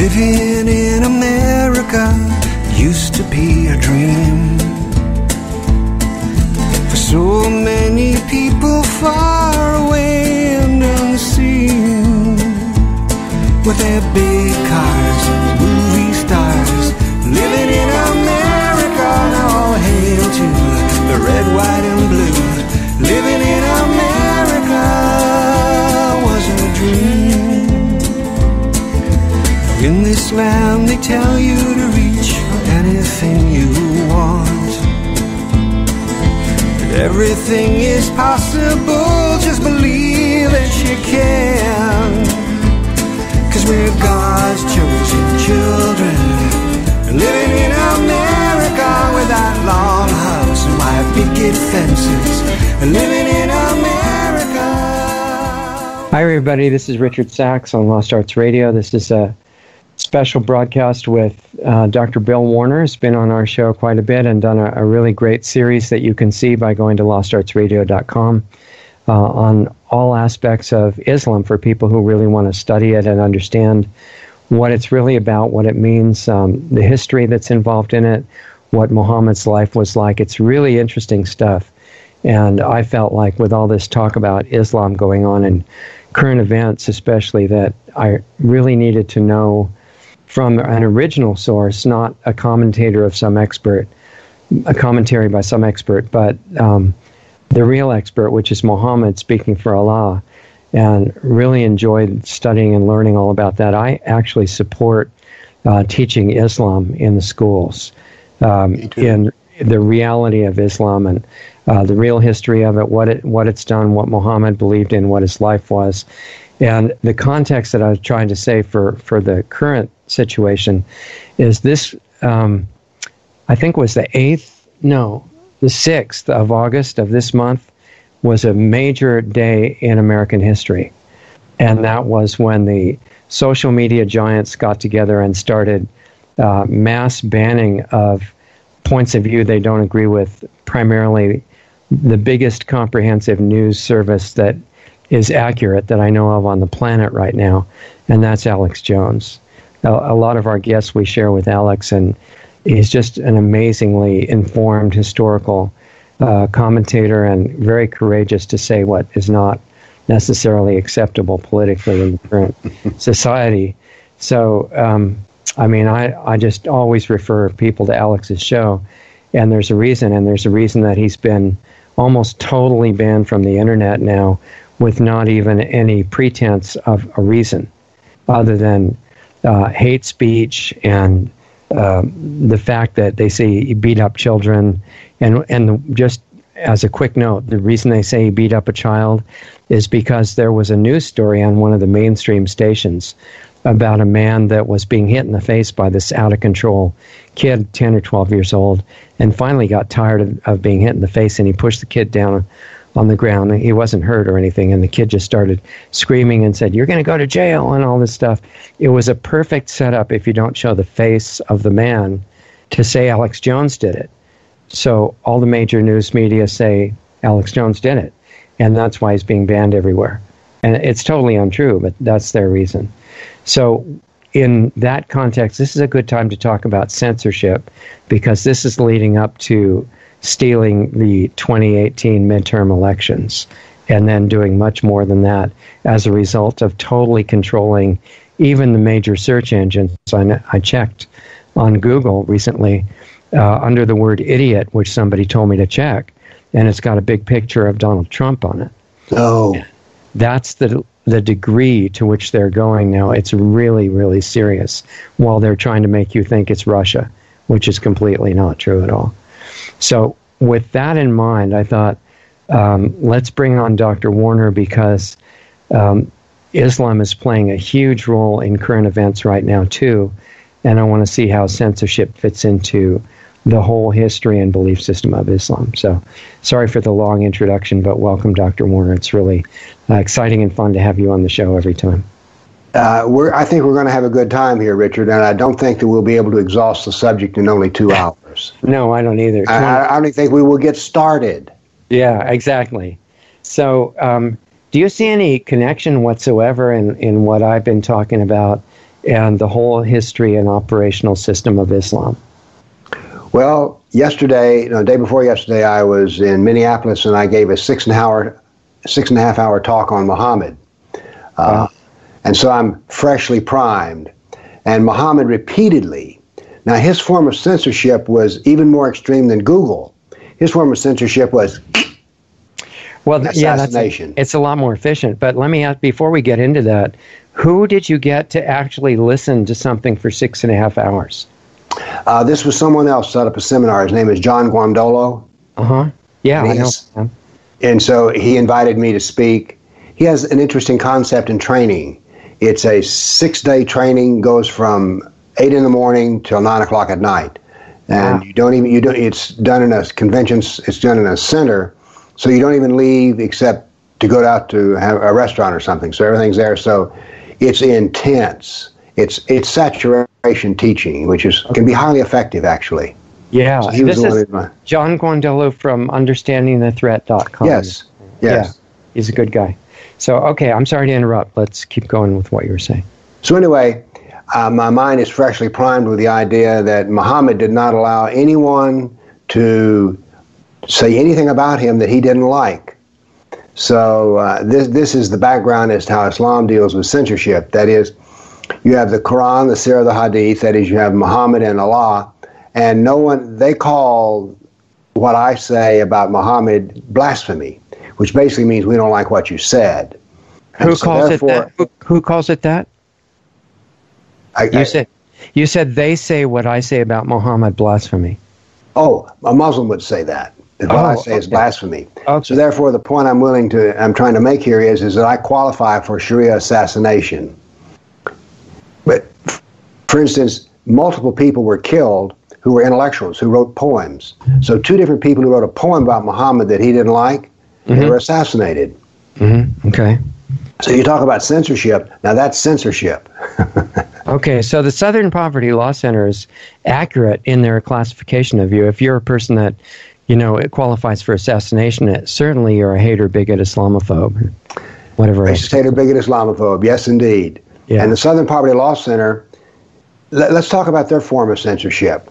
Living in America used to be a dream for so many people far away and unseen. With their big cars, movie stars, living in America. Now all hail to the red, white, and blue. Living in America was a dream. In this land they tell you to reach for anything you want. And everything is possible, just believe that you can. 'Cause we're God's chosen children, living in America without long hugs and white picket fences, living in America. Hi everybody, this is Richard Sachs on Lost Arts Radio. This is a special broadcast with Dr. Bill Warner. He's been on our show quite a bit and done a really great series that you can see by going to lostartsradio.com. On all aspects of Islam for people who really want to study it and understand what it's really about, what it means, the history that's involved in it, what Muhammad's life was like. It's really interesting stuff. And I felt like with all this talk about Islam going on and current events especially, that I really needed to know from an original source, not a commentator of some expert, a commentary by some expert, but the real expert, which is Mohammed speaking for Allah, and really enjoyed studying and learning all about that. I actually support teaching Islam in the schools, in the reality of Islam and the real history of it, what it's done, what Muhammad believed in, what his life was. And the context that I was trying to say for the current situation is this, I think was the 6th of August of this month was a major day in American history. And that was when the social media giants got together and started mass banning of points of view they don't agree with, primarily the biggest comprehensive news service that is accurate that I know of on the planet right now, and that's Alex Jones. A lot of our guests we share with Alex, and he's just an amazingly informed historical commentator and very courageous to say what is not necessarily acceptable politically in the current society. So, I just always refer people to Alex's show, and there's a reason that he's been almost totally banned from the internet now with not even any pretense of a reason other than hate speech and the fact that they say he beat up children, and just as a quick note, the reason they say he beat up a child is because there was a news story on one of the mainstream stations about a man that was being hit in the face by this out-of-control kid, 10 or 12 years old, and finally got tired of being hit in the face, and he pushed the kid down on the ground. He wasn't hurt or anything, and the kid just started screaming and said, "You're going to go to jail," and all this stuff. It was a perfect setup, if you don't show the face of the man, to say Alex Jones did it. So all the major news media say Alex Jones did it, and that's why he's being banned everywhere. And it's totally untrue, but that's their reason. So in that context, this is a good time to talk about censorship, because this is leading up to stealing the 2018 midterm elections, and then doing much more than that as a result of totally controlling even the major search engines. I checked on Google recently under the word idiot, which somebody told me to check, and it's got a big picture of Donald Trump on it. Oh. That's the degree to which they're going now. It's really, really serious, while they're trying to make you think it's Russia, which is completely not true at all. So with that in mind, I thought, let's bring on Dr. Warner, because Islam is playing a huge role in current events right now, too. And I want to see how censorship fits into the whole history and belief system of Islam. So sorry for the long introduction, but welcome, Dr. Warner. It's really exciting and fun to have you on the show every time. I think we're going to have a good time here, Richard, and I don't think that we'll be able to exhaust the subject in only 2 hours. No, I don't either. I don't think we will get started. Yeah, exactly. So do you see any connection whatsoever in what I've been talking about and the whole history and operational system of Islam? Well, yesterday, no, the day before yesterday, I was in Minneapolis and I gave a 6.5 hour talk on Mohammed. And so I'm freshly primed. And Mohammed repeatedly, now his form of censorship was even more extreme than Google. His form of censorship was assassination. It's a lot more efficient. But let me ask, before we get into that, who did you get to actually listen to something for 6.5 hours? This was someone else set up a seminar. His name is John Guandolo. Yeah, I know. And so he invited me to speak. He has an interesting concept in training. It's a 6-day training, goes from 8 in the morning till 9 o'clock at night. And it's done in a convention, it's done in a center, so you don't even leave except to go out to have a restaurant or something. So everything's there. So it's intense. It's saturation teaching, which can be highly effective, actually. Yeah. So this is John Guandolo from understandingthethreat.com. Yes. Yeah, he's a good guy. So, okay, I'm sorry to interrupt. Let's keep going with what you were saying. So anyway, my mind is freshly primed with the idea that Muhammad did not allow anyone to say anything about him that he didn't like. So this is the background as to how Islam deals with censorship. That is, you have the Quran, the Sirah, the Hadith. That is, you have Muhammad and Allah. And they call what I say about Muhammad blasphemy, which basically means we don't like what you said. Who calls it that? Who calls it that? You said they say what I say about Muhammad blasphemy. Oh, a Muslim would say that. What I say is blasphemy. Okay. So therefore, the point I'm trying to make here is that I qualify for Sharia assassination. But, for instance, multiple people were killed who were intellectuals, who wrote poems. So 2 different people who wrote a poem about Muhammad that he didn't like, they were assassinated. Okay. So you talk about censorship. Now that's censorship. Okay, so the Southern Poverty Law Center is accurate in their classification of you. If you're a person that, it qualifies for assassination, certainly you're a hater, bigot, Islamophobe, whatever. Racist, hater, bigot, Islamophobe. Yes, indeed. Yeah. And the Southern Poverty Law Center, let's talk about their form of censorship.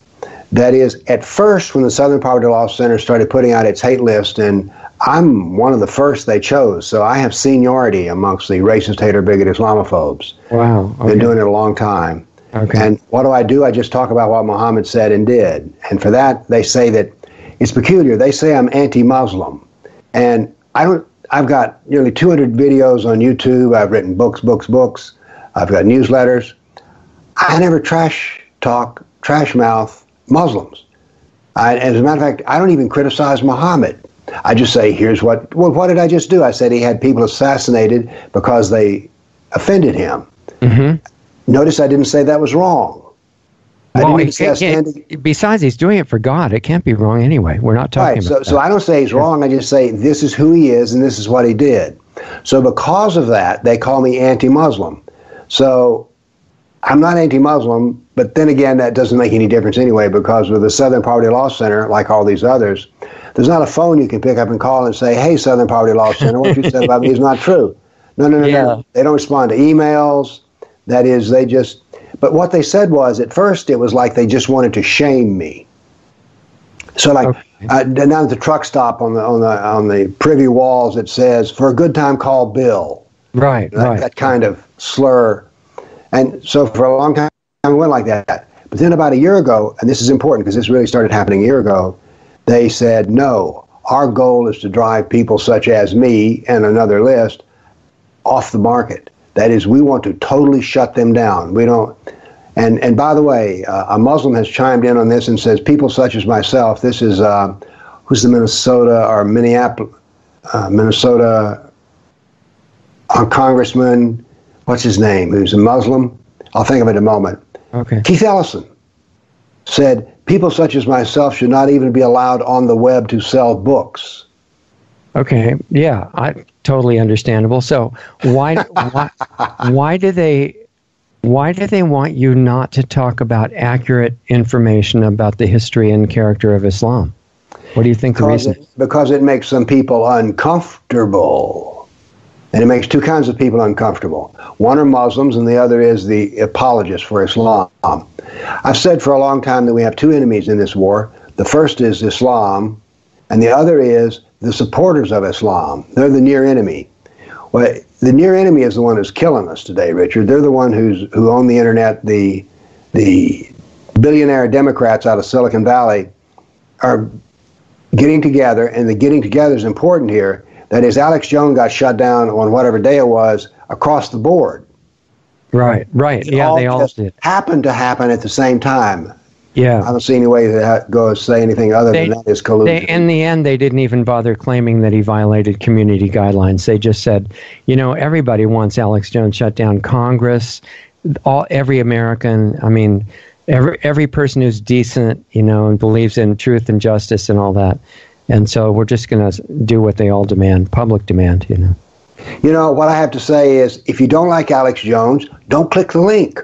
That is, at first, when the Southern Poverty Law Center started putting out its hate list, and I'm one of the first they chose, so I have seniority amongst the racist, hater, bigot, Islamophobes. Wow. Okay. Been doing it a long time. Okay. And what do? I just talk about what Muhammad said and did. And for that, they say that it's peculiar. They say I'm anti-Muslim. And I've got nearly 200 videos on YouTube. I've written books. I've got newsletters. I never trash mouth Muslims. As a matter of fact, I don't even criticize Muhammad. I just say, what did I just do? I said he had people assassinated because they offended him. Notice I didn't say that was wrong. Besides, he's doing it for God. It can't be wrong anyway. We're not talking about that. So I don't say he's wrong. I just say this is who he is and this is what he did. So because of that, they call me anti-Muslim. So I'm not anti-Muslim, but then again, that doesn't make any difference anyway, because with the Southern Poverty Law Center, like all these others, there's not a phone you can pick up and call and say, hey, Southern Poverty Law Center, what you said about me is not true. No. They don't respond to emails. That is, but what they said was, at first, it was like they just wanted to shame me. So down at the truck stop on the privy walls, it says, for a good time, call Bill. Right. That kind of slur. And so for a long time, it went like that. But then about a year ago, and this is important because this really started happening a year ago, they said, no, our goal is to drive people such as me and another list off the market. That is, we want to totally shut them down. We don't. And by the way, a Muslim has chimed in on this and says, people such as myself, this is, who's the Minnesota congressman, what's his name, who's a Muslim? I'll think of it in a moment. Okay. Keith Ellison said, people such as myself should not even be allowed on the web to sell books. Okay, yeah, totally understandable. So why do they want you not to talk about accurate information about the history and character of Islam? What do you think the reason is? Because it makes some people uncomfortable. And it makes two kinds of people uncomfortable. One are Muslims, and the other is the apologists for Islam. I've said for a long time that we have two enemies in this war. The first is Islam, and the other is the supporters of Islam. They're the near enemy. Well, the near enemy is the one who's killing us today, Richard. They're the one who own the internet. The billionaire Democrats out of Silicon Valley are getting together, and the getting together is important here. That is, Alex Jones got shut down on whatever day it was across the board. Right. Yeah, they all did. Happened to happen at the same time. Yeah. I don't see any way to go say anything other than that is collusion. In the end, they didn't even bother claiming that he violated community guidelines. They just said, everybody wants Alex Jones shut down. Congress, every American, every person who's decent, and believes in truth and justice and all that. And so we're just going to do what they all demand, public demand, What I have to say is, if you don't like Alex Jones, don't click the link.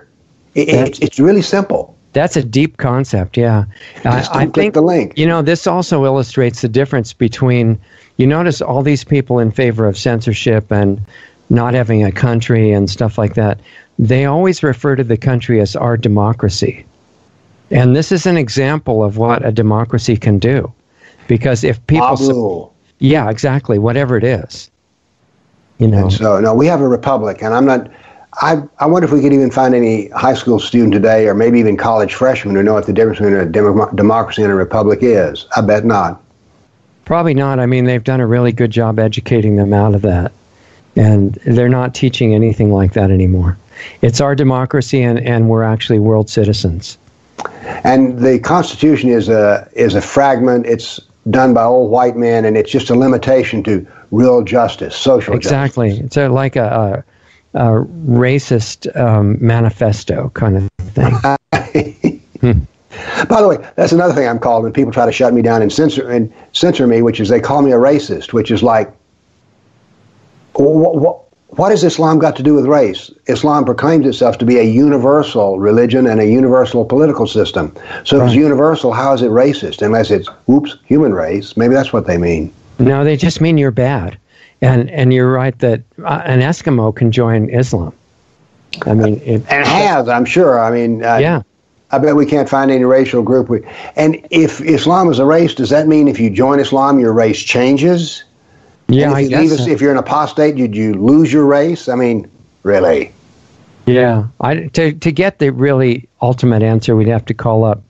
It's really simple. That's a deep concept, yeah. I think the link. This also illustrates the difference between, you notice all these people in favor of censorship and not having a country and stuff like that. They always refer to the country as our democracy. And this is an example of what a democracy can do. Because if people... yeah, exactly, whatever it is. And so, no, we have a republic, and I'm not... I wonder if we could even find any high school student today, or maybe even college freshmen, who know what the difference between a democracy and a republic is. I bet not. Probably not. They've done a really good job educating them out of that. And they're not teaching anything like that anymore. It's our democracy, and we're actually world citizens. And the Constitution is a fragment. It's done by old white men, and it's just a limitation to real justice, social justice. Exactly. It's like a racist manifesto kind of thing. By the way, that's another thing I'm called when people try to shut me down and censor me, which is they call me a racist, which is like, what has Islam got to do with race? Islam proclaims itself to be a universal religion and a universal political system. So if it's universal, how is it racist? Unless it's, human race. Maybe that's what they mean. No, they just mean you're bad. And you're right that an Eskimo can join Islam. And has, I'm sure. Yeah. I bet we can't find any racial group. And if Islam is a race, does that mean if you join Islam, your race changes? Yeah, I guess. If you're an apostate, you lose your race? Really? Yeah. To get the really ultimate answer, we'd have to call up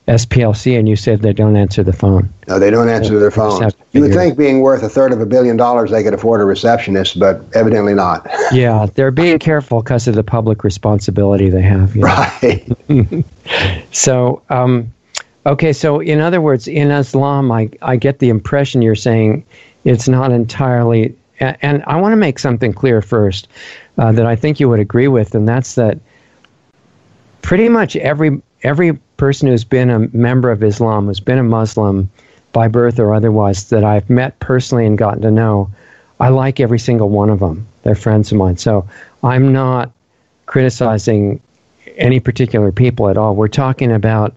SPLC, and you said they don't answer the phone. No, they don't answer their phones. You would think being worth $350 million, they could afford a receptionist, but evidently not. Yeah, they're being careful because of the public responsibility they have. Right. So, okay, so in other words, in Islam, I get the impression you're saying it's not entirely, and I want to make something clear first that I think you would agree with, and that's that pretty much every person who's been a member of Islam, who's been a Muslim by birth or otherwise, that I've met personally and gotten to know, I like every single one of them. They're friends of mine. So I'm not criticizing any particular people at all. We're talking about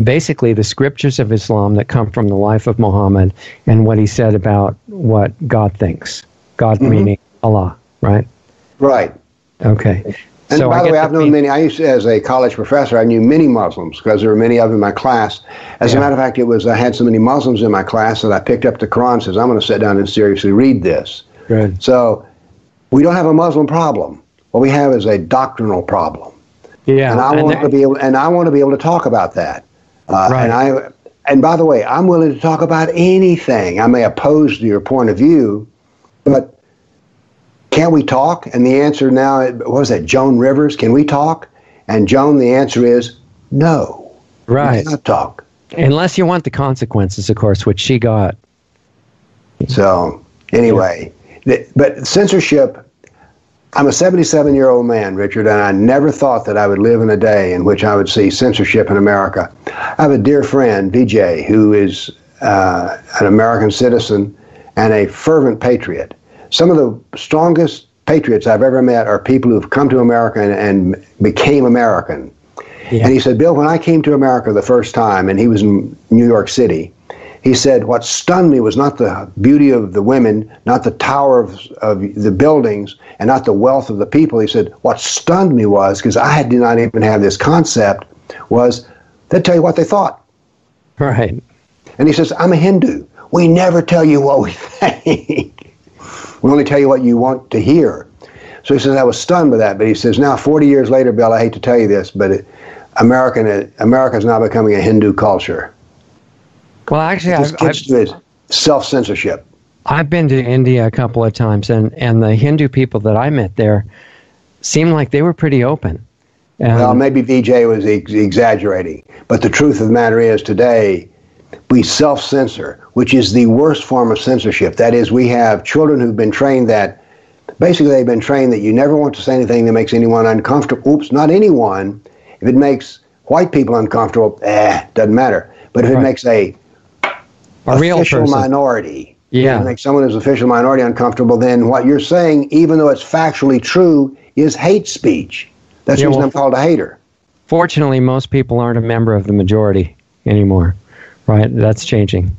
basically the scriptures of Islam that come from the life of Mohammed and what he said about what God thinks. God meaning Allah, right? Right. Okay. And by the way, I've known many. I used to, as a college professor, I knew many Muslims because there were many of them in my class. As a matter of fact, I had so many Muslims in my class that I picked up the Quran and says, I'm going to sit down and seriously read this. Good. So we don't have a Muslim problem. What we have is a doctrinal problem. Yeah. And I want to be able to talk about that. Right. And by the way, I'm willing to talk about anything. I may oppose your point of view, but can we talk? And the answer now, what was that, Joan Rivers? Can we talk? And Joan, the answer is no. Right. We cannot talk. Unless you want the consequences, of course, which she got. So, anyway, but censorship, I'm a 77-year-old man, Richard, and I never thought that I would live in a day in which I would see censorship in America. I have a dear friend, VJ, who is an American citizen and a fervent patriot. Some of the strongest patriots I've ever met are people who've come to America and became American. Yeah. And he said, Bill, when I came to America the first time, and he was in New York City, he said, what stunned me was not the beauty of the women, not the tower of the buildings, and not the wealth of the people. He said, what stunned me was, because I did not even have this concept, was they'd tell you what they thought. Right. And he says, I'm a Hindu. We never tell you what we think. We only tell you what you want to hear. So he says, I was stunned by that. But he says, now 40 years later, Bill, I hate to tell you this, but America is now becoming a Hindu culture. Well, actually, I've self-censorship. I've been to India a couple of times, and the Hindu people that I met there seemed like they were pretty open. Well, maybe VJ was exaggerating, but the truth of the matter is today we self-censor, which is the worst form of censorship. That is, we have children who've been trained that, basically they've been trained that you never want to say anything that makes anyone uncomfortable. Oops, not anyone. If it makes white people uncomfortable, doesn't matter. But if it makes a real official minority, if it makes someone who's official minority uncomfortable, then what you're saying, even though it's factually true, is hate speech. That's the reason I'm called a hater. Fortunately, most people aren't a member of the majority anymore, right? That's changing.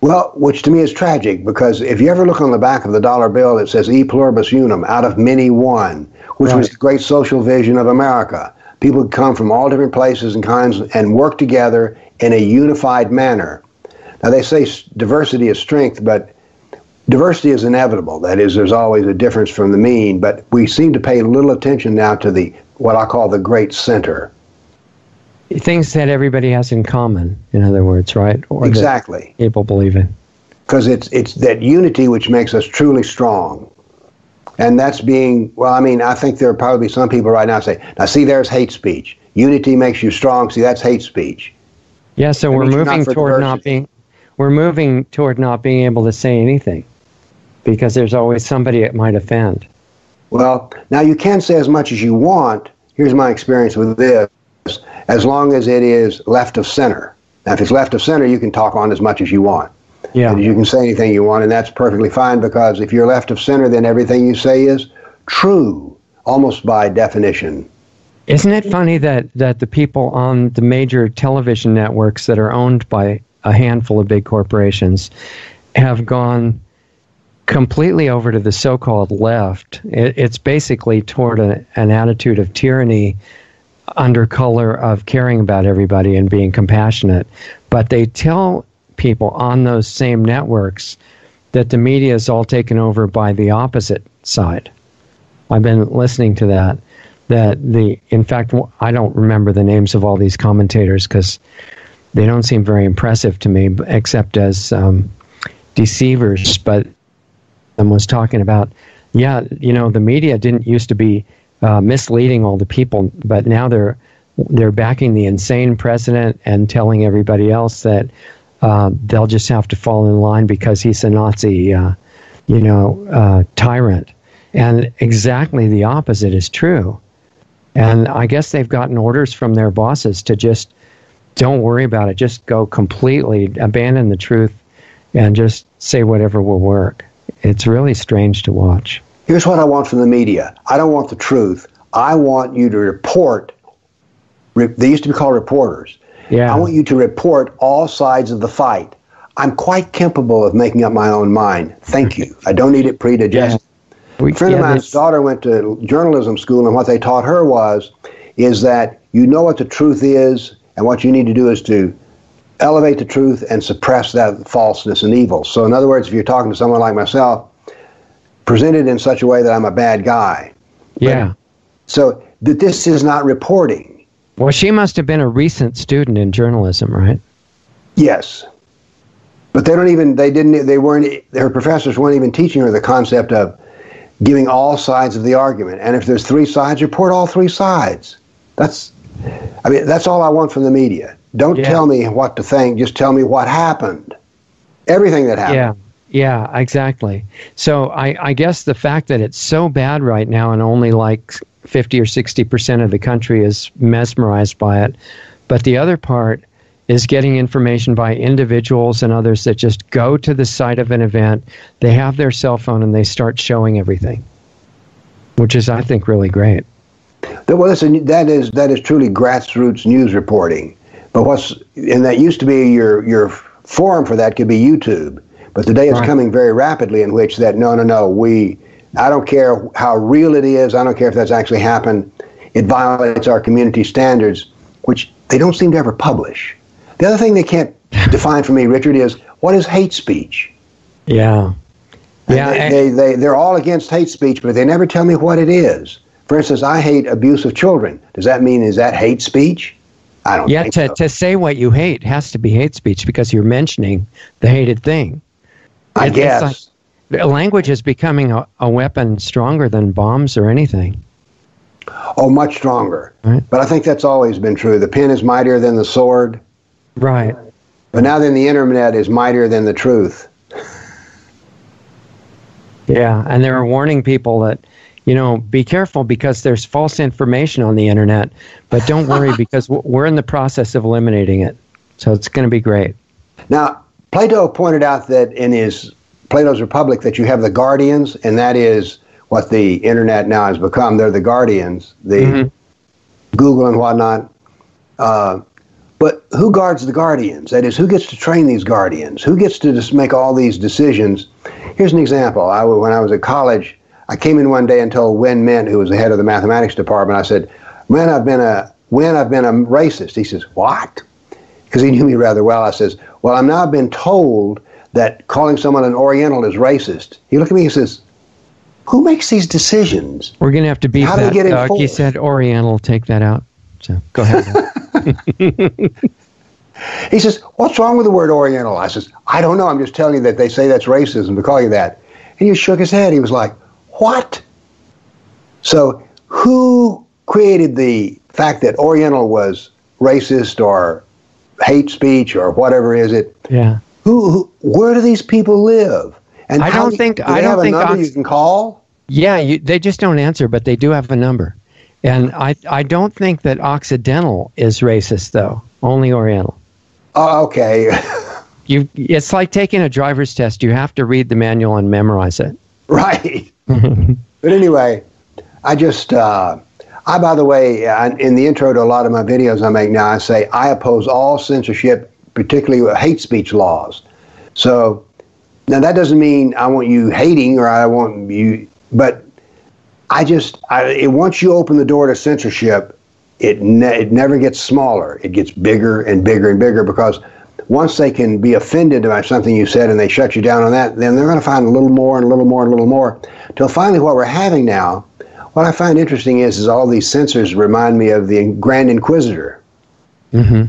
Well, which to me is tragic, because if you ever look on the back of the dollar bill, it says e pluribus unum, out of many one, which was the great social vision of America. People would come from all different places and kinds and work together in a unified manner. Now, they say diversity is strength, but diversity is inevitable. That is, there's always a difference from the mean, but we seem to pay little attention now to what I call the great center. Things that everybody has in common, in other words, right? Or exactly. People believe in. Because it's that unity which makes us truly strong. And that's being, well, I mean, I think there are probably some people right now say, now see, there's hate speech. Unity makes you strong. See, that's hate speech. Yeah, so we're moving toward not being able to say anything, because there's always somebody it might offend. Well, now you can say as much as you want. Here's my experience with this. As long as it is left of center. Now, if it's left of center, you can talk on as much as you want. Yeah. And you can say anything you want, and that's perfectly fine, because if you're left of center, then everything you say is true, almost by definition. Isn't it funny that the people on the major television networks that are owned by a handful of big corporations have gone completely over to the so-called left? It's basically toward an attitude of tyranny under color of caring about everybody and being compassionate. But they tell people on those same networks that the media is all taken over by the opposite side. I've been listening to that. In fact, I don't remember the names of all these commentators because they don't seem very impressive to me, except as deceivers. But I was talking about, the media didn't used to be misleading all the people, but now they're backing the insane president and telling everybody else that they'll just have to fall in line because he's a Nazi, tyrant. And exactly the opposite is true. And I guess they've gotten orders from their bosses to just don't worry about it. Just go completely, abandon the truth, and just say whatever will work. It's really strange to watch. Here's what I want from the media. I don't want the truth. I want you to report. They used to be called reporters. Yeah. I want you to report all sides of the fight. I'm quite capable of making up my own mind. Thank you. I don't need it predigested. Yeah. A friend of mine's daughter went to journalism school, and what they taught her is that you know what the truth is, and what you need to do is to elevate the truth and suppress that falseness and evil. So in other words, if you're talking to someone like myself, present it in such a way that I'm a bad guy. Yeah. So that this is not reporting. Well, she must have been a recent student in journalism, right? Yes. But her professors weren't even teaching her the concept of giving all sides of the argument. And if there's three sides, report all three sides. That's all I want from the media. Don't tell me what to think, just tell me what happened. Everything that happened. Yeah, exactly. So I guess the fact that it's so bad right now and only like 50 or 60% of the country is mesmerized by it, but the other part is getting information by individuals and others that just go to the site of an event, they have their cell phone, and they start showing everything, which is, I think, really great. Well, listen, that is truly grassroots news reporting. But that used to be your forum for that could be YouTube. But today it's coming very rapidly in which that, no, I don't care how real it is. I don't care if that's actually happened. It violates our community standards, which they don't seem to ever publish. The other thing they can't define for me, Richard, is what is hate speech? Yeah. They're all against hate speech, but they never tell me what it is. For instance, I hate abuse of children. Does that mean, is that hate speech? I don't think so. To say what you hate has to be hate speech because you're mentioning the hated thing. I guess. Like, language is becoming a weapon stronger than bombs or anything. Oh, much stronger. Right. But I think that's always been true. The pen is mightier than the sword. Right. But now then the internet is mightier than the truth. Yeah, and they were warning people that, be careful because there's false information on the internet, but don't worry because we're in the process of eliminating it. So it's going to be great. Now, Plato pointed out that in his Plato's Republic that you have the guardians, and that is what the internet now has become. They're the guardians, the Google and whatnot. But who guards the guardians? That is, who gets to train these guardians? Who gets to just make all these decisions? Here's an example. When I was at college, I came in one day and told Win Mint, who was the head of the mathematics department, I said, Win, I've been a racist. He says, what? Because he knew me rather well. I says, well, I've now been told that calling someone an Oriental is racist. He looked at me and says, who makes these decisions? We're going to have to beat that, Doug. He said Oriental, take that out. So go ahead. He says, what's wrong with the word Oriental? I says, I don't know. I'm just telling you that they say that's racism to call you that. And he shook his head. He was like, what? So who created the fact that Oriental was racist or hate speech or whatever is it? Yeah. Where do these people live? And I don't think do they have a number you can call? Yeah, they just don't answer, but they do have a number. And I don't think that Occidental is racist, though. Only Oriental. Oh, okay. It's like taking a driver's test. You have to read the manual and memorize it. Right. But anyway, by the way, in the intro to a lot of my videos I make now, I say I oppose all censorship, particularly hate speech laws. So now that doesn't mean I want you hating or I want you, but once you open the door to censorship, it never gets smaller. It gets bigger and bigger and bigger because once they can be offended by something you said and they shut you down on that, then they're going to find a little more and a little more and a little more. Till finally what we're having now, what I find interesting is all these censors remind me of the Grand Inquisitor. Mm-hmm.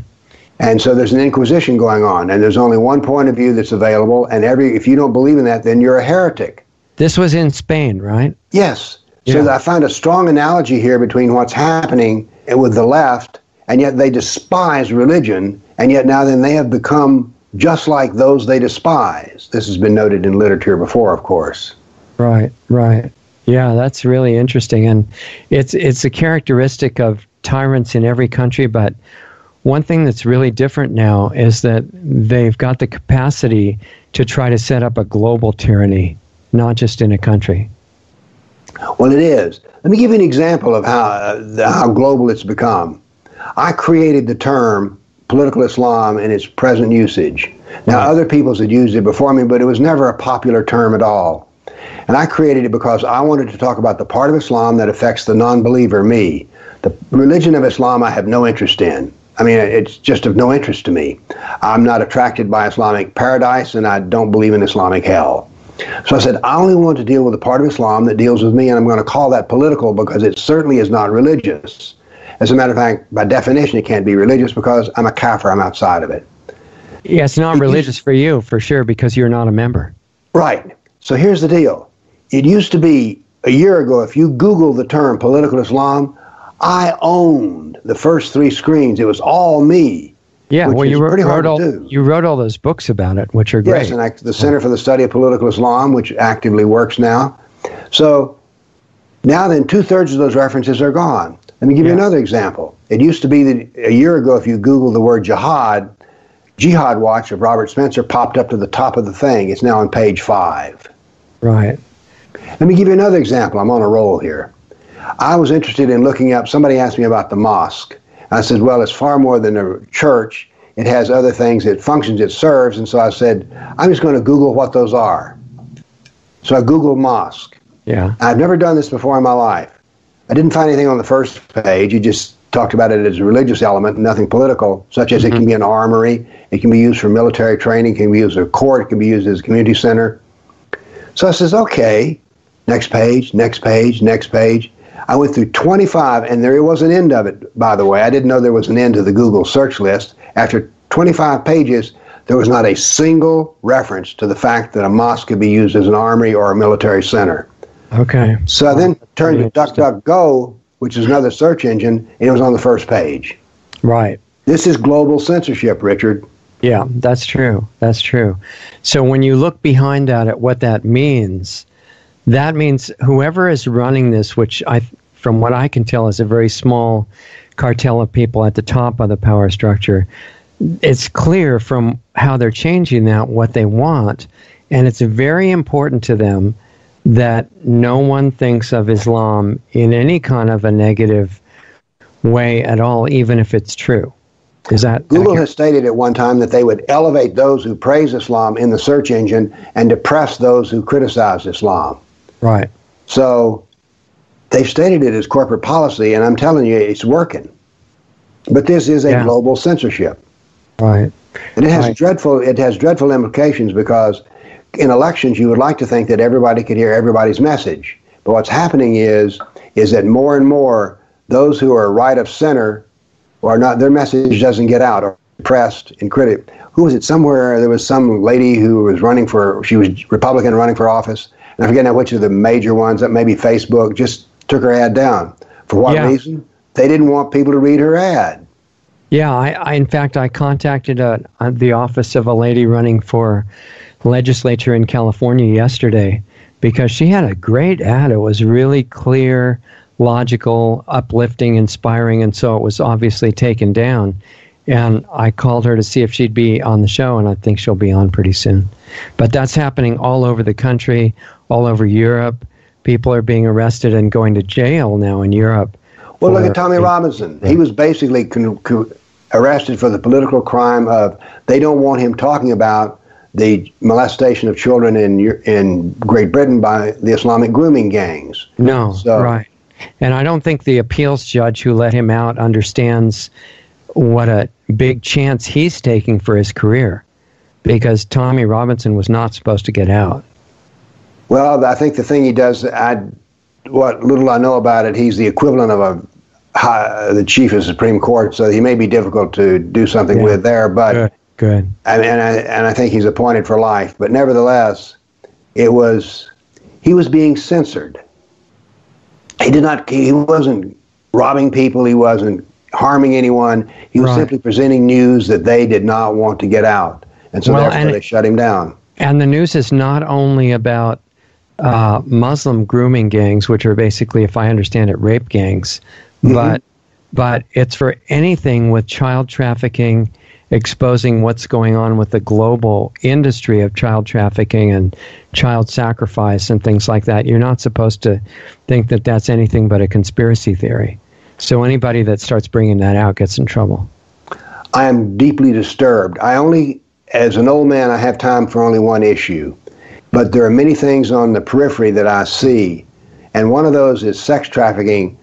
And so there's an inquisition going on, and there's only one point of view that's available, and if you don't believe in that, then you're a heretic. This was in Spain, right? Yes. So I find a strong analogy here between what's happening with the left, and yet they despise religion, and yet now then they have become just like those they despise. This has been noted in literature before, of course. Right. Yeah, that's really interesting, and it's a characteristic of tyrants in every country, but one thing that's really different now is that they've got the capacity to try to set up a global tyranny, not just in a country. Well, it is. Let me give you an example of how global it's become. I created the term political Islam in its present usage. Now, other peoples had used it before me, but it was never a popular term at all. And I created it because I wanted to talk about the part of Islam that affects the non-believer, me. The religion of Islam I have no interest in. I mean, it's just of no interest to me. I'm not attracted by Islamic paradise, and I don't believe in Islamic hell. So I said, I only want to deal with the part of Islam that deals with me, and I'm going to call that political because it certainly is not religious. As a matter of fact, by definition, it can't be religious because I'm a kafir, I'm outside of it. Yeah, it's not religious for you, for sure, because you're not a member. Right. So here's the deal. It used to be a year ago, if you Google the term political Islam, I owned the first 3 screens. It was all me. Yeah, well, you wrote all those books about it, which are great. Yes, and the Center for the Study of Political Islam, which actively works now. So now then, 2/3 of those references are gone. Let me give you another example. It used to be that a year ago, if you Google the word jihad, Jihad Watch of Robert Spencer popped up to the top of the thing. It's now on page 5. Right. Let me give you another example. I'm on a roll here. I was interested in looking up, somebody asked me about the mosque. I said, well, it's far more than a church. it has other things, it functions, it serves. And so I said, I'm just going to Google what those are. So I Googled mosque. Yeah. I've never done this before in my life. I didn't find anything on the first page. You just talked about it as a religious element, nothing political, such as it can be an armory, it can be used for military training, it can be used as a court, it can be used as a community center. So I says, okay, next page, next page, next page. I went through 25, and there was an end of it, by the way. I didn't know there was an end to the Google search list. After 25 pages, there was not a single reference to the fact that a mosque could be used as an armory or a military center. Okay. So I then turned to DuckDuckGo, which is another search engine, and it was on the first page. Right. This is global censorship, Richard. Yeah, that's true. That's true. So when you look behind that at what that means whoever is running this, which from what I can tell is a very small cartel of people at the top of the power structure, it's clear from how they're changing that what they want, and it's very important to them that no one thinks of Islam in any kind of a negative way at all, even if it's true. Is that Google has stated at one time that they would elevate those who praise Islam in the search engine and depress those who criticize Islam. Right. So they've stated it as corporate policy, and I'm telling you, it's working. But this is a global censorship. Right. And it has dreadful implications, because in elections, you would like to think that everybody could hear everybody's message. But what's happening is that more and more, those who are right of center or not, their message doesn't get out, or pressed and critic. Who was it? Somewhere there was some lady who was she was Republican running for office, and I forget now which of the major ones, that maybe Facebook, just took her ad down. For what reason? They didn't want people to read her ad. Yeah, in fact, I contacted the office of a lady running for legislature in California yesterday, because she had a great ad. It was really clear, logical, uplifting, inspiring, and so it was obviously taken down. And I called her to see if she'd be on the show, and I think she'll be on pretty soon. But that's happening all over the country, all over Europe. People are being arrested and going to jail now in Europe. Well, look at Tommy Robinson. He was basically arrested for the political crime of, they don't want him talking about the molestation of children in Great Britain by the Islamic grooming gangs. No, right. And I don't think the appeals judge who let him out understands what a big chance he's taking for his career, because Tommy Robinson was not supposed to get out. Well, I think the thing he does, what little I know about it, he's the equivalent of the chief of the Supreme Court, so he may be difficult to do something with there, but good. And I think he's appointed for life. But nevertheless, he was being censored. He wasn't robbing people, he wasn't harming anyone, he was simply presenting news that they did not want to get out. And so therefore they shut him down. And the news is not only about Muslim grooming gangs, which are basically, if I understand it, rape gangs, but it's for anything with child trafficking, exposing what's going on with the global industry of child trafficking and child sacrifice and things like that. You're not supposed to think that that's anything but a conspiracy theory. So anybody that starts bringing that out gets in trouble. I am deeply disturbed. As an old man, I have time for only one issue. But there are many things on the periphery that I see, and one of those is sex trafficking.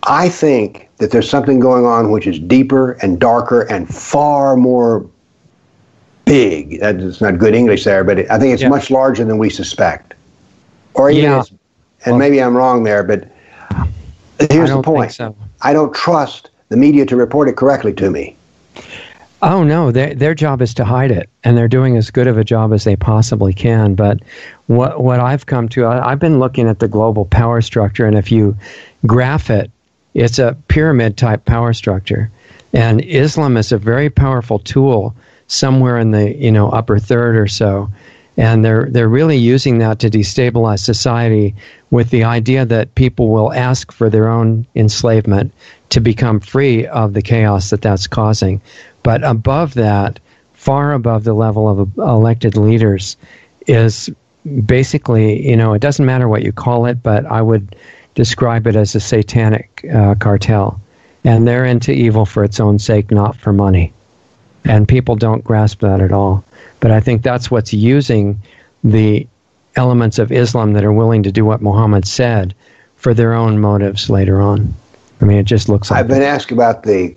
I think that there's something going on which is deeper and darker and far more big. That's not good English there, but I think it's much larger than we suspect. Or even maybe I'm wrong there, but here's the point. So. I don't trust the media to report it correctly to me. Oh, no, their job is to hide it, and they're doing as good of a job as they possibly can. But what I've come to, I've been looking at the global power structure, and if you graph it, it's a pyramid-type power structure. And Islam is a very powerful tool somewhere in the upper third or so. And they're really using that to destabilize society with the idea that people will ask for their own enslavement to become free of the chaos that that's causing. But above that, far above the level of elected leaders, is basically, it doesn't matter what you call it, but I would describe it as a satanic cartel. And they're into evil for its own sake, not for money. And people don't grasp that at all. But I think that's what's using the elements of Islam that are willing to do what Muhammad said for their own motives later on. I mean, it just looks like... I've been asked about the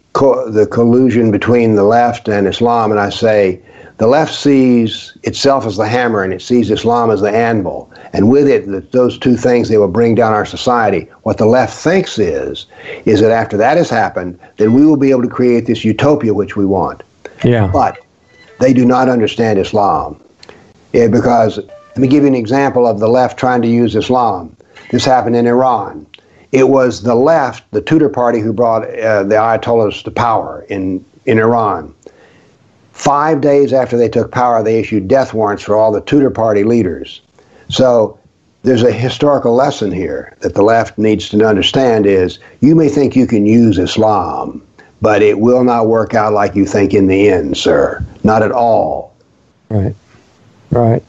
collusion between the left and Islam, and I say the left sees itself as the hammer and it sees Islam as the anvil. And with it, those two things, they will bring down our society. What the left thinks is that after that has happened, then we will be able to create this utopia which we want. Yeah. But they do not understand Islam. Because, let me give you an example of the left trying to use Islam. This happened in Iran. It was the left, the Tudor party, who brought the Ayatollahs to power in Iran. 5 days after they took power, they issued death warrants for all the Tudor party leaders. So there's a historical lesson here that the left needs to understand is you may think you can use Islam, but it will not work out like you think in the end, sir. Not at all. Right. Right.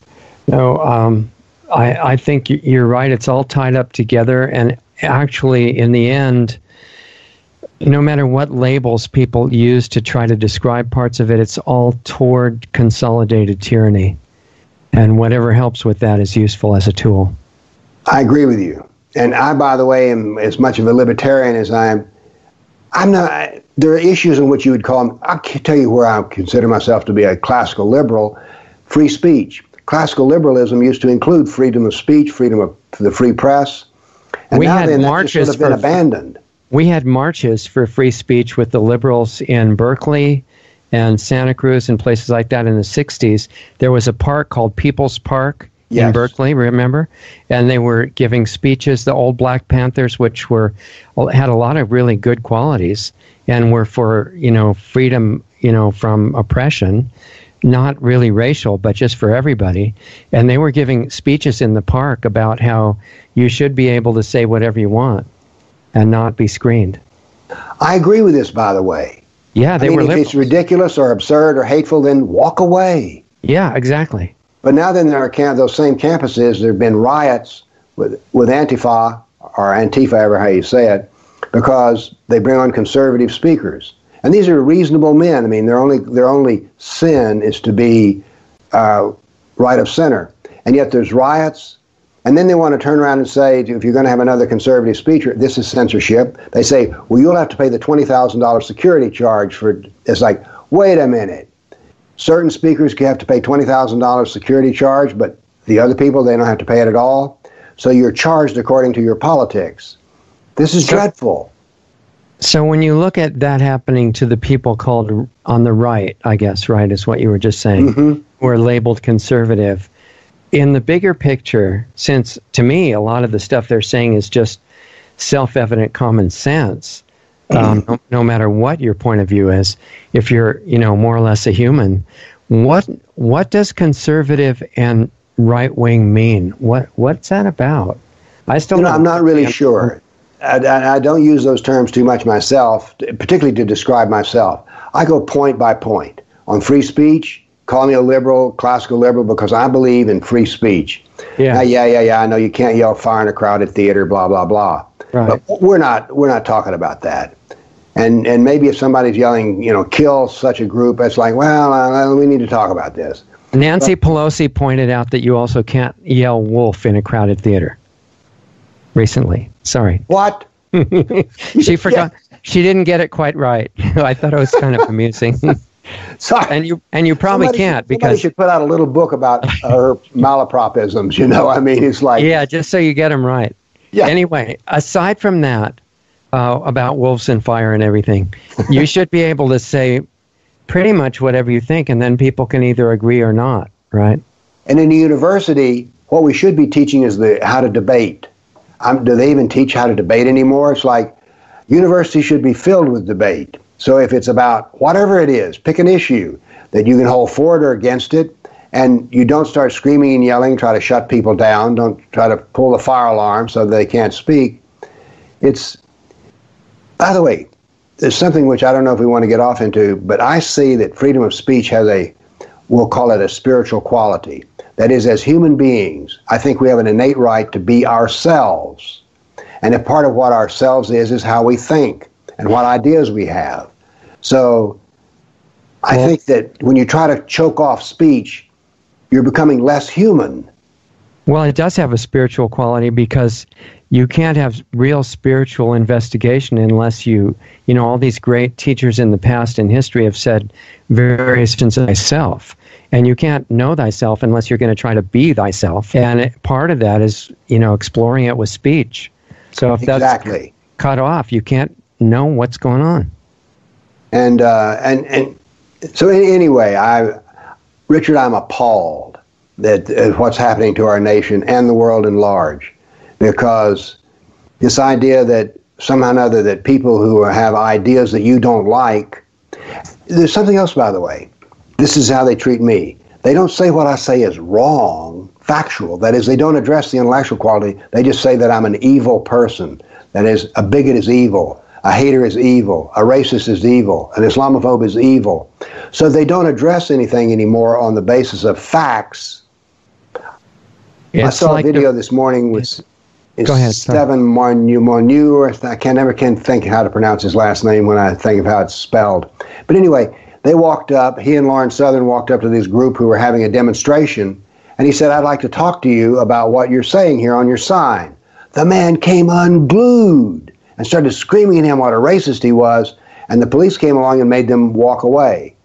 No, I think you're right. It's all tied up together. And actually, in the end, no matter what labels people use to try to describe parts of it, it's all toward consolidated tyranny. And whatever helps with that is useful as a tool. I agree with you. And I, by the way, am as much of a libertarian as I'm not. There are issues in which you would call them. I'll tell you where I consider myself to be a classical liberal. Free speech. Classical liberalism used to include freedom of speech, freedom of the free press. And we now had then marches that's sort of been abandoned. We had marches for free speech with the liberals in Berkeley and Santa Cruz and places like that in the 60s. There was a park called People's Park in Berkeley, remember? And they were giving speeches, the old Black Panthers, which had a lot of really good qualities and were for, freedom, from oppression, not really racial, but just for everybody. And they were giving speeches in the park about how you should be able to say whatever you want and not be screened. I agree with this, by the way. Yeah, they were liberals. If it's ridiculous or absurd or hateful, then walk away. Yeah, exactly. But now then, those same campuses, there have been riots with Antifa, or Antifa, ever how you say it, because they bring on conservative speakers. And these are reasonable men. I mean, their only sin is to be right of center. And yet there's riots. And then they want to turn around and say, if you're going to have another conservative speaker, this is censorship. They say, well, you'll have to pay the $20,000 security charge for. It's like, wait a minute. Certain speakers have to pay $20,000 security charge, but the other people, they don't have to pay it at all. So you're charged according to your politics. This is dreadful. So when you look at that happening to the people called on the right, I guess, right, is what you were just saying, who are labeled conservative, in the bigger picture, since to me a lot of the stuff they're saying is just self-evident common sense, no matter what your point of view is, if you're more or less a human, what does conservative and right-wing mean? What's that about? I still don't. I'm not really sure. I don't use those terms too much myself, particularly to describe myself. I go point by point. On free speech, call me a liberal, classical liberal, because I believe in free speech. Yeah. Now, I know you can't yell fire in a crowded theater, blah, blah, blah. Right. But we're not talking about that. And maybe if somebody's yelling, kill such a group, it's like, well, we need to talk about this. Nancy Pelosi pointed out that you also can't yell wolf in a crowded theater recently. Sorry. What? She forgot. Yeah. She didn't get it quite right. I thought it was kind of amusing. Sorry. And you probably can't because somebody should put out a little book about her malapropisms. I mean, it's like just so you get them right. Yeah. Anyway, aside from that, about wolves and fire and everything, you should be able to say pretty much whatever you think, and then people can either agree or not, right? And in the university, what we should be teaching is how to debate. Do they even teach how to debate anymore? It's like university should be filled with debate. So if it's about whatever it is, pick an issue that you can hold for it or against it, and you don't start screaming and yelling, try to shut people down, don't try to pull the fire alarm so they can't speak. By the way, there's something which I don't know if we want to get off into, but I see that freedom of speech has we'll call it a spiritual quality. That is, as human beings, I think we have an innate right to be ourselves. And if part of what ourselves is how we think and what ideas we have. So I think that when you try to choke off speech, you're becoming less human. Well, it does have a spiritual quality because you can't have real spiritual investigation unless all these great teachers in the past in history have said various things of thyself. And you can't know thyself unless you're going to try to be thyself. And part of that is, exploring it with speech. So if that's cut off, you can't know what's going on. And so anyway, Richard, I'm appalled at what's happening to our nation and the world in large, because this idea that somehow or another that people who have ideas that you don't like, there's something else, by the way. This is how they treat me. They don't say what I say is wrong, factual. That is, they don't address the intellectual quality. They just say that I'm an evil person. That is, a bigot is evil. A hater is evil. A racist is evil. An Islamophobe is evil. So they don't address anything anymore on the basis of facts. I saw a video this morning with Stephen Monu, or I never can think how to pronounce his last name when I think of how it's spelled. But anyway, they walked up, he and Lauren Southern walked up to this group who were having a demonstration, and he said, I'd like to talk to you about what you're saying here on your sign. The man came unglued and started screaming at him what a racist he was, and the police came along and made them walk away.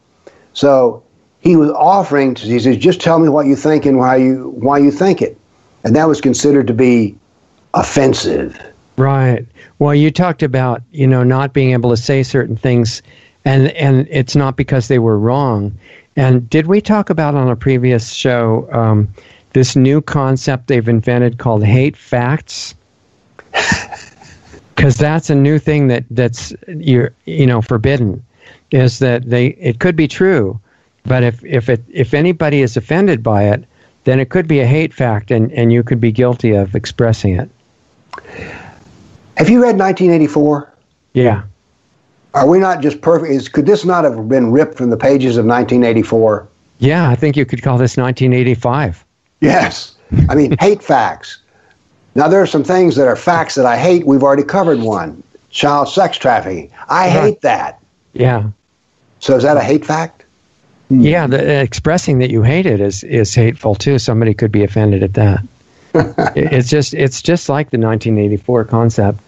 So he was offering, he says, just tell me what you think and why you think it. And that was considered to be offensive. Right. Well, you talked about, not being able to say certain things, and it's not because they were wrong. And did we talk about on a previous show this new concept they've invented called hate facts? Because that's a new thing that's forbidden. Is that it could be true, but if anybody is offended by it, then it could be a hate fact, and you could be guilty of expressing it. Have you read 1984? Yeah. Are we not just perfect? Could this not have been ripped from the pages of 1984? Yeah, I think you could call this 1985. Yes. I mean, hate facts. Now, there are some things that are facts that I hate. We've already covered one. Child sex trafficking. I hate that. Yeah. So is that a hate fact? Yeah, expressing that you hate it is hateful too. Somebody could be offended at that. It's just like the 1984 concept.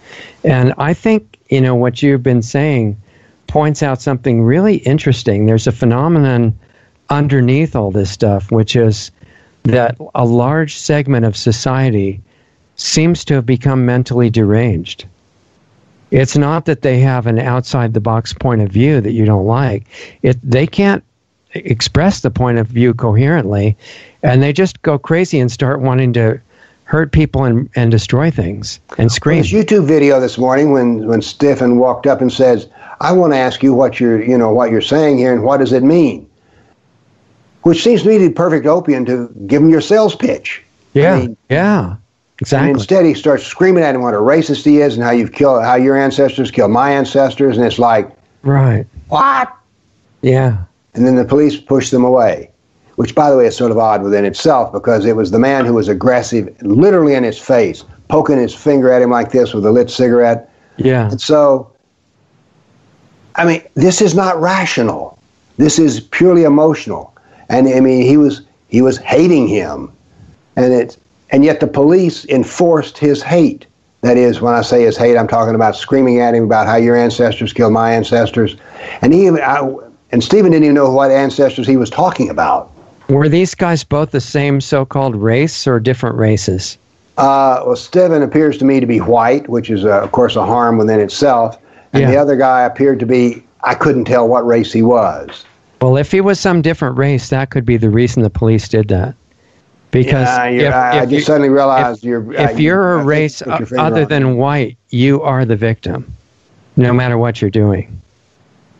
And I think, what you've been saying points out something really interesting. There's a phenomenon underneath all this stuff, which is that a large segment of society seems to have become mentally deranged. It's not that they have an outside-the-box point of view that you don't like. They can't express the point of view coherently, and they just go crazy and start wanting to hurt people and destroy things and scream. Well, this YouTube video this morning when Stephen walked up and says, I want to ask you what you're saying here and what does it mean? Which seems to me to be perfect opium to give him your sales pitch. Yeah, yeah, exactly. And instead he starts screaming at him what a racist he is and how your ancestors killed my ancestors, and it's like, right. What? Yeah. And then the police push them away. Which, by the way, is sort of odd within itself, because it was the man who was aggressive, literally in his face, poking his finger at him like this with a lit cigarette. Yeah. And so, I mean, this is not rational. This is purely emotional. And I mean, he was hating him, and yet the police enforced his hate. That is, when I say his hate, I'm talking about screaming at him about how your ancestors killed my ancestors, and Stephen didn't even know what ancestors he was talking about. Were these guys both the same so-called race or different races? Well, Stephen appears to me to be white, which is, of course, a harm within itself. And the other guy appeared to be, I couldn't tell what race he was. Well, if he was some different race, that could be the reason the police did that. Because I just suddenly realized if you're a race other than white, you are the victim, no matter what you're doing.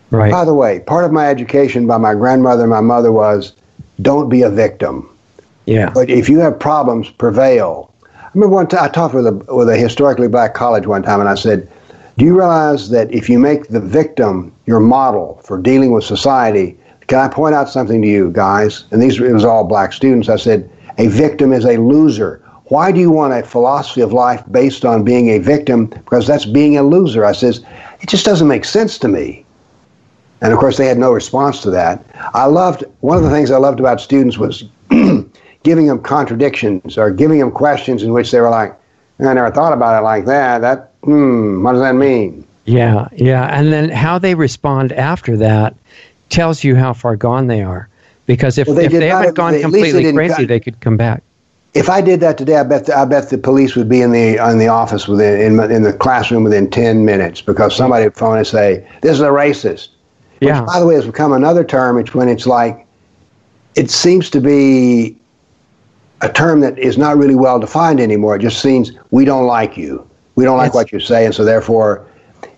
Right. By the way, part of my education by my grandmother and my mother was, don't be a victim. Yeah. But if you have problems, prevail. I remember one time I talked with a historically black college one time, and I said, do you realize that if you make the victim your model for dealing with society, can I point out something to you guys? And it was all black students. I said, a victim is a loser. Why do you want a philosophy of life based on being a victim? Because that's being a loser. I says, it just doesn't make sense to me. And of course, they had no response to that. One of the things I loved about students was giving them contradictions or giving them questions in which they were like, I never thought about it like that. What does that mean? Yeah. And then how they respond after that tells you how far gone they are. Because if they haven't gone completely crazy, they could come back. If I did that today, I bet the police would be in the office in the classroom within 10 minutes, because somebody would phone and say, "This is a racist." Yeah. Which, by the way, has become another term. It's when it's like, it seems to be a term that is not really well defined anymore. It just seems, we don't like you. We don't like what you say, and so therefore,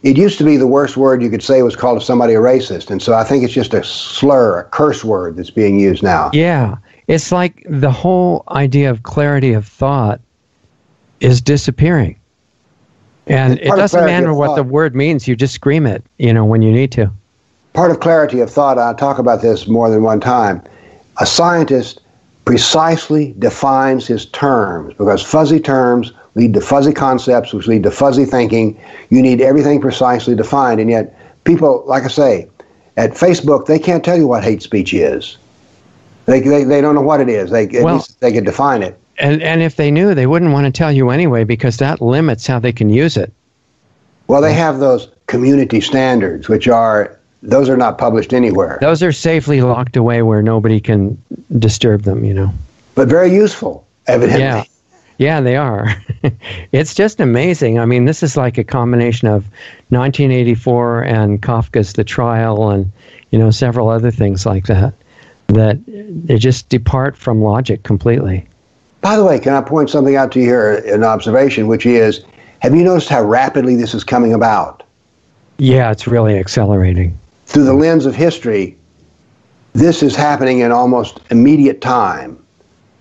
it used to be the worst word you could say was call somebody a racist, and so I think it's just a slur, a curse word that's being used now. Yeah. It's like the whole idea of clarity of thought is disappearing. And it doesn't matter what the word means. You just scream it, when you need to. Part of clarity of thought, I talk about this more than one time. A scientist precisely defines his terms, because fuzzy terms lead to fuzzy concepts, which lead to fuzzy thinking. You need everything precisely defined. And yet people, like I say, at Facebook, they can't tell you what hate speech is. They don't know what it is. At least they can define it. And if they knew, they wouldn't want to tell you anyway, because that limits how they can use it. Well, they have those community standards, those are not published anywhere. Those are safely locked away where nobody can disturb them, But very useful, evidently. Yeah, they are. It's just amazing. I mean, this is like a combination of 1984 and Kafka's The Trial and, several other things like that they just depart from logic completely. By the way, can I point something out to you here, an observation, which is, have you noticed how rapidly this is coming about? Yeah, it's really accelerating. Through the lens of history, this is happening in almost immediate time.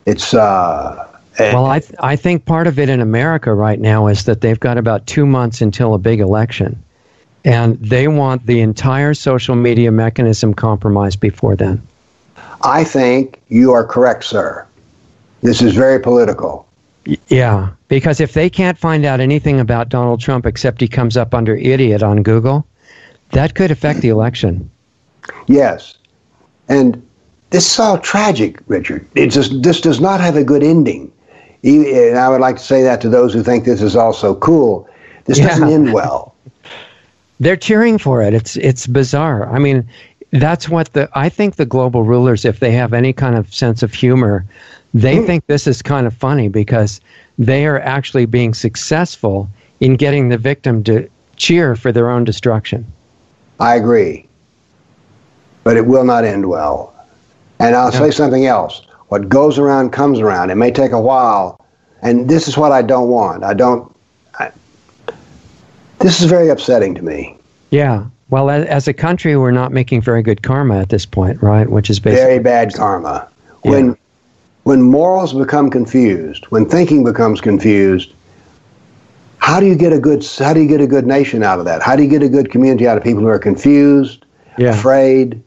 It's well, I think part of it in America right now is that they've got about 2 months until a big election, and they want the entire social media mechanism compromised before then. I think you are correct, sir. This is very political. Yeah, because if they can't find out anything about Donald Trump except he comes up under idiot on Google, that could affect the election. Yes. And this is all tragic, Richard. This does not have a good ending. And I would like to say that to those who think this is all so cool. This doesn't end well. They're cheering for it. It's bizarre. I mean, that's what I think the global rulers, if they have any kind of sense of humor, they think this is kind of funny, because they are actually being successful in getting the victim to cheer for their own destruction. I agree. But it will not end well. And I'll say something else. What goes around comes around. It may take a while. And this is what I don't want. This is very upsetting to me. Yeah. Well, as a country, we're not making very good karma at this point, right? Which is basically very bad karma. Yeah. When morals become confused, when thinking becomes confused, how do you get a good nation out of that? How do you get a good community out of people who are confused, afraid?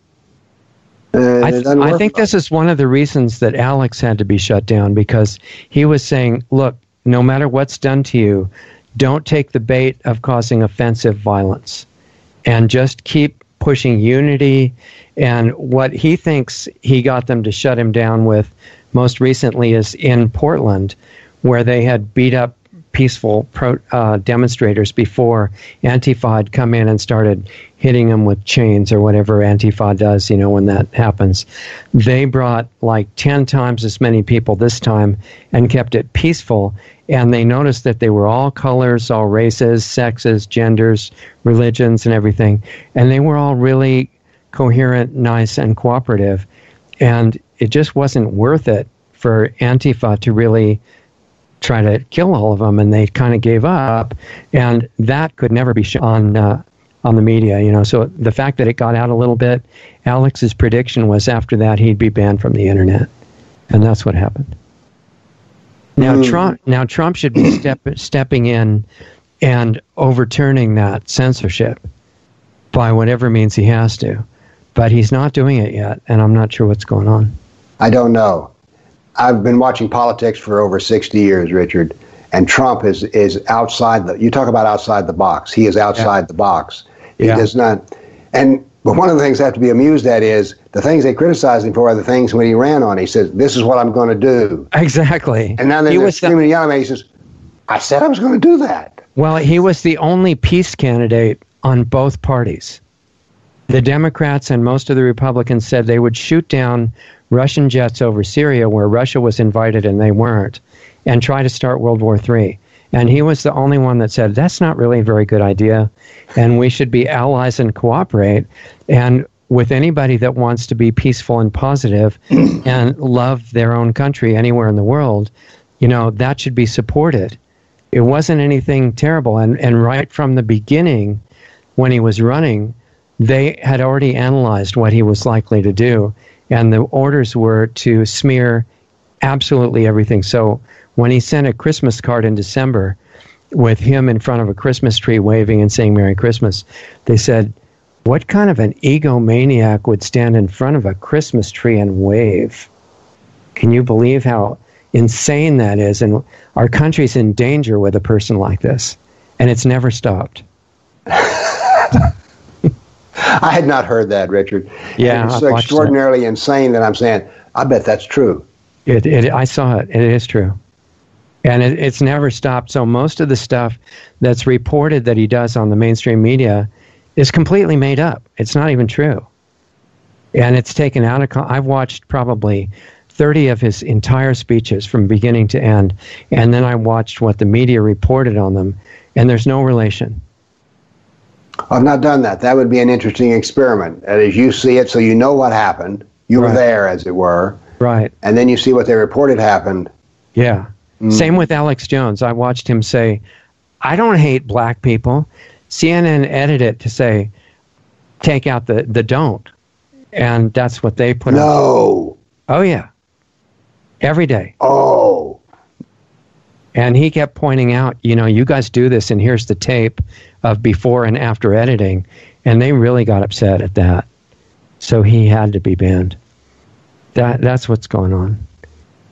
I think this is one of the reasons that Alex had to be shut down, because he was saying, look, no matter what's done to you, don't take the bait of causing offensive violence, and just keep pushing unity. And what he thinks he got them to shut him down with most recently is in Portland, where they had beat up peaceful demonstrators before Antifa had come in and started hitting them with chains or whatever Antifa does, when that happens. They brought like 10 times as many people this time and kept it peaceful. And they noticed that they were all colors, all races, sexes, genders, religions, and everything. And they were all really coherent, nice, and cooperative. And it just wasn't worth it for Antifa to really try to kill all of them, and they kind of gave up, and that could never be shown on the media, So the fact that it got out a little bit, Alex's prediction was after that he'd be banned from the internet, and that's what happened. Now Trump should be stepping in and overturning that censorship by whatever means he has to, but he's not doing it yet, and I'm not sure what's going on. I don't know. I've been watching politics for over 60 years, Richard, and Trump is outside you talk about outside the box. He is outside the box. He does not. And But one of the things I have to be amused at is the things they criticize him for are the things when he ran on. He says, this is what I'm going to do. Exactly. And now they're screaming and yelling at me. He says, I said I was going to do that. Well, he was the only peace candidate on both parties. The Democrats and most of the Republicans said they would shoot down Russian jets over Syria, where Russia was invited and they weren't, and try to start World War III. And he was the only one that said, that's not really a very good idea, and we should be allies and cooperate. And with anybody that wants to be peaceful and positive and love their own country anywhere in the world, you know, that should be supported. It wasn't anything terrible. And right from the beginning, when he was running, they had already analyzed what he was likely to do. And the orders were to smear absolutely everything. So when he sent a Christmas card in December with him in front of a Christmas tree waving and saying Merry Christmas, they said, what kind of an egomaniac would stand in front of a Christmas tree and wave? Can you believe how insane that is? And our country's in danger with a person like this. And it's never stopped. I had not heard that, Richard. Yeah, it's so extraordinarily insane that I'm saying, I bet that's true. I saw it. It is true. And it's never stopped. So most of the stuff that's reported that he does on the mainstream media is completely made up. It's not even true. And it's taken out of... I've watched probably 30 of his entire speeches from beginning to end. And then I watched what the media reported on them. And there's no relation. I've not done that. That would be an interesting experiment. As you see it, so you know what happened. You were there, as it were. Right. And then you see what they reported happened. Yeah. Same with Alex Jones. I watched him say, I don't hate black people. CNN edited it to say, take out the don't. And that's what they put on. No. Oh, yeah. Every day. Oh. And he kept pointing out, you know, you guys do this, and here's the tape of before and after editing. And they really got upset at that. So he had to be banned. That's what's going on.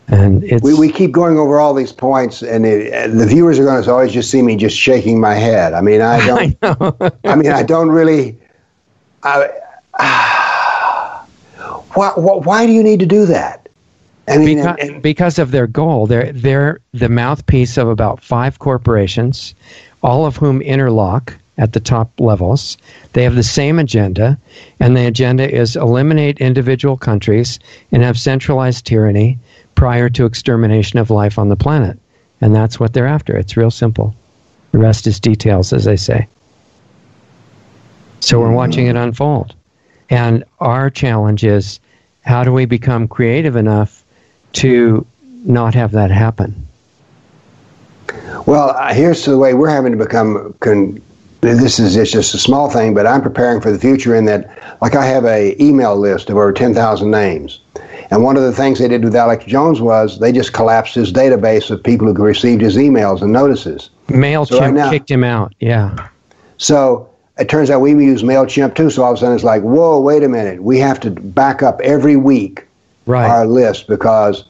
And it's, we keep going over all these points, and the viewers are going to always just see me just shaking my head. I mean, I don't. I know. I mean, I don't really. Why do you need to do that? I mean, because of their goal. They're the mouthpiece of about 5 corporations, all of whom interlock at the top levels. They have the same agenda, and the agenda is eliminate individual countries and have centralized tyranny prior to extermination of life on the planet. And that's what they're after. It's real simple. The rest is details, as they say. So we're watching it unfold. And our challenge is, how do we become creative enough to not have that happen? Well, here's the way we're having to become... This is just a small thing, but I'm preparing for the future in that, like, I have an email list of over 10,000 names. And one of the things they did with Alex Jones was they just collapsed his database of people who received his emails and notices. MailChimp kicked him out, yeah. So it turns out we use MailChimp too, so all of a sudden it's like, whoa, wait a minute. We have to back up every week our list because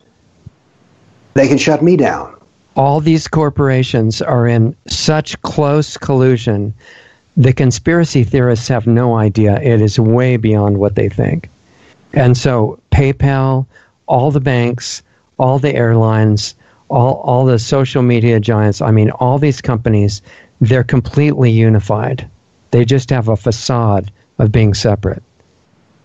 they can shut me down. All these corporations are in such close collusion. The conspiracy theorists have no idea. It is way beyond what they think. And so PayPal, all the banks, all the airlines, all the social media giants, I mean, all these companies, they're completely unified. They just have a facade of being separate.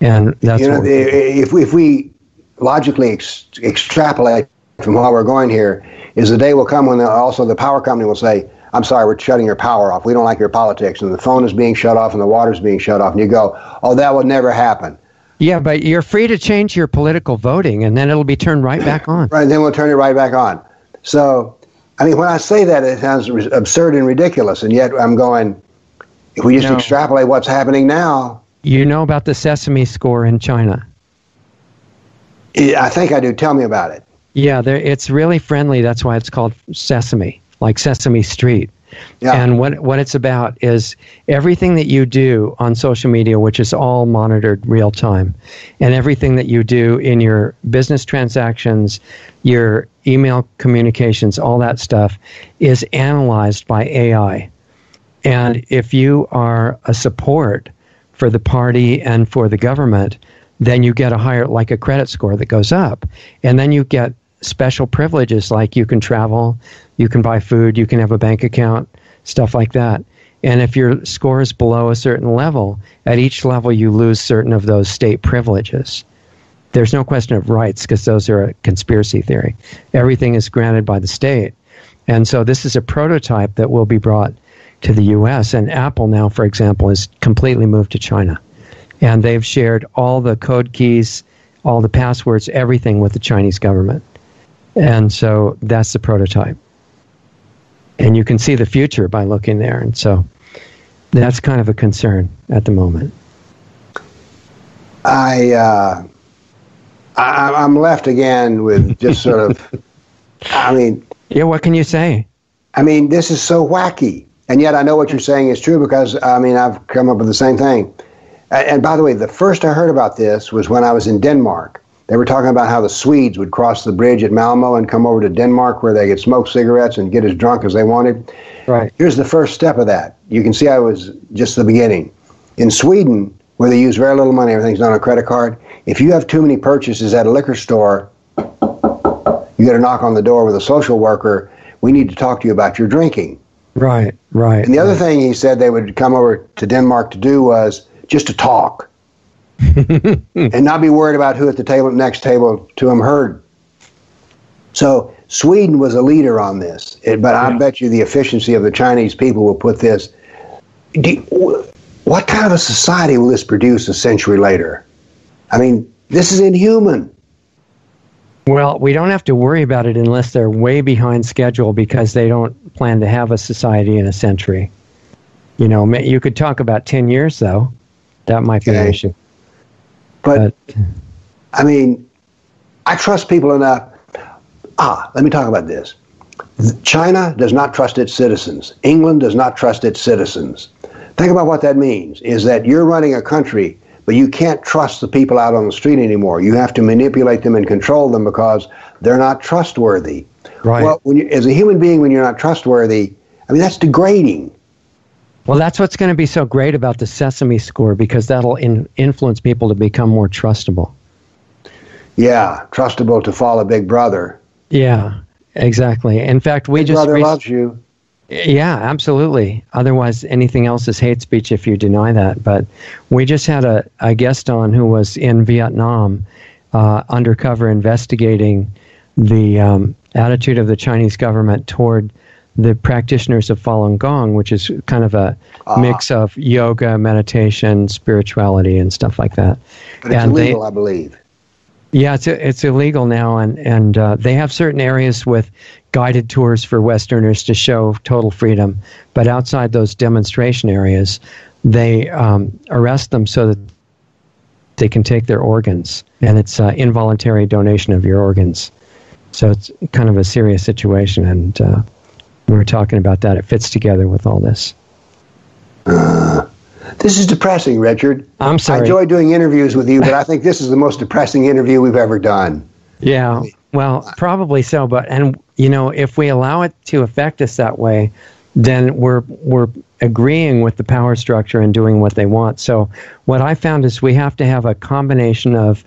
And that's if we logically extrapolate from how we're going here, is the day will come when also the power company will say, I'm sorry, we're shutting your power off. We don't like your politics. And the phone is being shut off and the water's being shut off. And you go, oh, that will never happen. Yeah, but you're free to change your political voting, and then it'll be turned right back on. Right, then we'll turn it right back on. So, I mean, when I say that, it sounds absurd and ridiculous, and yet I'm going, if we just extrapolate what's happening now... You know about the Sesame score in China? I think I do. Tell me about it. Yeah, it's really friendly. That's why it's called Sesame, like Sesame Street. Yeah. And what it's about is everything that you do on social media, which is all monitored real time, and everything that you do in your business transactions, your email communications, all that stuff is analyzed by AI. And if you are a support for the party and for the government, then you get a higher, like a credit score that goes up. And then you get special privileges, like you can travel, you can buy food, you can have a bank account, stuff like that. And if your score is below a certain level, at each level you lose certain of those state privileges. There's no question of rights, because those are a conspiracy theory. Everything is granted by the state. And so this is a prototype that will be brought to the U.S. And Apple now, for example, is completely moved to China. And they've shared all the code keys, all the passwords, everything with the Chinese government. And so that's the prototype. And you can see the future by looking there. And so that's kind of a concern at the moment. I'm left again with just sort of, I mean... Yeah, what can you say? I mean, this is so wacky. And yet I know what you're saying is true, because, I mean, I've come up with the same thing. And by the way, the first I heard about this was when I was in Denmark. They were talking about how the Swedes would cross the bridge at Malmo and come over to Denmark, where they could smoke cigarettes and get as drunk as they wanted. Right. Here's the first step of that. You can see I was just the beginning. In Sweden, where they use very little money, everything's done on a credit card, if you have too many purchases at a liquor store, you got to knock on the door with a social worker. We need to talk to you about your drinking. Right, right. And the other thing he said they would come over to Denmark to do was just to talk. And not be worried about who at the table next table to him heard. So Sweden was a leader on this, but I bet you the efficiency of the Chinese people will put this. What kind of a society will this produce a century later? I mean, this is inhuman. Well, we don't have to worry about it unless they're way behind schedule, because they don't plan to have a society in a century. You know, you could talk about 10 years, though. That might be an issue. But, I mean, I trust people enough. Let me talk about this. China does not trust its citizens. England does not trust its citizens. Think about what that means, is that you're running a country, but you can't trust the people out on the street anymore. You have to manipulate them and control them because they're not trustworthy. Right. Well, as a human being, when you're not trustworthy, I mean, that's degrading. Well, that's what's going to be so great about the Sesame Score, because that'll influence people to become more trustable. Yeah, trustable to follow Big Brother. Yeah, exactly. In fact, Big Brother loves you. Yeah, absolutely. Otherwise, anything else is hate speech if you deny that. But we just had a guest on who was in Vietnam, undercover investigating the attitude of the Chinese government toward the practitioners of Falun Gong, which is kind of a mix of yoga, meditation, spirituality, and stuff like that. But it's illegal, I believe. Yeah, it's illegal now, and they have certain areas with guided tours for Westerners to show total freedom. But outside those demonstration areas, they arrest them so that they can take their organs, and it's involuntary donation of your organs. So it's kind of a serious situation, and we were talking about that. It fits together with all this. This is depressing, Richard. I'm sorry. I enjoy doing interviews with you, but I think this is the most depressing interview we've ever done. Yeah, well, probably so. And you know, if we allow it to affect us that way, then we're agreeing with the power structure and doing what they want. So what I found is we have to have a combination of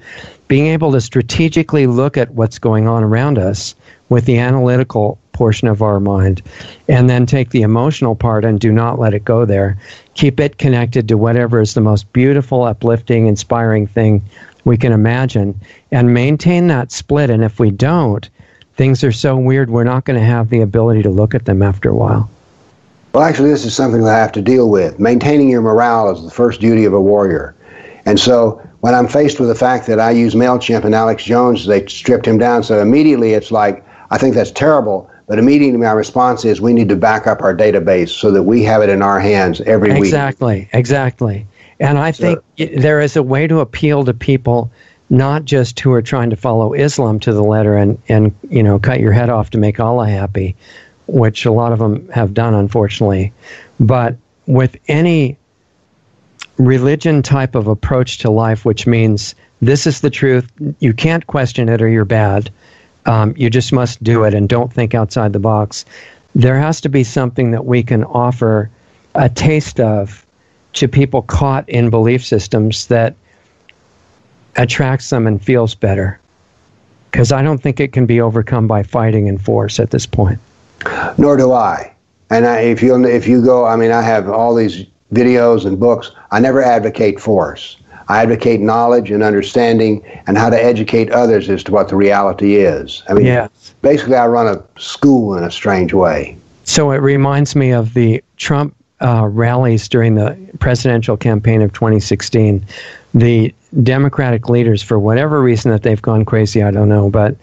being able to strategically look at what's going on around us with the analytical portion of our mind, and then take the emotional part and do not let it go there. Keep it connected to whatever is the most beautiful, uplifting, inspiring thing we can imagine, and maintain that split. And if we don't, things are so weird, we're not going to have the ability to look at them after a while. Well, actually, this is something that I have to deal with. Maintaining your morale is the first duty of a warrior. And so when I'm faced with the fact that I use MailChimp and Alex Jones, they stripped him down, so immediately it's like, I think that's terrible, but immediately my response is we need to back up our database so that we have it in our hands every week. Exactly. And I think there is a way to appeal to people, not just who are trying to follow Islam to the letter and you know, cut your head off to make Allah happy, which a lot of them have done, unfortunately, but with any religion type of approach to life, which means this is the truth, you can't question it or you're bad. You just must do it and don't think outside the box. There has to be something that we can offer a taste of to people caught in belief systems that attracts them and feels better. Because I don't think it can be overcome by fighting and force at this point. Nor do I. And if you go, I mean, I have all these videos and books. I never advocate force. I advocate knowledge and understanding and how to educate others as to what the reality is. I mean, basically, I run a school in a strange way. So it reminds me of the Trump rallies during the presidential campaign of 2016. The Democratic leaders, for whatever reason that they've gone crazy, I don't know, but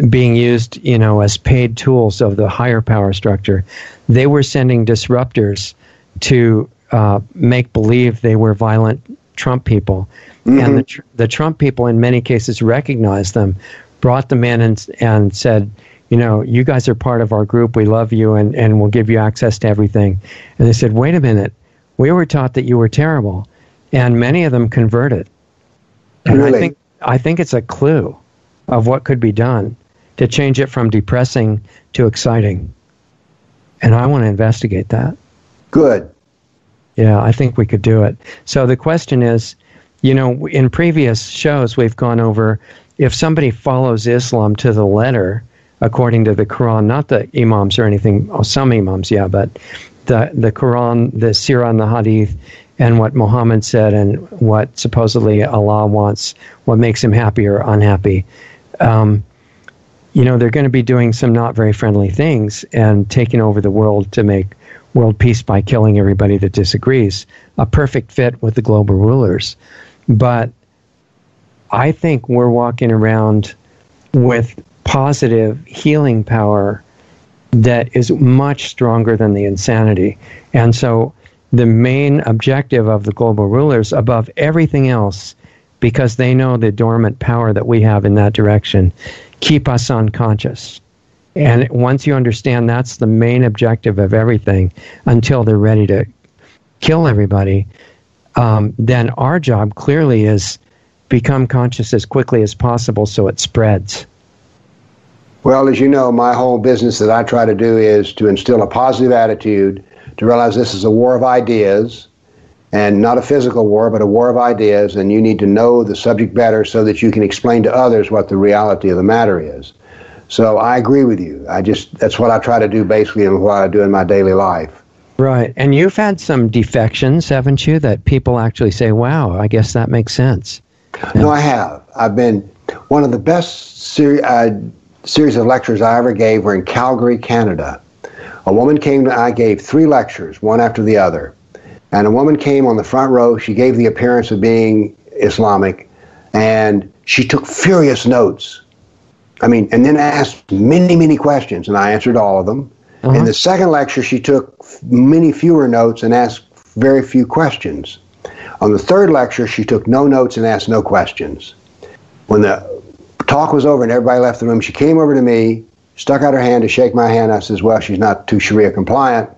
being used, as paid tools of the higher power structure, they were sending disruptors to make believe they were violent Trump people. Mm-hmm. And the Trump people, in many cases, recognized them, brought them in and said, you guys are part of our group. We love you and we'll give you access to everything. And they said, wait a minute. We were taught that you were terrible. And many of them converted. And really? I think it's a clue of what could be done to change it from depressing to exciting. And I want to investigate that. Good. Yeah, I think we could do it. So the question is, in previous shows we've gone over, if somebody follows Islam to the letter, according to the Quran, not the imams or anything, some imams, yeah, but the Quran, the Sirah and the Hadith, and what Mohammed said and what supposedly Allah wants, what makes him happy or unhappy, they're going to be doing some not very friendly things and taking over the world to make world peace by killing everybody that disagrees. A perfect fit with the global rulers. But I think we're walking around with positive healing power that is much stronger than the insanity. And so the main objective of the global rulers, above everything else, because they know the dormant power that we have in that direction, keep us unconscious. And once you understand that's the main objective of everything, until they're ready to kill everybody, then our job clearly is become conscious as quickly as possible so it spreads. Well, as you know, my whole business that I try to do is to instill a positive attitude, to realize this is a war of ideas, and not a physical war, but a war of ideas, and you need to know the subject better so that you can explain to others what the reality of the matter is. So I agree with you. That's what I try to do basically and what I do in my daily life. Right. And you've had some defections, haven't you, that people actually say, wow, I guess that makes sense. No, I have. I've been one of the best series of lectures I ever gave were in Calgary, Canada. A woman came, I gave 3 lectures, one after the other. And a woman came on the front row. She gave the appearance of being Islamic, and she took furious notes. And then asked many, many questions, and I answered all of them. Uh-huh. In the second lecture, she took many fewer notes and asked very few questions. On the third lecture, she took no notes and asked no questions. When the talk was over and everybody left the room, she came over to me, stuck out her hand to shake my hand. I says, well, she's not too Sharia compliant.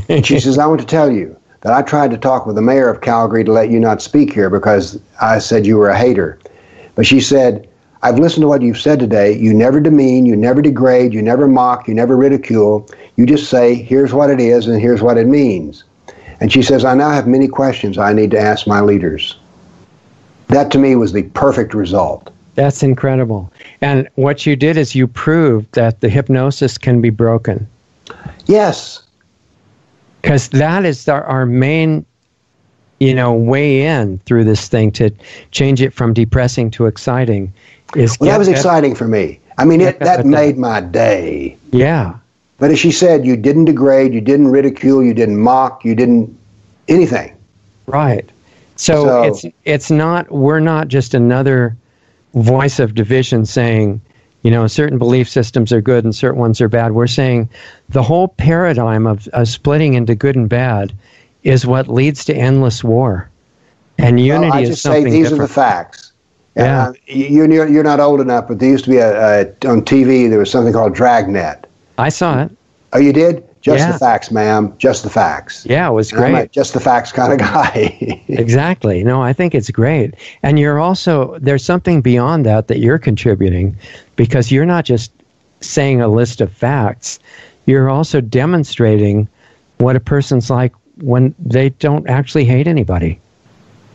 And she says, I want to tell you that I tried to talk with the mayor of Calgary to let you not speak here because I said you were a hater. But she said, I've listened to what you've said today. You never demean, you never degrade, you never mock, you never ridicule. You just say, here's what it is and here's what it means. And she says, I now have many questions I need to ask my leaders. That to me was the perfect result. That's incredible. And what you did is you proved that the hypnosis can be broken. Yes. Because that is our main, way in through this thing to change it from depressing to exciting. That was exciting for me. That made my day. Yeah. But as she said, you didn't degrade, you didn't ridicule, you didn't mock, you didn't anything. Right. So we're not just another voice of division saying, certain belief systems are good and certain ones are bad. We're saying the whole paradigm of splitting into good and bad is what leads to endless war. And unity is something different. These are the facts. Yeah. You're not old enough, but there used to be on TV, there was something called Dragnet. I saw it. Oh, you did? Just the facts, ma'am. Just the facts. Yeah, it was great. I'm a just the facts kind of guy. Exactly. No, I think it's great. And there's something beyond that you're contributing, because you're not just saying a list of facts. You're also demonstrating what a person's like when they don't actually hate anybody.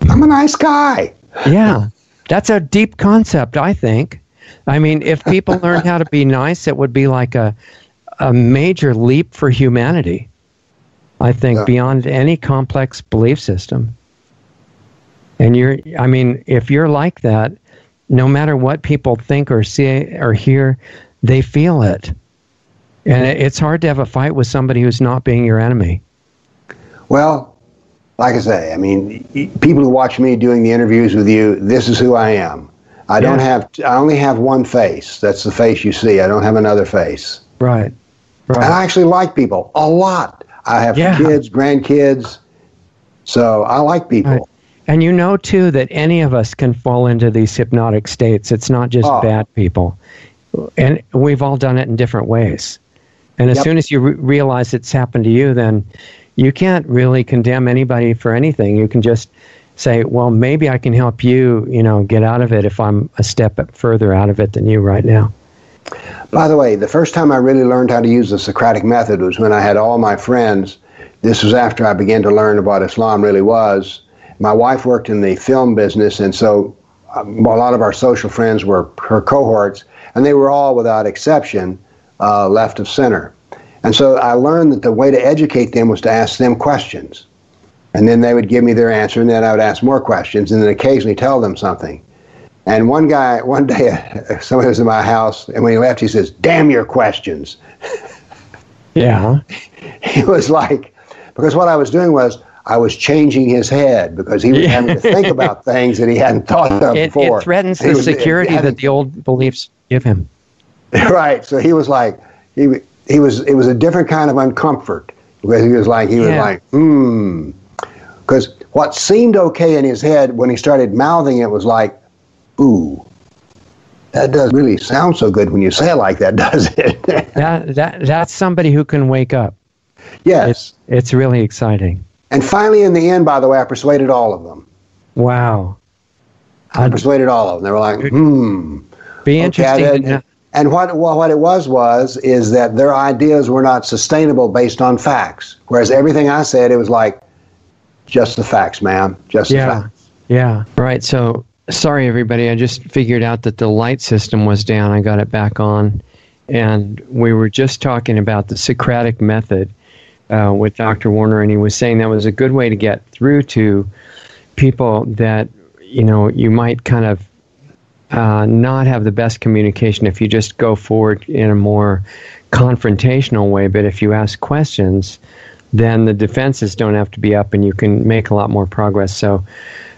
I'm a nice guy. Yeah, that's a deep concept, I think. I mean, if people learned how to be nice, it would be like a major leap for humanity, I think, beyond any complex belief system. And if you're like that, no matter what people think or see or hear, they feel it. And it's hard to have a fight with somebody who's not being your enemy. Well, like I say, I mean, people who watch me doing the interviews with you, this is who I am. I only have one face. That's the face you see. I don't have another face. Right. And I actually like people a lot. I have kids, grandkids, so I like people. Right. And you know, too, that any of us can fall into these hypnotic states. It's not just bad people. And we've all done it in different ways. And as soon as you realize it's happened to you, then you can't really condemn anybody for anything. You can just say, well, maybe I can help you, get out of it if I'm a step further out of it than you right now. By the way, the first time I really learned how to use the Socratic method was when I had all my friends. This was after I began to learn what Islam really was. My wife worked in the film business, and so a lot of our social friends were her cohorts, and they were all, without exception, left of center. And so I learned that the way to educate them was to ask them questions. And then they would give me their answer, and then I would ask more questions, and then occasionally tell them something. And one day, somebody was in my house, and when he left, he says, "Damn your questions." Yeah. He was like, because what I was doing was, I was changing his head, because he was having to think about things that he hadn't thought of before. It threatens the security that the old beliefs give him. Right. So he was like, it was a different kind of uncomfort, because he was like, because what seemed okay in his head when he started mouthing it was like, ooh, that doesn't really sound so good when you say it like that, does it? That's somebody who can wake up. Yes. It's really exciting. And finally, in the end, by the way, I persuaded all of them. Wow. I persuaded all of them. They were like, Be interesting. And what it was is that their ideas were not sustainable based on facts. Whereas everything I said, it was like, just the facts, ma'am. Just the facts. Yeah. Right. So, sorry, everybody. I just figured out that the light system was down. I got it back on. And we were just talking about the Socratic method with Dr. Warner, and he was saying that was a good way to get through to people that, you might kind of not have the best communication if you just go forward in a more confrontational way. But if you ask questions, then the defenses don't have to be up, and you can make a lot more progress. So,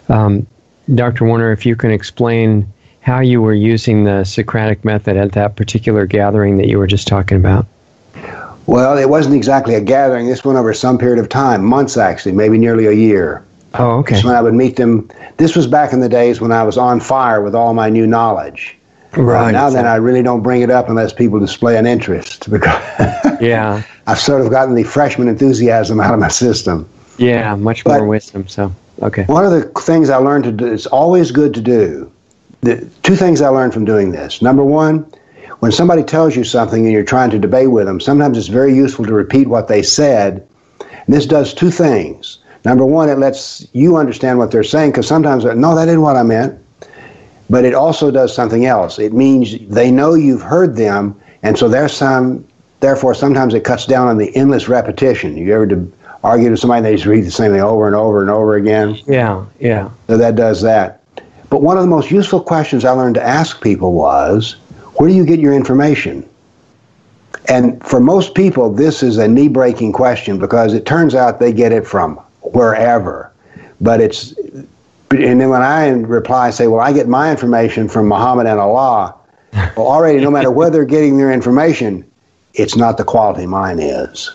Dr. Warner, if you can explain how you were using the Socratic method at that particular gathering that you were just talking about. Well, it wasn't exactly a gathering. This went over some period of time, months actually, maybe nearly a year. Oh, okay. That's when I would meet them. This was back in the days when I was on fire with all my new knowledge. Right. Now then, I really don't bring it up unless people display an interest, because I've sort of gotten the freshman enthusiasm out of my system. Yeah, much more wisdom. So, okay. One of the things I learned to do, it's always good to do. The two things I learned from doing this. Number one, when somebody tells you something and you're trying to debate with them, sometimes it's very useful to repeat what they said. And this does two things. Number one, it lets you understand what they're saying, because sometimes, no, that isn't what I meant. But it also does something else. It means they know you've heard them, and so therefore sometimes it cuts down on the endless repetition. You ever argue with somebody and they just read the same thing over and over and over again? Yeah. So that does that. But one of the most useful questions I learned to ask people was, where do you get your information? And for most people, this is a knee-breaking question, because it turns out they get it from wherever. And then when I reply, I say, well, I get my information from Mohammed and Allah. Well, already, no matter where they're getting their information, it's not the quality mine is.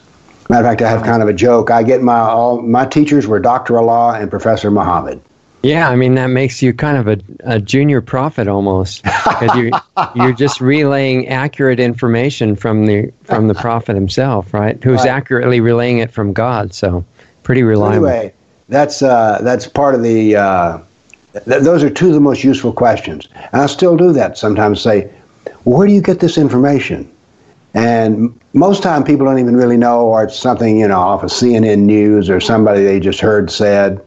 Matter of fact, I have kind of a joke. I get my teachers were Dr. Allah and Professor Mohammed. Yeah, I mean, that makes you kind of a junior prophet almost, because you're just relaying accurate information from the prophet himself, right? Who's accurately relaying it from God, so pretty reliable. Anyway, that's part of the. Those are two of the most useful questions, and I still do that sometimes. Say, well, where do you get this information? And most time people don't even really know, or it's something, off of CNN News or somebody they just heard said,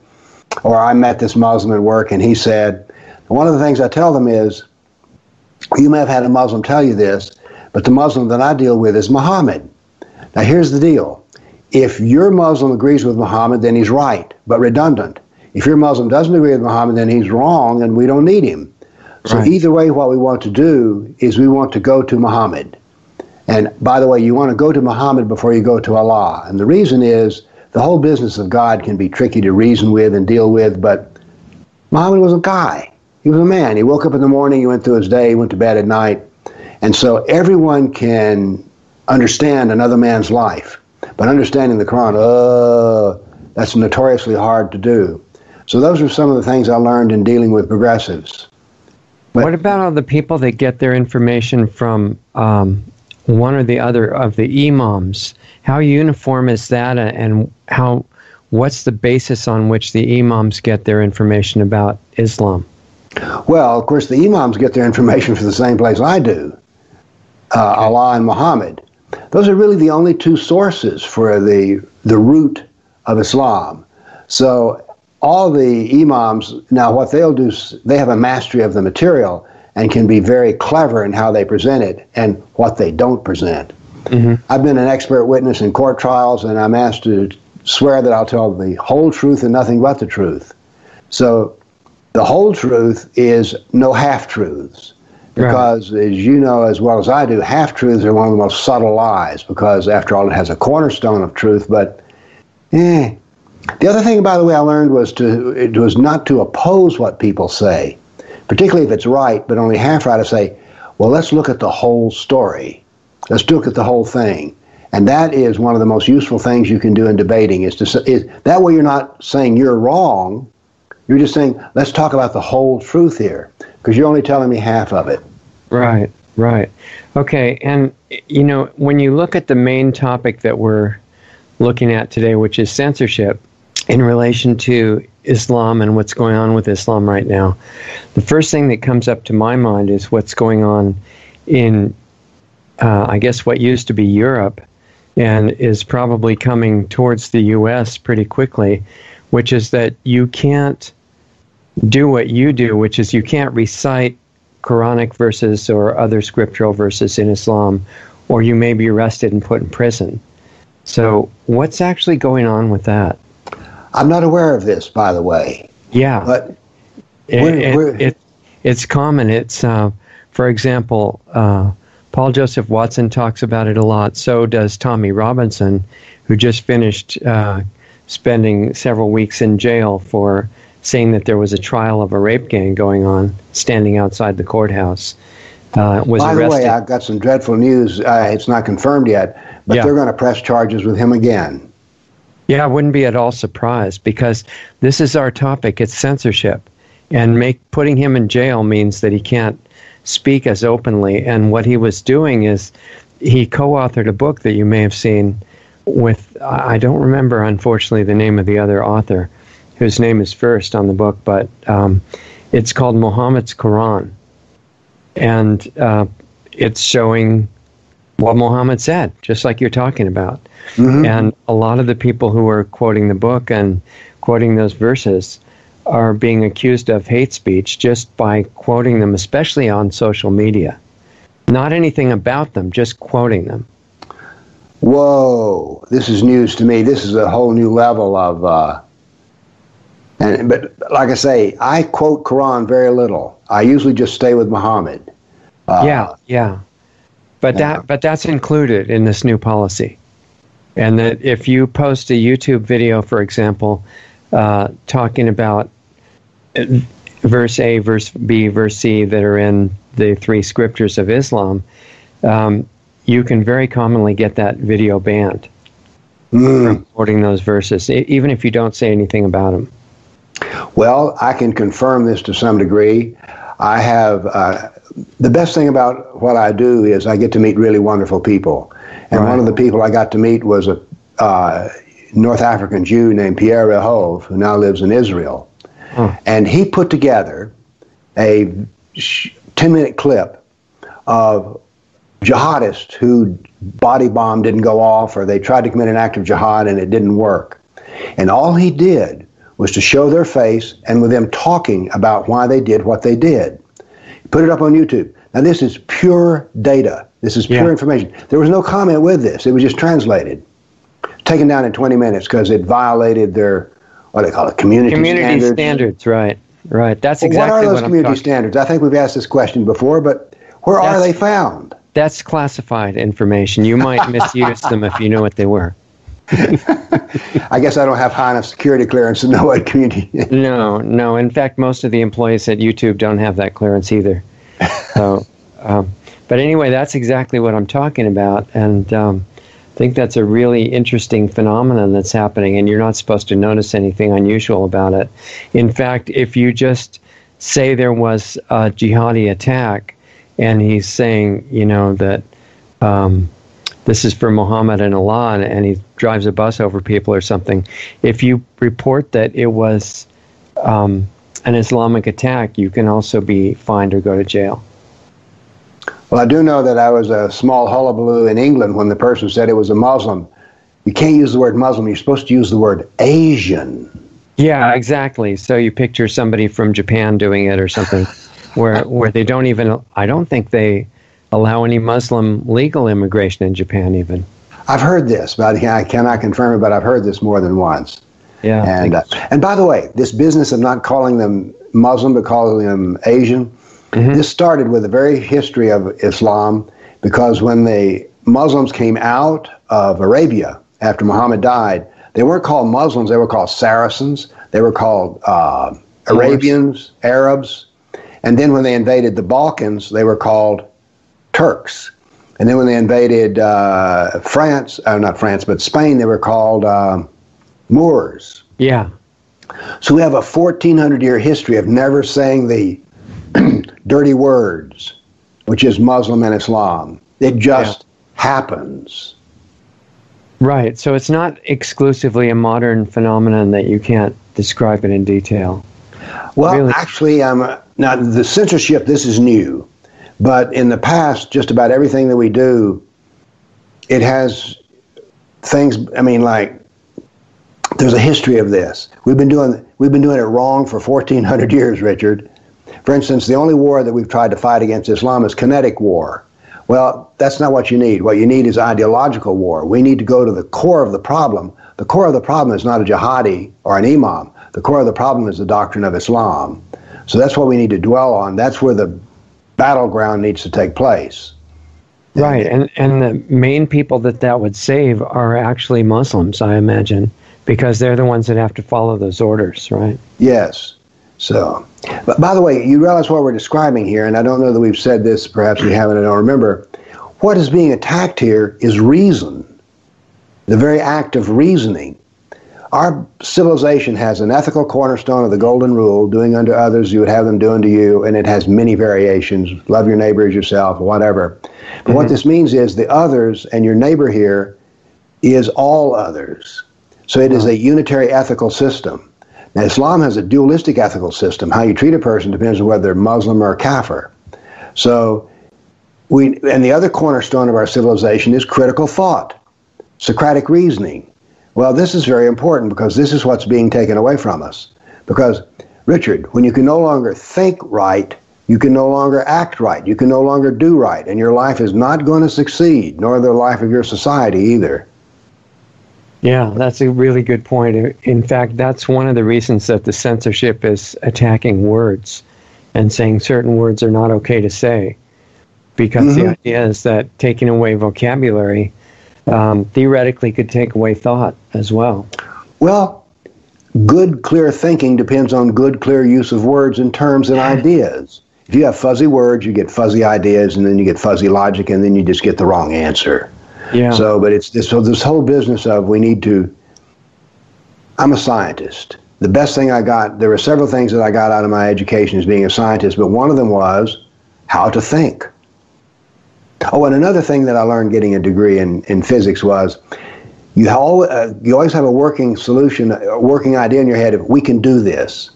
or I met this Muslim at work and he said. One of the things I tell them is, you may have had a Muslim tell you this, but the Muslim that I deal with is Mohammed. Now here's the deal. If your Muslim agrees with Muhammad, then he's right, but redundant. If your Muslim doesn't agree with Muhammad, then he's wrong and we don't need him. So Right. Either way, what we want to do is we want to go to Muhammad. And by the way, you want to go to Muhammad before you go to Allah. And the reason is the whole business of God can be tricky to reason with and deal with, but Muhammad was a guy. He was a man. He woke up in the morning, he went through his day, he went to bed at night. And so everyone can understand another man's life. But understanding the Quran, that's notoriously hard to do. So those are some of the things I learned in dealing with progressives. But what about all the people that get their information from one or the other of the imams? How uniform is that, and what's the basis on which the imams get their information about Islam? Well, of course, the imams get their information from the same place I do, Allah and Muhammad. Those are really the only two sources for the root of Islam. So all the imams, now what they'll do is they have a mastery of the material and can be very clever in how they present it and what they don't present. Mm-hmm. I've been an expert witness in court trials, and I'm asked to swear that I'll tell the whole truth and nothing but the truth. So the whole truth is no half-truths. Because, as you know as well as I do, half-truths are one of the most subtle lies, because, after all, it has a cornerstone of truth, but, The other thing, by the way, I learned was not to oppose what people say, particularly if it's right, but only half right, to say, well, let's look at the whole story. Let's look at the whole thing. And that is one of the most useful things you can do in debating, is that way you're not saying you're wrong, you're just saying, let's talk about the whole truth here, because you're only telling me half of it. Right. Okay, and, when you look at the main topic that we're looking at today, which is censorship, in relation to Islam and what's going on with Islam right now, the first thing that comes up to my mind is what's going on in, I guess, what used to be Europe, and is probably coming towards the U.S. pretty quickly, which is that you can't do what you do, which is you can't recite Quranic verses or other scriptural verses in Islam, or you may be arrested and put in prison. So what's actually going on with that? I'm not aware of this, by the way. Yeah. But it's common. It's, for example, Paul Joseph Watson talks about it a lot. So does Tommy Robinson, who just finished spending several weeks in jail for saying that there was a trial of a rape gang going on, standing outside the courthouse. Was By the arrested. way, I've got some dreadful news. It's not confirmed yet, but they're going to press charges with him again. Yeah, I wouldn't be at all surprised, because this is our topic. It's censorship. And putting him in jail means that he can't speak as openly. And what he was doing is he co-authored a book that you may have seen with, I don't remember, unfortunately, the name of the other author, whose name is first on the book, but it's called Muhammad's Quran. And it's showing what Muhammad said, just like you're talking about. Mm-hmm. And a lot of the people who are quoting the book and quoting those verses are being accused of hate speech just by quoting them, especially on social media. Not anything about them, just quoting them. Whoa, this is news to me. This is a whole new level of... But like I say, I quote Quran very little. I usually just stay with Muhammad. Yeah. But that's included in this new policy. And that if you post a YouTube video, for example, talking about verse A, verse B, verse C that are in the three scriptures of Islam, you can very commonly get that video banned from quoting those verses, even if you don't say anything about them. Well, I can confirm this to some degree. I have, the best thing about what I do is I get to meet really wonderful people. And one of the people I got to meet was a North African Jew named Pierre Rehov, who now lives in Israel. And he put together a 10-minute clip of jihadist who body bomb didn't go off, or they tried to commit an act of jihad and it didn't work. And all he did was to show their face and with them talking about why they did what they did. Put it up on YouTube. Now this is pure data. This is pure information. There was no comment with this. It was just translated. Taken down in 20 minutes because it violated their, what do they call it, community standards. Right. That's exactly what are those community standards? I think we've asked this question before, but where are they found? That's classified information. You might misuse them if you knew what they were. I guess I don't have high enough security clearance to know what community is. No. In fact, most of the employees at YouTube don't have that clearance either. So, but anyway, that's exactly what I'm talking about. And I think that's a really interesting phenomenon that's happening, and you're not supposed to notice anything unusual about it. In fact, if you just say there was a jihadi attack, and he's saying, that this is for Mohammed and Allah, and he drives a bus over people or something, if you report that it was an Islamic attack, you can also be fined or go to jail. Well, I do know that I was a small hullabaloo in England when the person said it was a Muslim. You can't use the word Muslim. You're supposed to use the word Asian. Yeah, exactly. So you picture somebody from Japan doing it or something where they don't even, I don't think they allow any Muslim legal immigration in Japan even. I've heard this, but I cannot confirm it, but I've heard this more than once. Yeah. And by the way, this business of not calling them Muslim but calling them Asian, this started with the very history of Islam, because when the Muslims came out of Arabia after Muhammad died, they weren't called Muslims, they were called Saracens, they were called Arabians, Arabs, and then when they invaded the Balkans, they were called Turks. And then when they invaded not France, but Spain, they were called Moors. Yeah. So we have a 1,400-year history of never saying the dirty words, which is Muslim and Islam. It just happens. Right. So it's not exclusively a modern phenomenon that you can't describe it in detail. Well, really? Actually, now the censorship, this is new. But in the past, just about everything that we do, it has things, there's a history of this. We've been doing it wrong for 1,400 years, Richard. For instance, the only war that we've tried to fight against Islam is kinetic war. Well, that's not what you need. What you need is ideological war. We need to go to the core of the problem. The core of the problem is not a jihadi or an imam. The core of the problem is the doctrine of Islam. So that's what we need to dwell on. That's where the battleground needs to take place. Right, and the main people that would save are actually Muslims, I imagine, because they're the ones that have to follow those orders, right? Yes. So, but by the way, you realize what we're describing here, and I don't know that we've said this, perhaps we haven't, I don't remember. What is being attacked here is reason, the very act of reasoning. Our civilization has an ethical cornerstone of the golden rule, doing unto others you would have them do unto you, and it has many variations, love your neighbor as yourself, whatever. But what this means is the others and your neighbor here is all others. So it is a unitary ethical system. Now, Islam has a dualistic ethical system. How you treat a person depends on whether they're Muslim or Kafir. So, and the other cornerstone of our civilization is critical thought, Socratic reasoning. Well, this is very important because this is what's being taken away from us. Because, Richard, when you can no longer think right, you can no longer act right, you can no longer do right, and your life is not going to succeed, nor the life of your society either. Yeah, that's a really good point. In fact, that's one of the reasons that the censorship is attacking words and saying certain words are not okay to say. Because the idea is that taking away vocabulary theoretically could take away thought as well. Well, good, clear thinking depends on good, clear use of words and terms and ideas. If you have fuzzy words, you get fuzzy ideas, and then you get fuzzy logic, and then you just get the wrong answer. Yeah. So, but it's this whole business of I'm a scientist. The best thing there were several things that I got out of my education as being a scientist, but one of them was how to think. Oh, and another thing that I learned getting a degree in physics was you always have a working solution, a working idea in your head of, we can do this.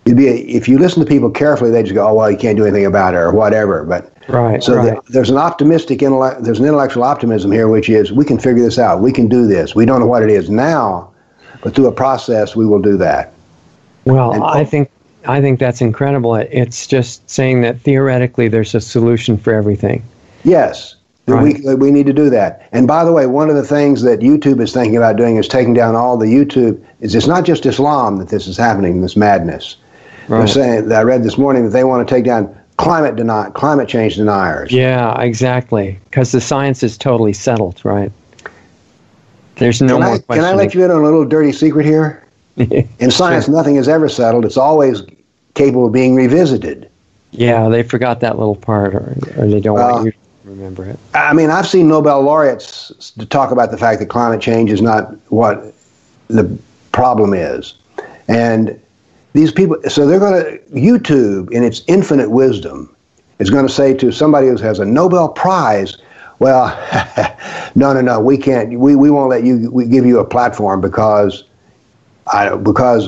If you listen to people carefully, they just go, oh, well, you can't do anything about it or whatever. But Right. So right. there's an there's an intellectual optimism here, which is we can figure this out. We can do this. We don't know what it is now, but through a process, we will do that. Well, I think that's incredible. It's just saying that theoretically there's a solution for everything. Yes, right. we need to do that. And by the way, one of the things that YouTube is thinking about doing is taking down all the YouTube. It's not just Islam that this is happening, this madness. Right. They're saying, I read this morning that they want to take down climate change deniers. Yeah, exactly. Because the science is totally settled, right? There's no more questioning. Can I let you in on a little dirty secret here? In science, sure. Nothing is ever settled. It's always capable of being revisited. Yeah, they forgot that little part, or they don't want you to remember it. I mean, I've seen Nobel laureates to talk about the fact that climate change is not what the problem is. And these people, so they're going to, YouTube, in its infinite wisdom, is going to say to somebody who has a Nobel Prize, well, no, we can't, we won't let you, we give you a platform because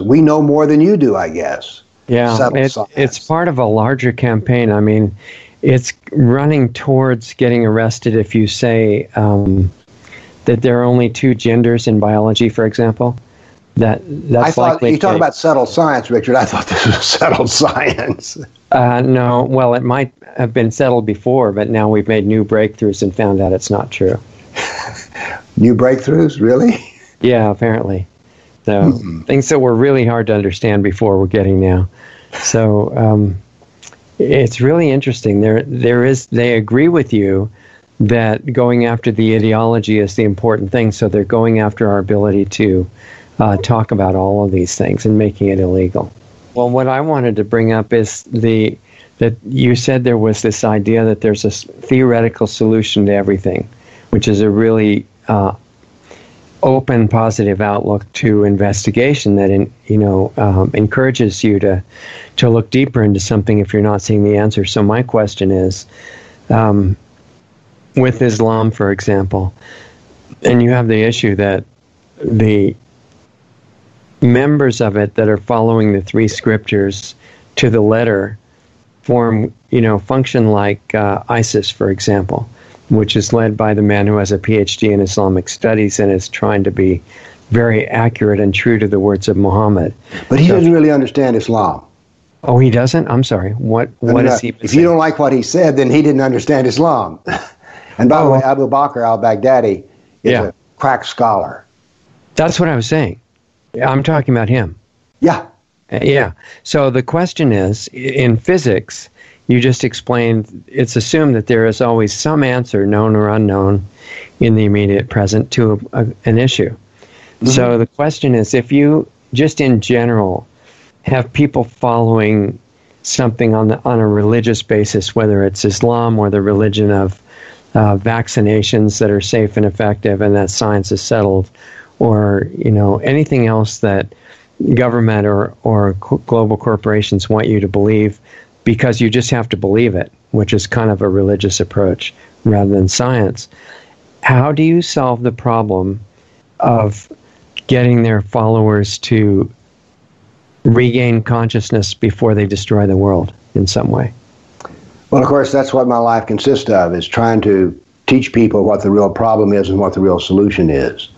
we know more than you do, I guess. Yeah, it's part of a larger campaign. I mean, it's running towards getting arrested if you say that there are only two genders in biology, for example. That's likely. You talk about settled science, Richard. I thought this was settled science. No, well, it might have been settled before, but now we've made new breakthroughs and found out it's not true. New breakthroughs, really? Yeah, apparently. So things that were really hard to understand before we're getting now. So it's really interesting. They agree with you that going after the ideology is the important thing. So they're going after our ability to talk about all of these things and making it illegal. Well, what I wanted to bring up is that you said there was this idea that there's a theoretical solution to everything, which is a really open, positive outlook to investigation that encourages you to look deeper into something if you're not seeing the answer. So my question is, with Islam, for example, and you have the issue that the members of it that are following the three scriptures to the letter function like ISIS, for example, which is led by the man who has a PhD in Islamic studies and is trying to be very accurate and true to the words of Muhammad. But he doesn't really understand Islam. Oh, he doesn't? I'm sorry. What is he? If you don't like what he said, then he didn't understand Islam. And by the way, Abu Bakr al-Baghdadi is a crack scholar. That's what I was saying. I'm talking about him. Yeah. Yeah. So the question is, in physics, you just explained, it's assumed that there is always some answer, known or unknown, in the immediate present to an issue. Mm-hmm. So the question is, if you, just in general, have people following something on a religious basis, whether it's Islam or the religion of vaccinations that are safe and effective and that science is settled, or anything else that government or global corporations want you to believe, because you just have to believe it, which is kind of a religious approach rather than science. How do you solve the problem of getting their followers to regain consciousness before they destroy the world in some way? Well, of course, that's what my life consists of, is trying to teach people what the real problem is and what the real solution is.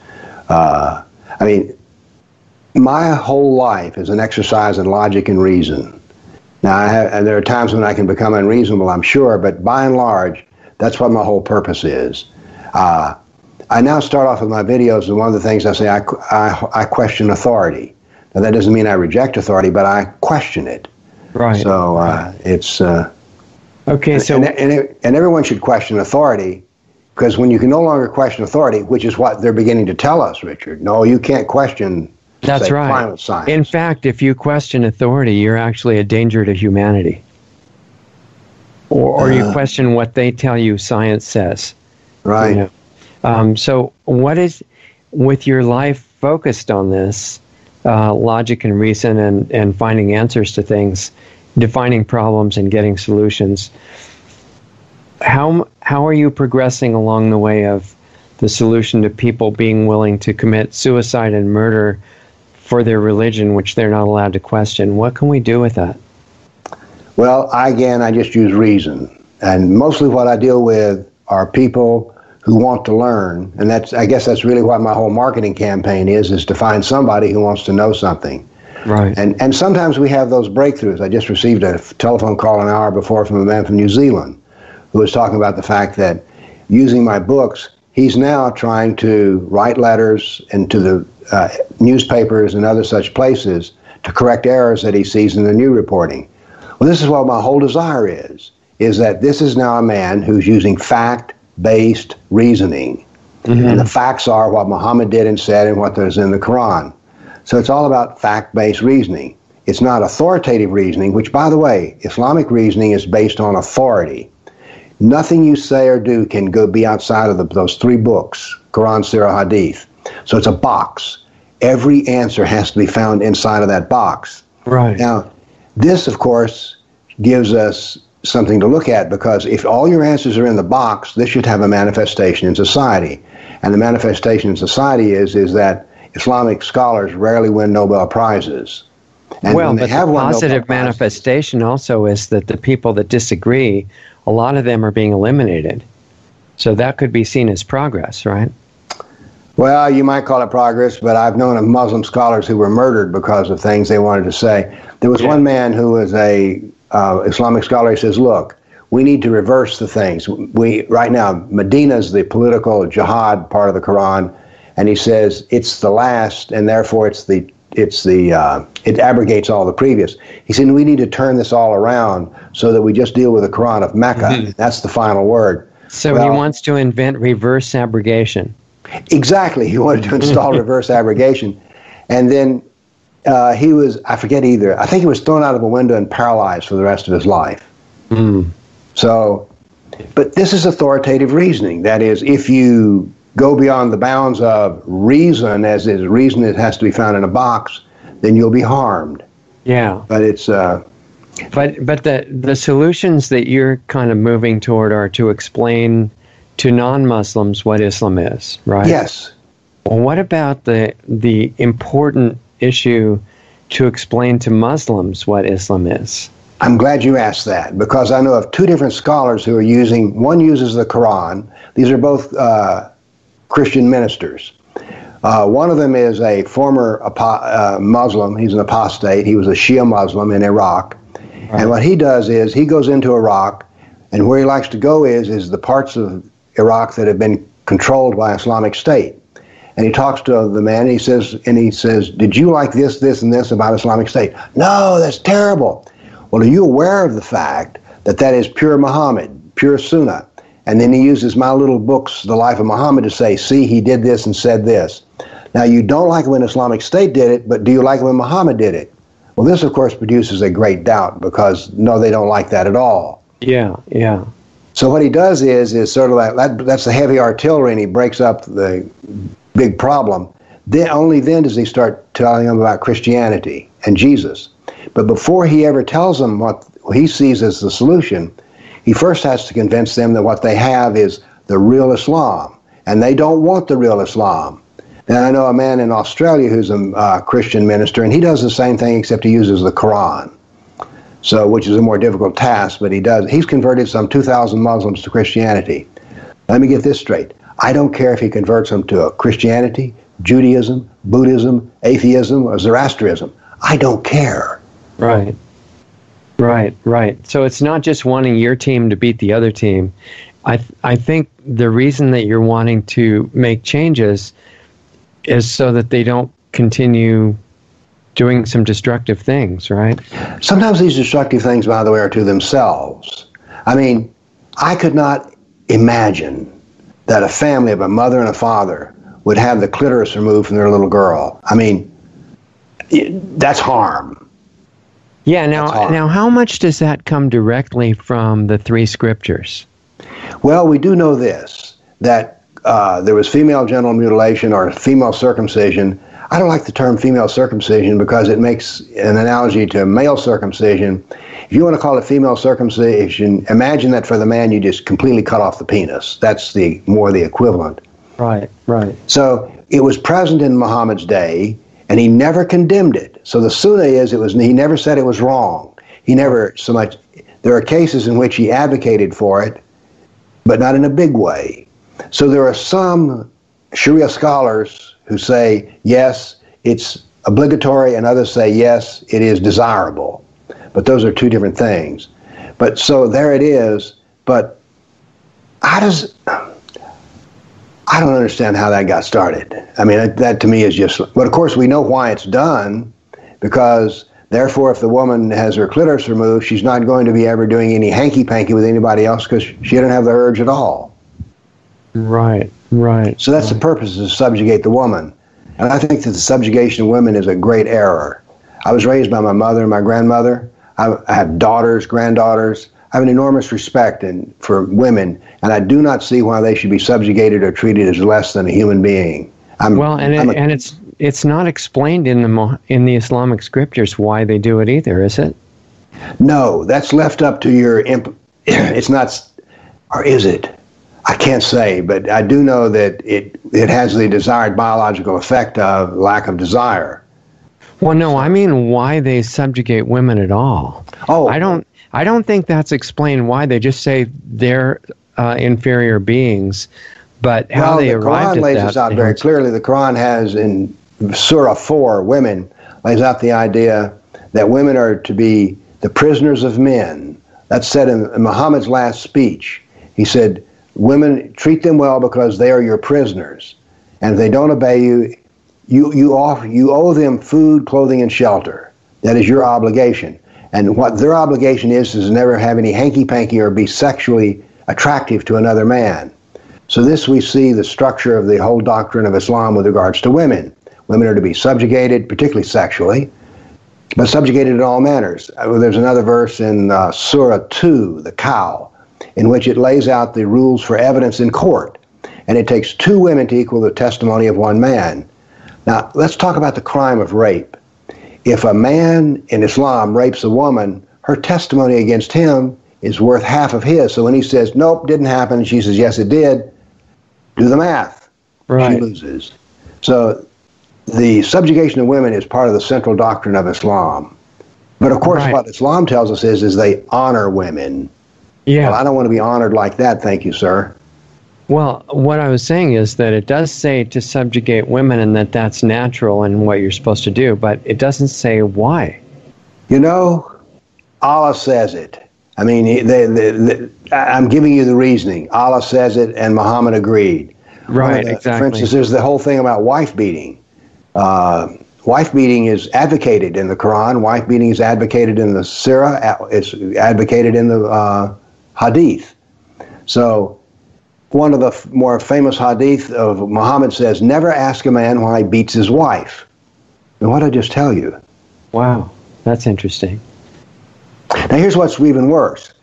I mean, my whole life is an exercise in logic and reason. Now, and there are times when I can become unreasonable, I'm sure, but by and large, that's what my whole purpose is. I now start off with my videos, and one of the things I say, I question authority. Now, that doesn't mean I reject authority, but I question it. Right. So it's... okay, so... And everyone should question authority, because when you can no longer question authority, which is what they're beginning to tell us, Richard, no, you can't question... That's right. Climate science. In fact, if you question authority, you're actually a danger to humanity. Or you question what they tell you science says. Right. So what is, with your life focused on this, logic and reason and finding answers to things, defining problems and getting solutions, how are you progressing along the way of the solution to people being willing to commit suicide and murder for their religion, which they're not allowed to question? What can we do with that? Well, I just use reason. And mostly what I deal with are people who want to learn, and I guess that's really what my whole marketing campaign is to find somebody who wants to know something. Right. And sometimes we have those breakthroughs. I just received a telephone call an hour before from a man from New Zealand who was talking about the fact that using my books, he's now trying to write letters into the newspapers and other such places to correct errors that he sees in the new reporting. Well, this is what my whole desire is that this is now a man who's using fact-based reasoning. Mm-hmm. And the facts are what Muhammad did and said and what there's in the Quran. So it's all about fact-based reasoning. It's not authoritative reasoning, which, by the way, Islamic reasoning is based on authority. Nothing you say or do can be outside of those three books, Quran, Sirah, Hadith. So it's a box. Every answer has to be found inside of that box. Right. Now, this, of course, gives us something to look at, because if all your answers are in the box, this should have a manifestation in society. And the manifestation in society is that Islamic scholars rarely win Nobel Prizes. And well, but the positive manifestation also is that the people that disagree, a lot of them are being eliminated. So that could be seen as progress, right? Well, you might call it progress, but I've known of Muslim scholars who were murdered because of things they wanted to say. There was one man who was a Islamic scholar. He says, look, we need to reverse the things. Right now, Medina is the political jihad part of the Quran, and he says it's the last, and therefore it abrogates all the previous. He said we need to turn this all around so that we just deal with the Quran of Mecca. Mm-hmm. That's the final word. So he wants to invent reverse abrogation. Exactly. He wanted to install reverse abrogation. And then he was, I forget either, I think he was thrown out of a window and paralyzed for the rest of his life. Mm. So, but this is authoritative reasoning. That is, if you go beyond the bounds of reason, as is reason that has to be found in a box, then you'll be harmed. Yeah. But it's... But the solutions that you're kind of moving toward are to explain to non-Muslims what Islam is, right? Yes. Well, what about the important issue to explain to Muslims what Islam is? I'm glad you asked that, because I know of two different scholars who are using, one uses the Quran. These are both Christian ministers. One of them is a former Muslim. He's an apostate. He was a Shia Muslim in Iraq. Right. And what he does is he goes into Iraq, and where he likes to go is the parts of Iraq that have been controlled by Islamic State. And he talks to the man, and he says, did you like this, this, and this about Islamic State? No, that's terrible. Well, are you aware of the fact that is pure Muhammad, pure Sunnah? And then he uses my little books, The Life of Muhammad, to say, see, he did this and said this. Now, you don't like it when Islamic State did it, but do you like it when Muhammad did it? Well, this, of course, produces a great doubt, because, no, they don't like that at all. Yeah, yeah. So what he does is sort of like, that's the heavy artillery, and he breaks up the big problem. Then, only then does he start telling them about Christianity and Jesus. But before he ever tells them what he sees as the solution, he first has to convince them that what they have is the real Islam, and they don't want the real Islam. And I know a man in Australia who's a Christian minister, and he does the same thing, except he uses the Quran. So, which is a more difficult task, but he's converted some 2,000 Muslims to Christianity. Let me get this straight. I don't care if he converts them to Christianity, Judaism, Buddhism, atheism, or Zoroastrianism. I don't care. Right. Right. So it's not just wanting your team to beat the other team. I think the reason that you're wanting to make changes is so that they don't continue doing some destructive things, right? Sometimes these destructive things, by the way, are to themselves. I mean, I could not imagine that a family of a mother and a father would have the clitoris removed from their little girl. I mean, that's harm. Yeah, now how much does that come directly from the three scriptures? Well, we do know this, that there was female genital mutilation or female circumcision. I don't like the term female circumcision because it makes an analogy to male circumcision. If you want to call it female circumcision, imagine that for the man you just completely cut off the penis. That's more the equivalent. Right. So it was present in Muhammad's day, and he never condemned it. So the sunnah is he never said it was wrong. He never so much. There are cases in which he advocated for it, but not in a big way. So there are some Sharia scholars who say, yes, it's obligatory, and others say, yes, it is desirable. But those are two different things. But so there it is. But I don't understand how that got started. I mean, that to me is just, but of course we know why it's done, because therefore if the woman has her clitoris removed, she's not going to be ever doing any hanky-panky with anybody else because she doesn't have the urge at all. Right. So that's the purpose, is to subjugate the woman. And I think that the subjugation of women is a great error. I was raised by my mother and my grandmother. I have daughters, granddaughters. I have an enormous respect for women, and I do not see why they should be subjugated or treated as less than a human being. It's not explained in the Islamic scriptures why they do it either, is it? No, that's left up to your. It's not, or is it? I can't say, but I do know that it has the desired biological effect of lack of desire. Well, no, I mean why they subjugate women at all. Oh, I don't think that's explained why. They just say they're inferior beings, but how they arrived at that. The Quran lays this out very clearly. The Quran has in Surah 4, women, lays out the idea that women are to be the prisoners of men. That's said in Muhammad's last speech. He said, women, treat them well because they are your prisoners. And if they don't obey you, you owe them food, clothing, and shelter. That is your obligation. And what their obligation is never have any hanky-panky or be sexually attractive to another man. So this we see the structure of the whole doctrine of Islam with regards to women. Women are to be subjugated, particularly sexually, but subjugated in all manners. There's another verse in Surah 2, the cow, in which it lays out the rules for evidence in court. And it takes 2 women to equal the testimony of 1 man. Now, let's talk about the crime of rape. If a man in Islam rapes a woman, her testimony against him is worth half of his. So when he says, nope, didn't happen, and she says, yes, it did, do the math. Right. She loses. So the subjugation of women is part of the central doctrine of Islam. But of course, what Islam tells us is they honor women. Yeah. Well, I don't want to be honored like that, thank you, sir. Well, what I was saying is that it does say to subjugate women and that that's natural and what you're supposed to do, but it doesn't say why. You know, Allah says it. I mean, I'm giving you the reasoning. Allah says it and Muhammad agreed. Right, exactly. For instance, there's the whole thing about wife beating. Wife beating is advocated in the Quran. Wife beating is advocated in the Surah. It's advocated in the Hadith. So one of the more famous Hadith of Muhammad says, never ask a man why he beats his wife. And what did I just tell you? Wow, that's interesting. Now here's what's even worse.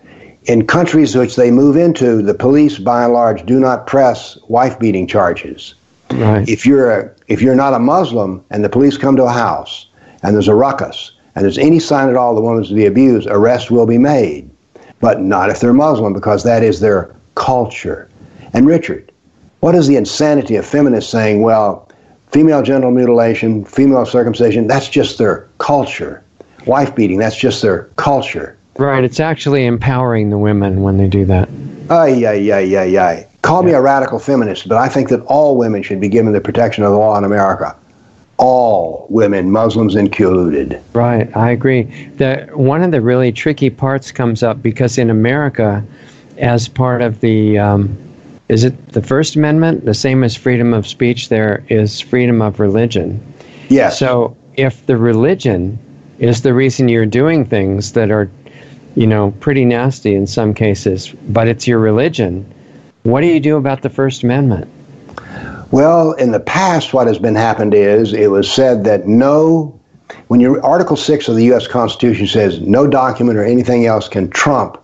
In countries which they move into, the police, by and large, do not press wife-beating charges. Right. If you're not a Muslim and the police come to a house and there's a ruckus and there's any sign at all the woman's to be abused, arrest will be made. But not if they're Muslim, because that is their culture. And Richard, what is the insanity of feminists saying, well, female genital mutilation, female circumcision, that's just their culture. Wife beating, that's just their culture. Right, it's actually empowering the women when they do that. Call me a radical feminist, but I think that all women should be given the protection of the law in America. All women, Muslims included. Right, I agree. One of the really tricky parts comes up because in America, as part of the, is it the First Amendment? The same as freedom of speech, there is freedom of religion. Yes. So if the religion is the reason you're doing things that are, pretty nasty in some cases, but it's your religion, what do you do about the First Amendment? Well, in the past, what has been happened is it was said that when your Article 6 of the U.S. Constitution says no document or anything else can trump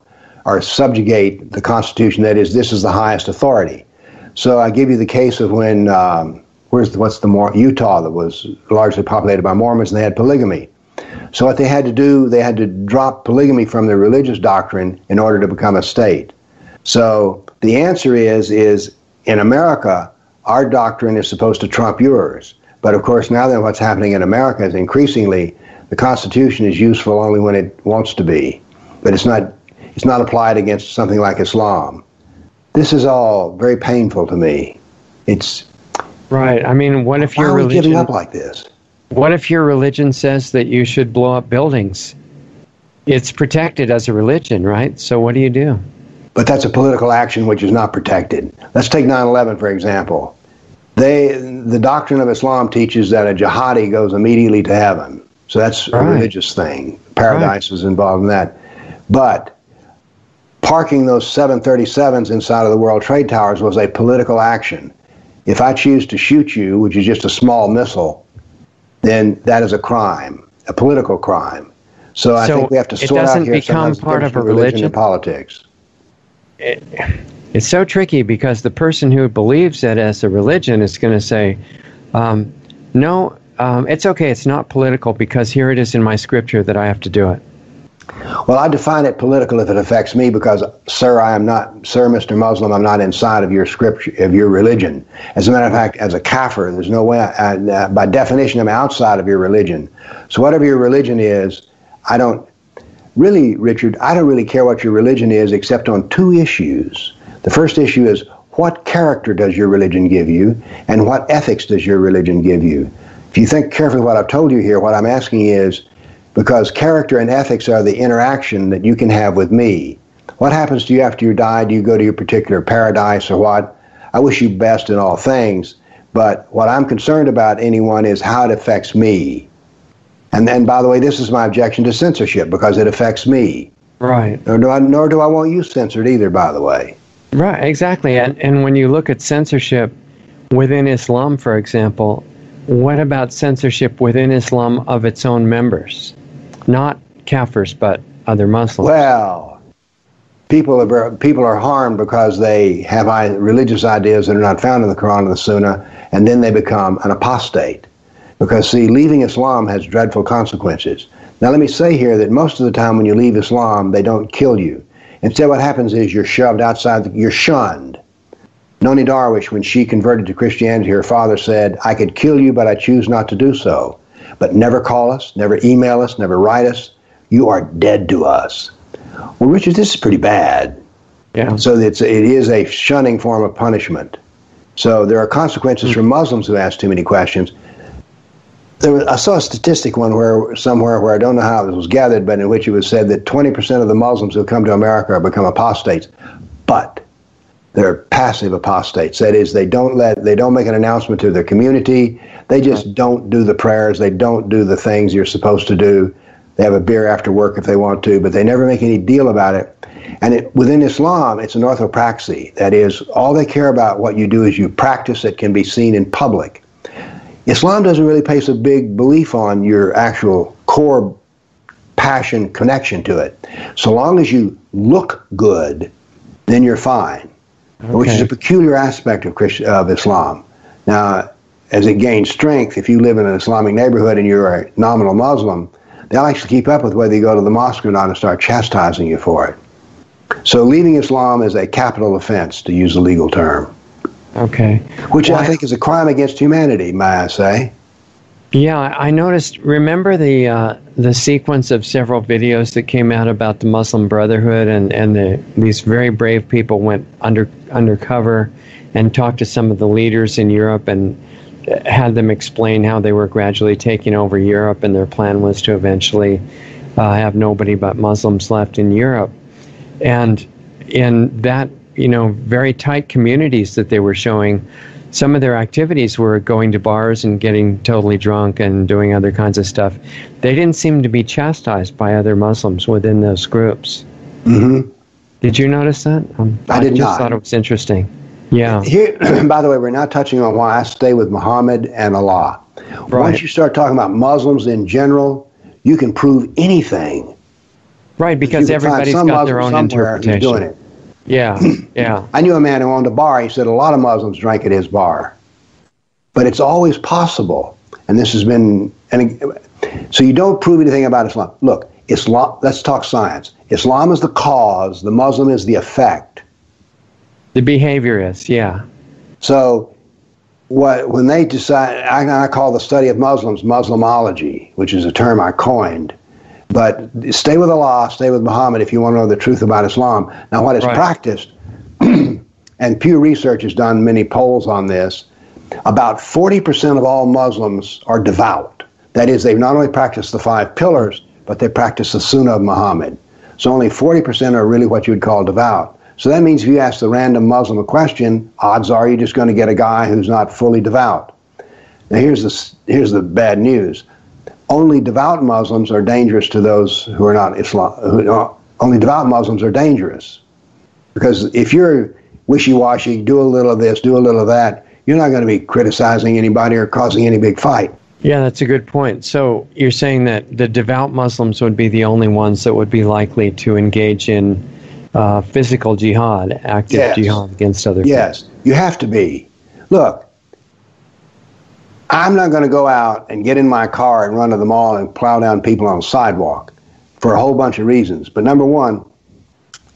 or subjugate the Constitution, that is, this is the highest authority. So I give you the case of when, Utah, that was largely populated by Mormons, and they had polygamy. So what they had to do, they had to drop polygamy from their religious doctrine in order to become a state. So the answer is in America, our doctrine is supposed to trump yours. But of course, now that what's happening in America is increasingly the Constitution is useful only when it wants to be. But it's not, It's not applied against something like Islam. This is all very painful to me. It's right. I mean, what if your why are we religion giving up like this? What if your religion says that you should blow up buildings? It's protected as a religion, right? So what do you do? But that's a political action which is not protected. Let's take 9/11, for example. The doctrine of Islam teaches that a jihadi goes immediately to heaven. So that's a religious thing. Paradise is involved in that. But parking those 737s inside of the World Trade Towers was a political action. If I choose to shoot you, which is just a small missile, then that is a crime, a political crime. So I think we have to sort out here become part of a religion and politics. It's so tricky because the person who believes it as a religion is going to say, no, it's okay, it's not political because here it is in my scripture that I have to do it. Well, I define it political if it affects me because, sir, Mr. Muslim, I'm not inside of your scripture, of your religion. As a matter of fact, as a kafir, there's no way, by definition, I'm outside of your religion. So whatever your religion is, I don't really care what your religion is except on two issues. The first issue is what character does your religion give you and what ethics does your religion give you? If you think carefully what I've told you here, what I'm asking is, because character and ethics are the interaction that you can have with me. What happens to you after you die? Do you go to your particular paradise or what? I wish you best in all things, but what I'm concerned about, anyone, is how it affects me. And then, by the way, this is my objection to censorship because it affects me. Right. Nor do I want you censored either, by the way. Right, exactly. And when you look at censorship within Islam, for example, what about censorship within Islam of its own members? Not kafirs, but other Muslims. Well, people are harmed because they have religious ideas that are not found in the Quran and the Sunnah, and then they become an apostate. Because, see, leaving Islam has dreadful consequences. Now, let me say here that most of the time when you leave Islam, they don't kill you. Instead, what happens is you're shoved outside, you're shunned. Noni Darwish, when she converted to Christianity, her father said, I could kill you, but I choose not to do so. But never call us, never email us, never write us. You are dead to us. Well, Richard, this is pretty bad. Yeah. So it is a shunning form of punishment. So there are consequences for Muslims who ask too many questions. I saw a statistic somewhere where I don't know how this was gathered, but in which it was said that 20% of the Muslims who come to America have become apostates. But they're passive apostates. That is, they don't make an announcement to their community. They just don't do the prayers. They don't do the things you're supposed to do. They have a beer after work if they want to, but they never make any deal about it. And within Islam, it's an orthopraxy. That is, all they care about what you do is you practice that can be seen in public. Islam doesn't really place a big belief on your actual core passion connection to it. So long as you look good, then you're fine, which is a peculiar aspect of Islam. Now, as it gains strength, if you live in an Islamic neighborhood and you're a nominal Muslim, they'll actually keep up with whether you go to the mosque or not and start chastising you for it. So leaving Islam is a capital offense, to use a legal term. Okay. Which I think is a crime against humanity, may I say. Yeah, I noticed, remember the sequence of several videos that came out about the Muslim Brotherhood and these very brave people went undercover and talked to some of the leaders in Europe and had them explain how they were gradually taking over Europe and their plan was to eventually have nobody but Muslims left in Europe. And in that, very tight communities that they were showing, some of their activities were going to bars and getting totally drunk and doing other kinds of stuff. They didn't seem to be chastised by other Muslims within those groups. Mm-hmm. Did you notice that? I did not. I just thought it was interesting. Yeah. Here, by the way, we're not touching on why I stay with Mohammed and Allah. Right. Once you start talking about Muslims in general, you can prove anything. Right, because everybody's got their own interpretation. Doing it. Yeah, yeah. I knew a man who owned a bar. He said a lot of Muslims drank at his bar. But it's always possible. And this has been... So you don't prove anything about Islam. Look, Islam. Let's talk science. Islam is the cause. The Muslim is the effect. The behavior is, yeah. So when they decide... I call the study of Muslims Muslimology, which is a term I coined. But stay with Allah, stay with Muhammad if you want to know the truth about Islam. Now, what is practiced, and Pew Research has done many polls on this, about 40% of all Muslims are devout. That is, they've not only practiced the 5 pillars, but they practice the Sunnah of Muhammad. So only 40% are really what you would call devout. So that means if you ask the random Muslim a question, odds are you're just going to get a guy who's not fully devout. Now here's the bad news. Only devout Muslims are dangerous to those who are not Islam. Only devout Muslims are dangerous. Because if you're wishy-washy, do a little of this, do a little of that, you're not going to be criticizing anybody or causing any big fight. Yeah, that's a good point. So you're saying that the devout Muslims would be the only ones that would be likely to engage in physical jihad, active jihad against other people. Yes, you have to be. Look, I'm not going to go out and get in my car and run to the mall and plow down people on the sidewalk for a whole bunch of reasons. But number one,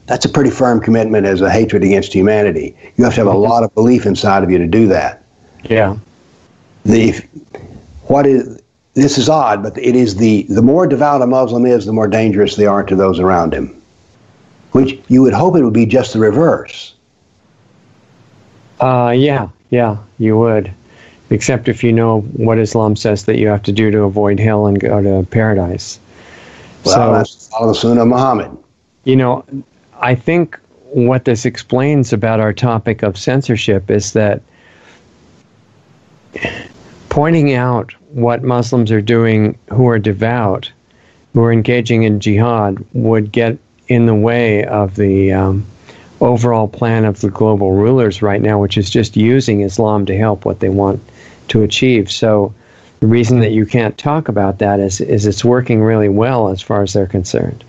that's a pretty firm commitment as a hatred against humanity. You have to have a lot of belief inside of you to do that. Yeah. This is odd, but it is the more devout a Muslim is, the more dangerous they are to those around him. Which you would hope it would be just the reverse. Yeah, you would. Except if you know what Islam says that you have to do to avoid hell and go to paradise. Well, that's follow the Sunnah of Muhammad. You know, I think what this explains about our topic of censorship is that pointing out what Muslims are doing who are devout, who are engaging in jihad, would get in the way of the overall plan of the global rulers right now, which is just using Islam to help what they want to achieve. So the reason that you can't talk about that is it's working really well as far as they're concerned.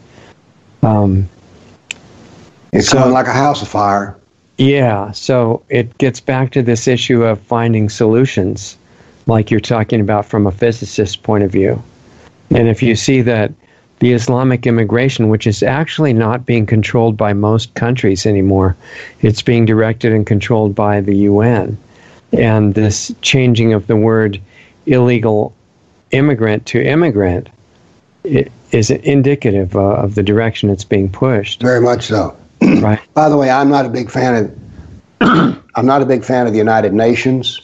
It's going like a house of fire. Yeah, so it gets back to this issue of finding solutions, like you're talking about from a physicist's point of view. And if you see that the Islamic immigration, which is actually not being controlled by most countries anymore, it's being directed and controlled by the UN. And this changing of the word illegal immigrant to immigrant is indicative of the direction it's being pushed. Very much so. Right. By the way, I'm not a big fan of the United Nations.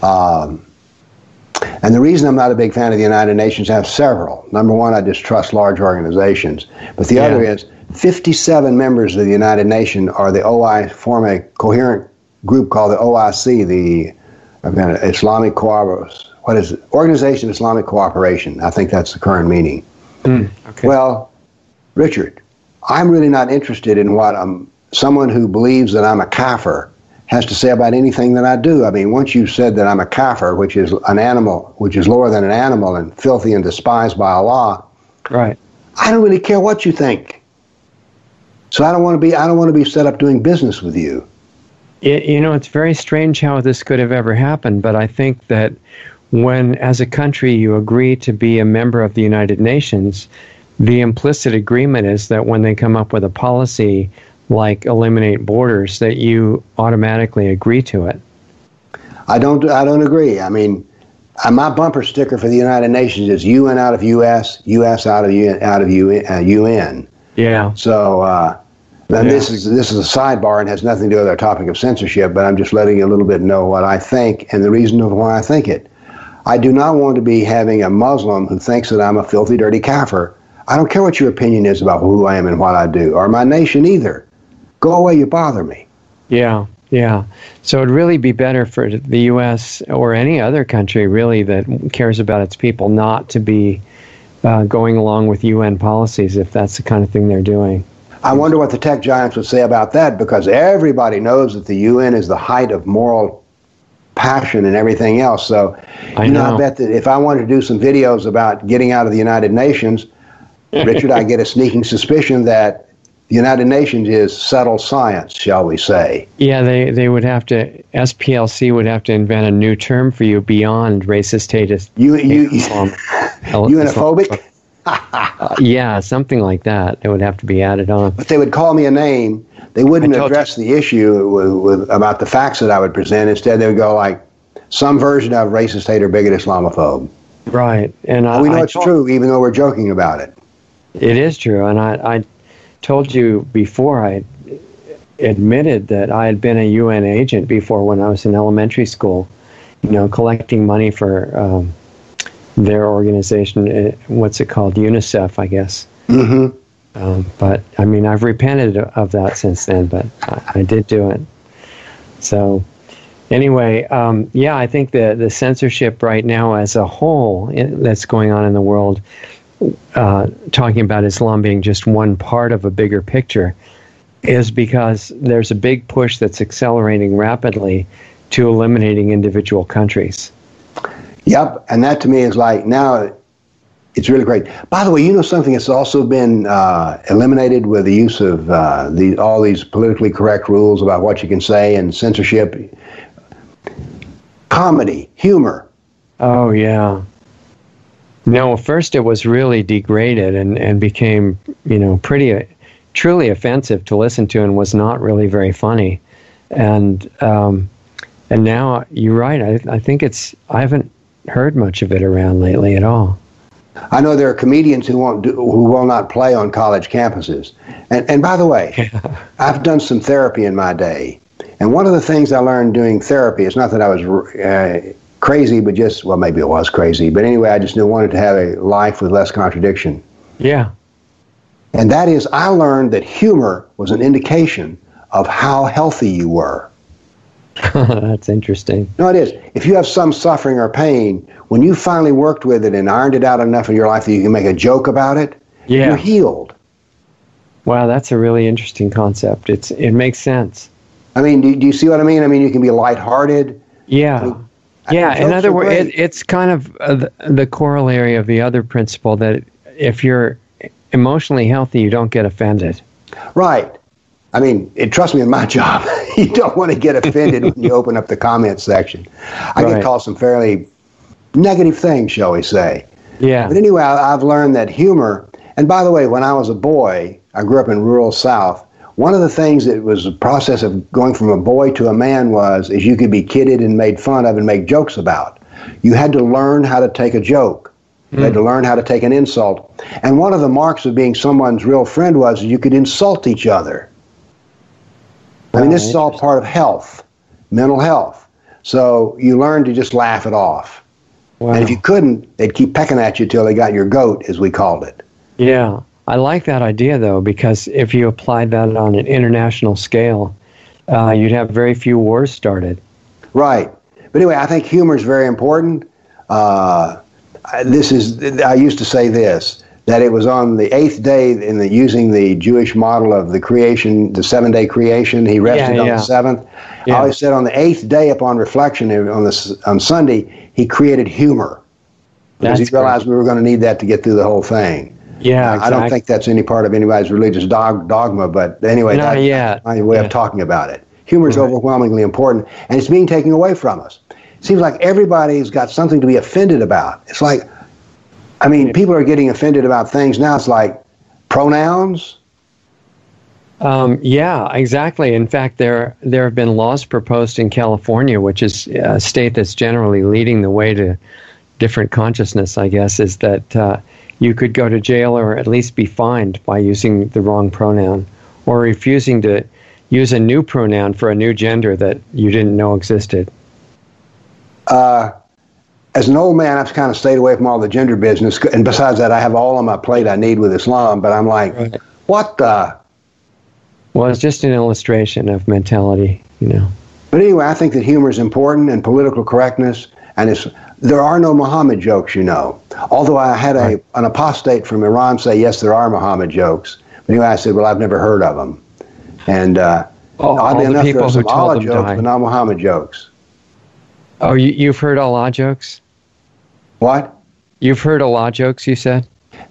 And the reason I'm not a big fan of the United Nations, I have several. Number one, I distrust large organizations. But the other is 57 members of the United Nations are the OI, form a coherent group called the OIC, the Islamic Organization of Islamic Cooperation. I think that's the current meaning. Okay. Well, Richard, I'm really not interested in what someone who believes that I'm a kafir has to say about anything that I do. I mean, once you've said that I'm a kafir, which is an animal, which is lower than an animal and filthy and despised by Allah, right? I don't really care what you think. So I don't want to be set up doing business with you. You know, it's very strange how this could have ever happened, but I think that when, as a country, you agree to be a member of the United Nations, the implicit agreement is that when they come up with a policy like eliminate borders, that you automatically agree to it. I don't agree. I mean, my bumper sticker for the United Nations is UN out of US, US out of UN. Yeah. So this is a sidebar and has nothing to do with our topic of censorship, but I'm just letting you a little bit know what I think and the reason of why I think it. I do not want to be having a Muslim who thinks that I'm a filthy, dirty kafir. I don't care what your opinion is about who I am and what I do, or my nation either. Go away, you bother me. Yeah. So it'd really be better for the U.S. or any other country, really, that cares about its people not to be going along with UN policies if that's the kind of thing they're doing. I wonder what the tech giants would say about that, because everybody knows that the UN is the height of moral passion and everything else. So, I bet that if I wanted to do some videos about getting out of the United Nations, Richard, I get a sneaking suspicion that the United Nations is settled science, shall we say. Yeah, they would have to, SPLC would have to invent a new term for you beyond racist, uniphobic? Yeah, something like that. It would have to be added on. But they would call me a name. They wouldn't address the issue about the facts that I would present. Instead, they would go like, some version of racist, hater, bigot, Islamophobe. Right. And we know it's true, even though we're joking about it. It is true, and I told you before, I admitted that I had been a UN agent before when I was in elementary school, collecting money for their organization. What's it called? UNICEF, I guess. Mm-hmm. But, I mean, I've repented of that since then, but I did do it. So, anyway, I think the censorship right now as a whole that's going on in the world, talking about Islam being just one part of a bigger picture, is because there's a big push that's accelerating rapidly to eliminating individual countries. Yep, and that to me is like, now it's really great. By the way, something that's also been eliminated with the use of all these politically correct rules about what you can say and censorship? Comedy, humor. Oh, yeah. No, first it was really degraded and became, truly offensive to listen to and was not really very funny. And now, you're right, I think I haven't heard much of it around lately at all. I know there are comedians who will not play on college campuses. And by the way, I've done some therapy in my day. And one of the things I learned doing therapy, it's not that I was crazy, but maybe it was crazy. But anyway, I just wanted to have a life with less contradiction. Yeah. And that is, I learned that humor was an indication of how healthy you were. That's interesting. No, it is. If you have some suffering or pain, when you finally worked with it and ironed it out enough in your life that you can make a joke about it, you're healed. Wow, that's a really interesting concept. It makes sense. I mean, do you see what I mean? I mean, you can be lighthearted. Yeah. In other words, it's kind of the corollary of the other principle that if you're emotionally healthy, you don't get offended. Right. I mean, trust me, in my job, you don't want to get offended when you open up the comment section. I get called some fairly negative things, shall we say. Yeah. But anyway, I've learned that humor, and by the way, when I was a boy, I grew up in rural South. One of the things that was a process of going from a boy to a man is you could be kidded and made fun of and make jokes about. You had to learn how to take a joke. You had to learn how to take an insult. And one of the marks of being someone's real friend was you could insult each other. I mean, this is all part of health, mental health. So you learn to just laugh it off. Wow. And if you couldn't, they'd keep pecking at you till they got your goat, as we called it. Yeah. I like that idea, though, because if you applied that on an international scale, you'd have very few wars started. Right. But anyway, I think humor is very important. I used to say this, that it was on the 8th day using the Jewish model of the creation, the 7-day creation. He rested on the 7th. Yeah. I always said on the 8th day, upon reflection on Sunday, he created humor. Because he realized we were going to need that to get through the whole thing. Yeah, exactly. I don't think that's any part of anybody's religious dogma, but anyway, that's my way of talking about it. Humor is overwhelmingly important, and it's being taken away from us. It seems like everybody's got something to be offended about. It's like, I mean, people are getting offended about things now. It's like pronouns. Yeah, exactly. In fact, there have been laws proposed in California, which is a state that's generally leading the way to different consciousness, I guess, is that you could go to jail or at least be fined by using the wrong pronoun or refusing to use a new pronoun for a new gender that you didn't know existed. As an old man, I've kind of stayed away from all the gender business. And besides that, I have all on my plate I need with Islam. But I'm like, what the? Well, it's just an illustration of mentality, But anyway, I think that humor is important and political correctness. And there are no Mohammed jokes, Although I had an apostate from Iran say, yes, there are Mohammed jokes. But anyway, I said, well, I've never heard of them. And oddly enough, there are some Allah jokes, but not Mohammed jokes. Oh, you've heard Allah jokes? What? You've heard Allah jokes, you said?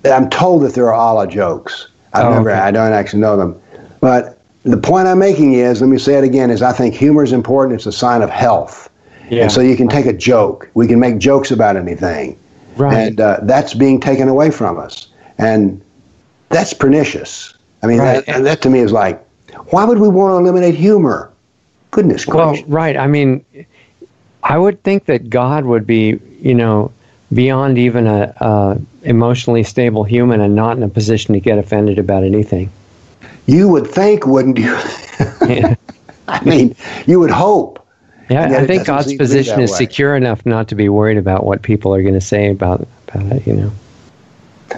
I'm told that there are Allah jokes. I don't actually know them. But the point I'm making is, let me say it again, is I think humor is important. It's a sign of health. Yeah. And so you can take a joke. We can make jokes about anything. Right. And that's being taken away from us. And that's pernicious. I mean, that to me is like, why would we want to eliminate humor? Goodness gracious. Well, right. I mean, I would think that God would be, beyond even a emotionally stable human and not in a position to get offended about anything. You would think, wouldn't you? Yeah. I mean, you would hope. Yeah, I think God's position is secure enough not to be worried about what people are going to say about it, you know.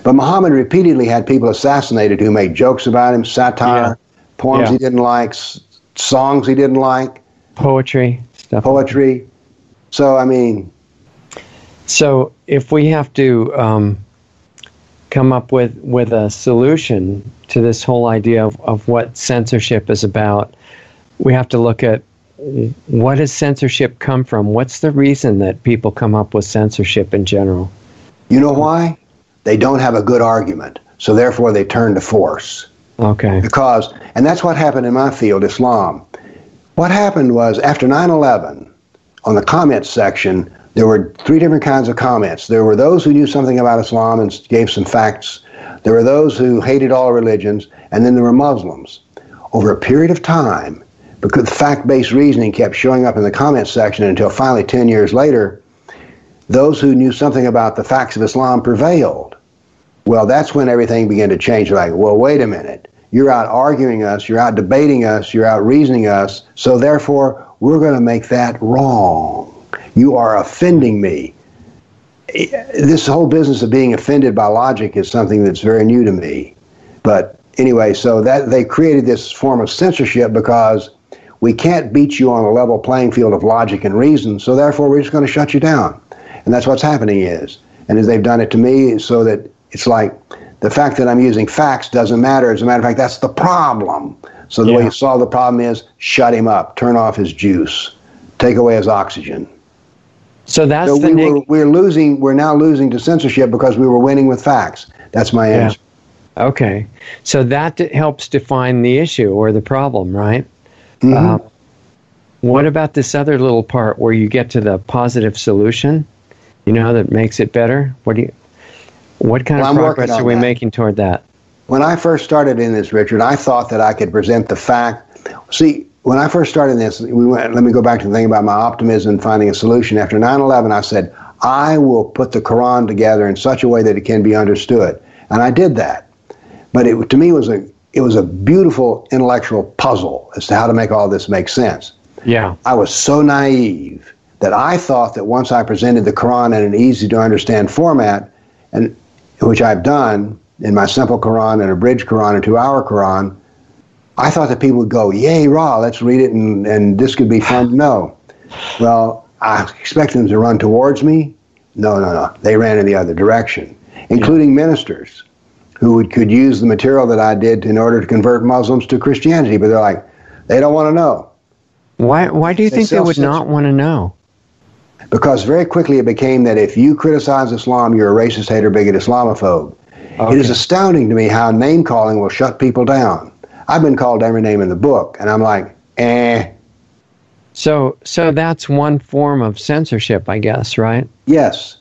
But Muhammad repeatedly had people assassinated who made jokes about him, satire, poems he didn't like, songs he didn't like. Poetry. Stuff. Poetry. So, I mean... So, if we have to come up with a solution to this whole idea of what censorship is about, we have to look at what does censorship come from? What's the reason that people come up with censorship in general? You know why? They don't have a good argument, so therefore they turn to force. Okay. Because, and that's what happened in my field, Islam. What happened was, after 9/11, on the comments section, there were three different kinds of comments. There were those who knew something about Islam and gave some facts. There were those who hated all religions, and then there were Muslims. Over a period of time, because fact-based reasoning kept showing up in the comments section until finally 10 years later, those who knew something about the facts of Islam prevailed. Well, that's when everything began to change. Like, well, wait a minute. You're out arguing us, you're out debating us, you're out reasoning us, so therefore we're going to make that wrong. You are offending me. This whole business of being offended by logic is something that's very new to me. But anyway, so that they created this form of censorship because we can't beat you on a level playing field of logic and reason, so therefore we're just going to shut you down. And that's what's happening is. And as they've done it to me, so that it's like the fact that I'm using facts doesn't matter. As a matter of fact, that's the problem. So the way you solve the problem is shut him up, turn off his juice, take away his oxygen. So that's we're now losing to censorship because we were winning with facts. That's my answer. Okay. So that helps define the issue or the problem, right? Mm-hmm. What about this other little part where you get to the positive solution, you know, that makes it better? What kind of progress are we making toward that? When I first started in this, Richard, I thought that I could present the fact. See, when I first started in this, let me go back to the thing about my optimism and finding a solution. After 9/11, I said, I will put the Quran together in such a way that it can be understood. And I did that. But to me, it was a beautiful intellectual puzzle as to how to make all this make sense. Yeah. I was so naive that I thought that once I presented the Quran in an easy-to-understand format, and which I've done in my simple Quran and abridged Quran and 2-hour Quran, I thought that people would go, yay, rah, let's read it, and this could be fun. No. Well, I expected them to run towards me. No. They ran in the other direction, including ministers who could use the material that I did in order to convert Muslims to Christianity. But they're like, they don't want to know. Why do you think they would not want to know? Because very quickly it became that if you criticize Islam, you're a racist, hater, bigot, Islamophobe. Okay. It is astounding to me how name-calling will shut people down. I've been called every name in the book, and I'm like, eh. So that's one form of censorship, I guess, right? Yes.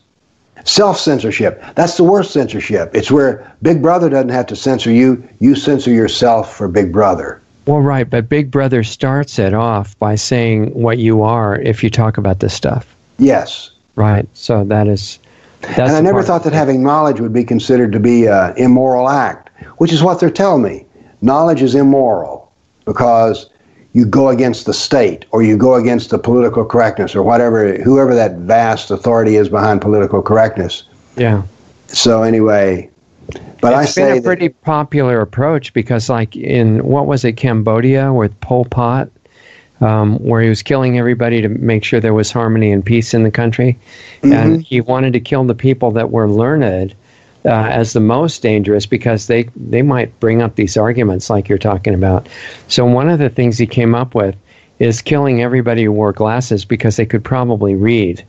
Self-censorship. That's the worst censorship. It's where Big Brother doesn't have to censor you. You censor yourself for Big Brother. Well, right, but Big Brother starts it off by saying what you are if you talk about this stuff. Yes. Right. So that's and I never thought that having knowledge would be considered to be an immoral act, which is what they're telling me. Knowledge is immoral because you go against the state or you go against the political correctness or whoever that vast authority is behind political correctness. Yeah. So anyway, but it's been a pretty popular approach because like in, what was it, Cambodia with Pol Pot, where he was killing everybody to make sure there was harmony and peace in the country. Mm-hmm. And he wanted to kill the people that were learned as the most dangerous because they might bring up these arguments like you're talking about. So one of the things he came up with is killing everybody who wore glasses because they could probably read.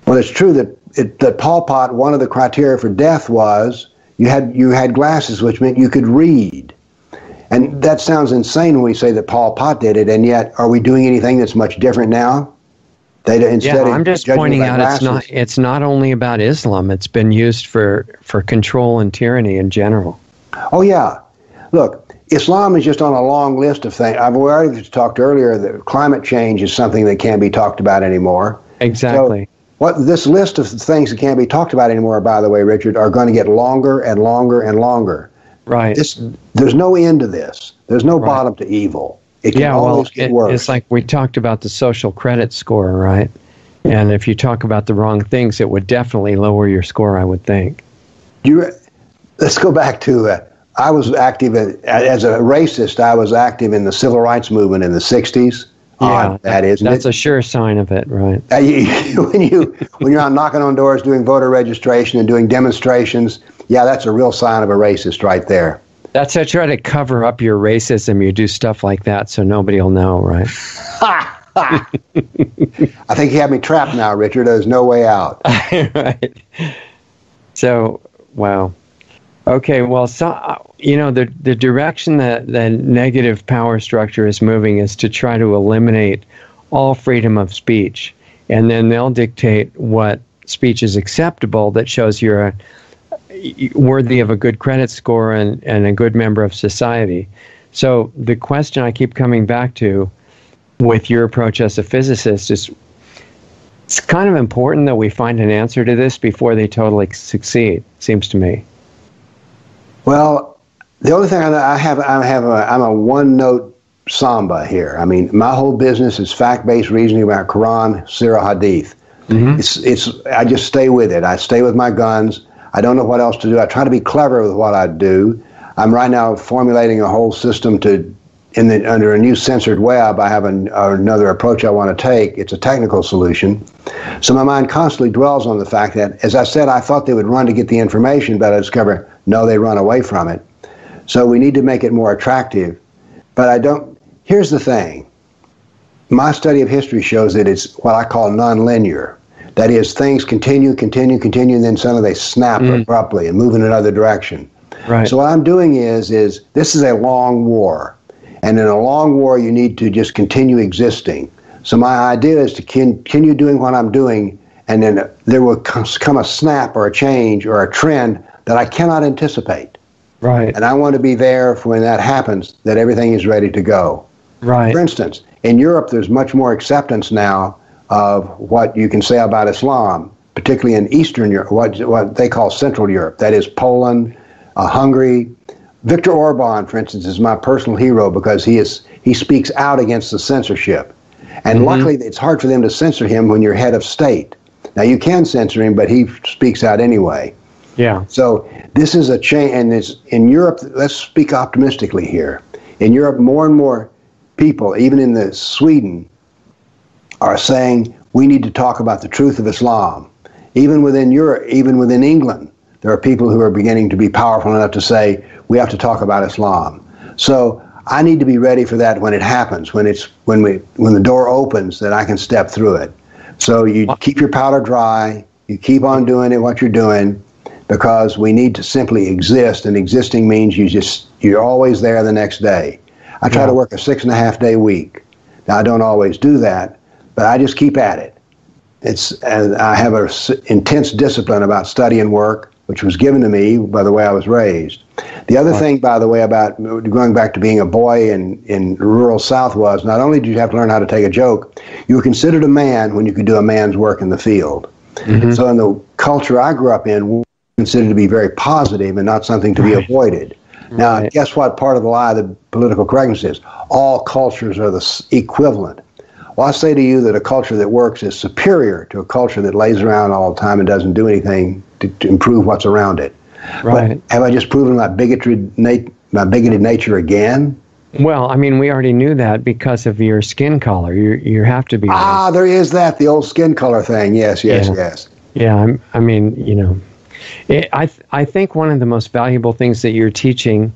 Well, it's true that Pol Pot, one of the criteria for death was you had glasses, which meant you could read. And that sounds insane when we say that Pol Pot did it, and yet are we doing anything that's much different now? I'm just pointing out it's not only about Islam. It's been used for control and tyranny in general. Oh, yeah. Look, Islam is just on a long list of things. I've already talked earlier that climate change is something that can't be talked about anymore. Exactly. this list of things that can't be talked about anymore, by the way, Richard, are going to get longer and longer and longer. Right. There's no end to this. There's no bottom to evil. It can always get worse. It's like we talked about the social credit score, right? And if you talk about the wrong things, it would definitely lower your score, I would think. Let's go back to, I was active as a racist. I was active in the civil rights movement in the 60s. Yeah, that's a a sure sign of it, right? When you're out knocking on doors, doing voter registration and doing demonstrations, that's a real sign of a racist right there. That's how I try to cover up your racism. You do stuff like that so nobody will know, right? I think you have me trapped now, Richard. There's no way out. Right. So, wow. Okay, well, the direction that the negative power structure is moving is to try to eliminate all freedom of speech. And then they'll dictate what speech is acceptable that shows you're worthy of a good credit score and a good member of society. So the question I keep coming back to with your approach as a physicist is, it's kind of important that we find an answer to this before they totally succeed, seems to me. Well, the only thing I'm a one-note samba here. I mean, my whole business is fact-based reasoning about Quran, Sirah, Hadith. Mm-hmm. I just stay with it. I stay with my guns. I don't know what else to do. I try to be clever with what I do. I'm right now formulating a whole system under a new censored web. I have another approach I want to take. It's a technical solution. So my mind constantly dwells on the fact that, as I said, I thought they would run to get the information, but I discover, no, they run away from it. So we need to make it more attractive. But here's the thing. My study of history shows that it's what I call nonlinear. That is, things continue, and then suddenly they snap abruptly and move in another direction. Right. So what I'm doing is this is a long war. And in a long war, you need to just continue existing. So my idea is to continue doing what I'm doing, and then there will come a snap or a change or a trend that I cannot anticipate. Right. And I want to be there for when that happens, that everything is ready to go. Right. For instance, in Europe, there's much more acceptance now of what you can say about Islam, particularly in Eastern Europe, what they call Central Europe. That is Poland, Hungary. Viktor Orban, for instance, is my personal hero because he speaks out against the censorship. And luckily, it's hard for them to censor him when you're head of state. Now, you can censor him, but he speaks out anyway. Yeah. So this is a change, and in Europe, let's speak optimistically here. In Europe, more and more people, even in Sweden, are saying we need to talk about the truth of Islam. Even within Europe, even within England, there are people who are beginning to be powerful enough to say we have to talk about Islam. So I need to be ready for that when it happens, when the door opens, that I can step through it. So you keep your powder dry, you keep on doing what you're doing, because we need to simply exist, and existing means you're always there the next day. I try to work a 6.5-day week. Now I don't always do that, but I just keep at it. And I have an intense discipline about study and work, which was given to me by the way I was raised. The other thing, by the way, about going back to being a boy in rural South was not only did you have to learn how to take a joke, you were considered a man when you could do a man's work in the field. Mm-hmm. So in the culture I grew up in, we were considered to be very positive and not something to be avoided. Now, guess what part of the lie of the political correctness is? All cultures are the equivalent. Well, I say to you that a culture that works is superior to a culture that lays around all the time and doesn't do anything to improve what's around it. Right. But have I just proven my bigoted nature again? Well, I mean, we already knew that because of your skin color. You have to be. There is that, the old skin color thing. Yes. Yeah, I mean, I think one of the most valuable things that you're teaching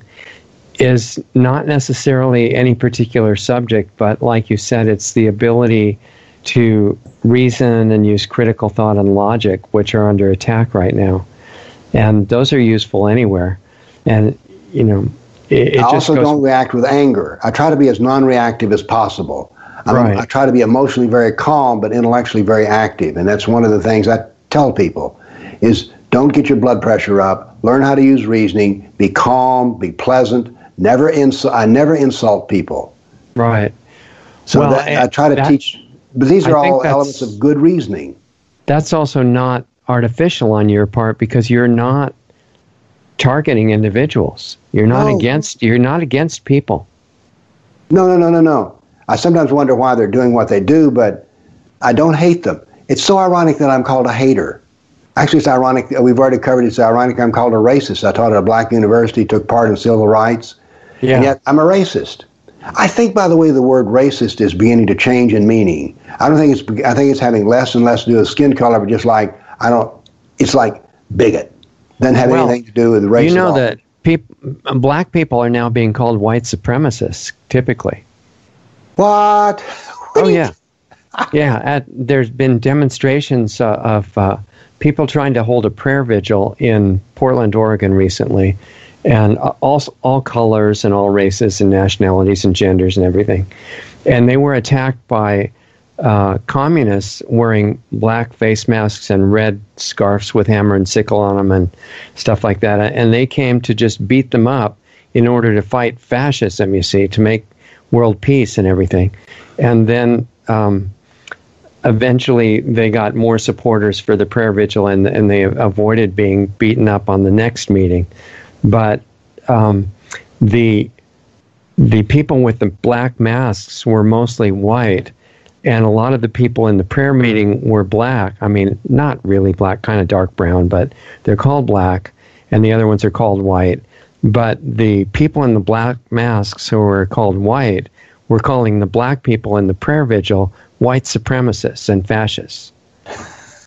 is not necessarily any particular subject, but like you said, it's the ability to reason and use critical thought and logic, which are under attack right now. And those are useful anywhere. And, I also don't react with anger. I try to be as non-reactive as possible. I try to be emotionally very calm, but intellectually very active. And that's one of the things I tell people is don't get your blood pressure up. Learn how to use reasoning. Be calm. Be pleasant. I never insult people. Right. So I try to teach. But these are all elements of good reasoning. that's also not artificial on your part, because you're not targeting individuals. You're not against people. No. I sometimes wonder why they're doing what they do, but I don't hate them. It's so ironic that I'm called a hater. Actually, it's ironic. We've already covered it. It's ironic I'm called a racist. I taught at a black university, took part in civil rights, and yet I'm a racist. I think, by the way, the word racist is beginning to change in meaning. I think it's having less and less to do with skin color, but just like, it's like bigot. Doesn't have anything to do with race. You know that black people are now being called white supremacists, typically. What? Oh, yeah. Yeah, there's been demonstrations of people trying to hold a prayer vigil in Portland, Oregon recently, and all colors and all races and nationalities and genders and everything. And they were attacked by communists wearing black face masks and red scarves with hammer and sickle on them and stuff like that. And they came to just beat them up in order to fight fascism, you see, to make world peace and everything. And then eventually they got more supporters for the prayer vigil, and they avoided being beaten up on the next meeting. But the people with the black masks were mostly white, and a lot of the people in the prayer meeting were black. I mean, not really black, kind of dark brown, but they're called black, and the other ones are called white. But the people in the black masks who were called white were calling the black people in the prayer vigil white supremacists and fascists.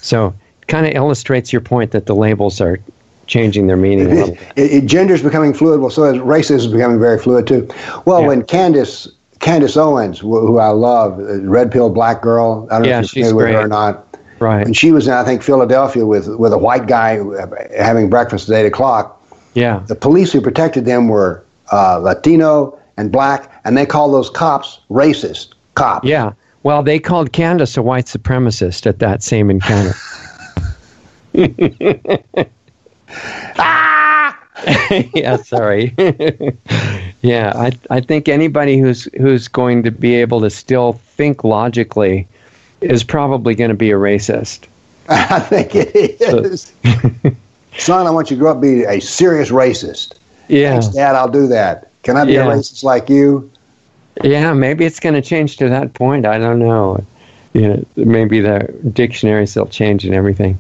So it kind of illustrates your point that the labels are changing their meaning a little bit. Gender's becoming fluid. Well, so is racism is becoming very fluid too. Well, when Candace Owens, who I love, red pill black girl, I don't know if you're familiar with her or not. Right. And she was in, I think, Philadelphia with a white guy having breakfast at 8 o'clock. Yeah. The police who protected them were Latino and black, and they called those cops racist cops. Yeah. Well, they called Candace a white supremacist at that same encounter. Yeah, sorry. Yeah, I think anybody who's going to be able to still think logically is probably going to be a racist. I think it is. Son, I want you to grow up and be a serious racist. Yeah. Thanks, Dad, I'll do that. Can I be a racist like you? Yeah, maybe it's going to change to that point. I don't know. Maybe the dictionaries will change and everything.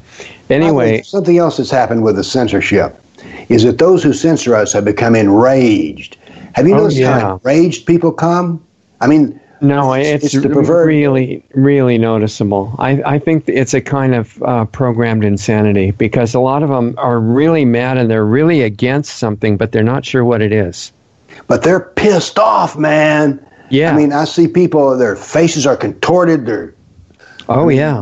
Anyway, something else that's happened with the censorship is that those who censor us have become enraged. Have you noticed how enraged people come? I mean, no, it's really, really noticeable. I think it's a kind of programmed insanity, because a lot of them are really mad and they're really against something, but they're not sure what it is. But they're pissed off, man. Yeah. I mean, I see people, their faces are contorted. They are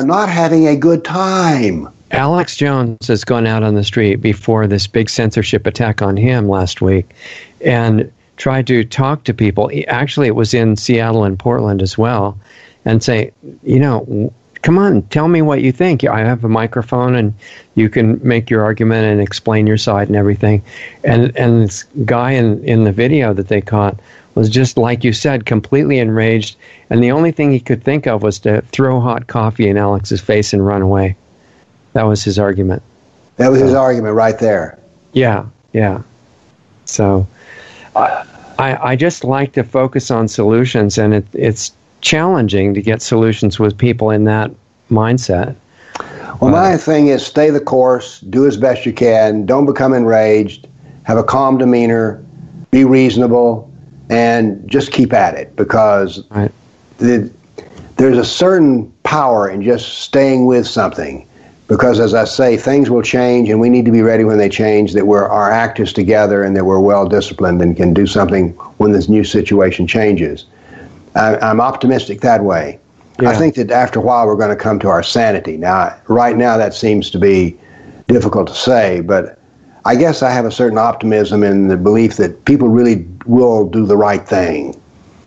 not having a good time. Alex Jones has gone out on the street before this big censorship attack on him last week and tried to talk to people. Actually, it was in Seattle and Portland as well, and say, come on, tell me what you think. I have a microphone and you can make your argument and explain your side and everything. And this guy in the video that they caught was just, like you said, completely enraged. And the only thing he could think of was to throw hot coffee in Alex's face and run away. That was his argument. That was his argument right there. Yeah. So I just like to focus on solutions, and it's challenging to get solutions with people in that mindset. Well, my thing is stay the course, do as best you can, don't become enraged, have a calm demeanor, be reasonable, and just keep at it, because there's a certain power in just staying with something. Because, as I say, things will change, and we need to be ready when they change, that our act is together and that we're well-disciplined and can do something when this new situation changes. I'm optimistic that way. Yeah. I think that after a while we're going to come to our sanity. Now, right now that seems to be difficult to say, but I guess I have a certain optimism in the belief that people really will do the right thing.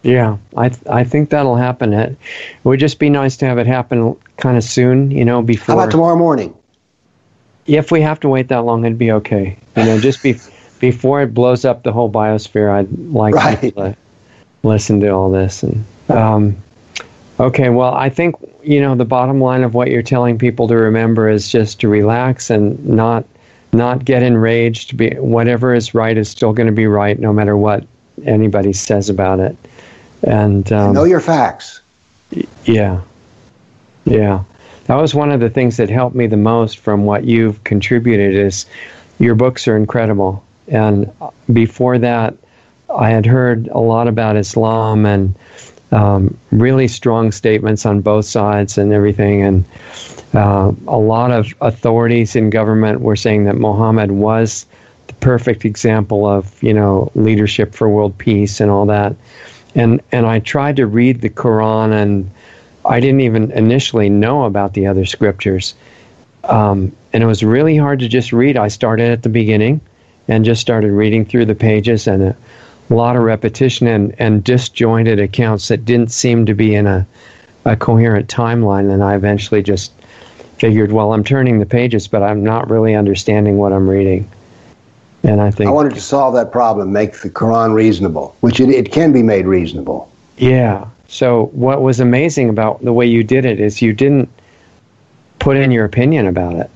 Yeah, I think that'll happen. It would just be nice to have it happen kind of soon, before. How about tomorrow morning? If we have to wait that long, it'd be okay. Just before it blows up the whole biosphere, I'd like to listen to all this. And okay, well, I think the bottom line of what you're telling people to remember is just to relax and not get enraged. Whatever is right is still going to be right, no matter what anybody says about it. And know your facts. Yeah. That was one of the things that helped me the most from what you've contributed. Is your books are incredible. And before that, I had heard a lot about Islam and really strong statements on both sides and everything. And a lot of authorities in government were saying that Mohammed was the perfect example of, leadership for world peace and all that. And I tried to read the Quran, and I didn't even initially know about the other scriptures. And it was really hard to just read. I started at the beginning and just started reading through the pages, and a lot of repetition and disjointed accounts that didn't seem to be in a coherent timeline. And I eventually just figured, well, I'm turning the pages, but I'm not really understanding what I'm reading. And I wanted to solve that problem, make the Quran reasonable, which it can be made reasonable. Yeah. So what was amazing about the way you did it is you didn't put in your opinion about it.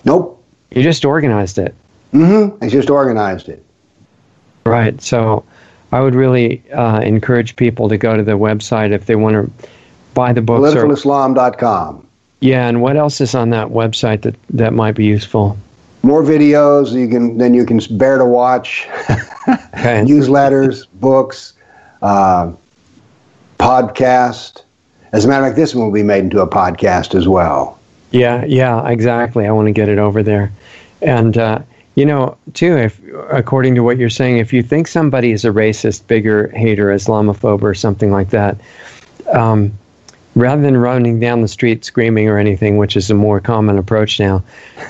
Nope. You just organized it. I just organized it. Right. So I would really encourage people to go to the website if they want to buy the books. PoliticalIslam.com. Yeah, and what else is on that website that might be useful? More videos you can bear to watch. Okay. Newsletters, books, podcast. As a matter of fact, this one will be made into a podcast as well. Yeah, exactly. I want to get it over there. And, too, if according to what you're saying, if you think somebody is a racist, bigot, hater, Islamophobe, or something like that, rather than running down the street screaming or anything, which is a more common approach now,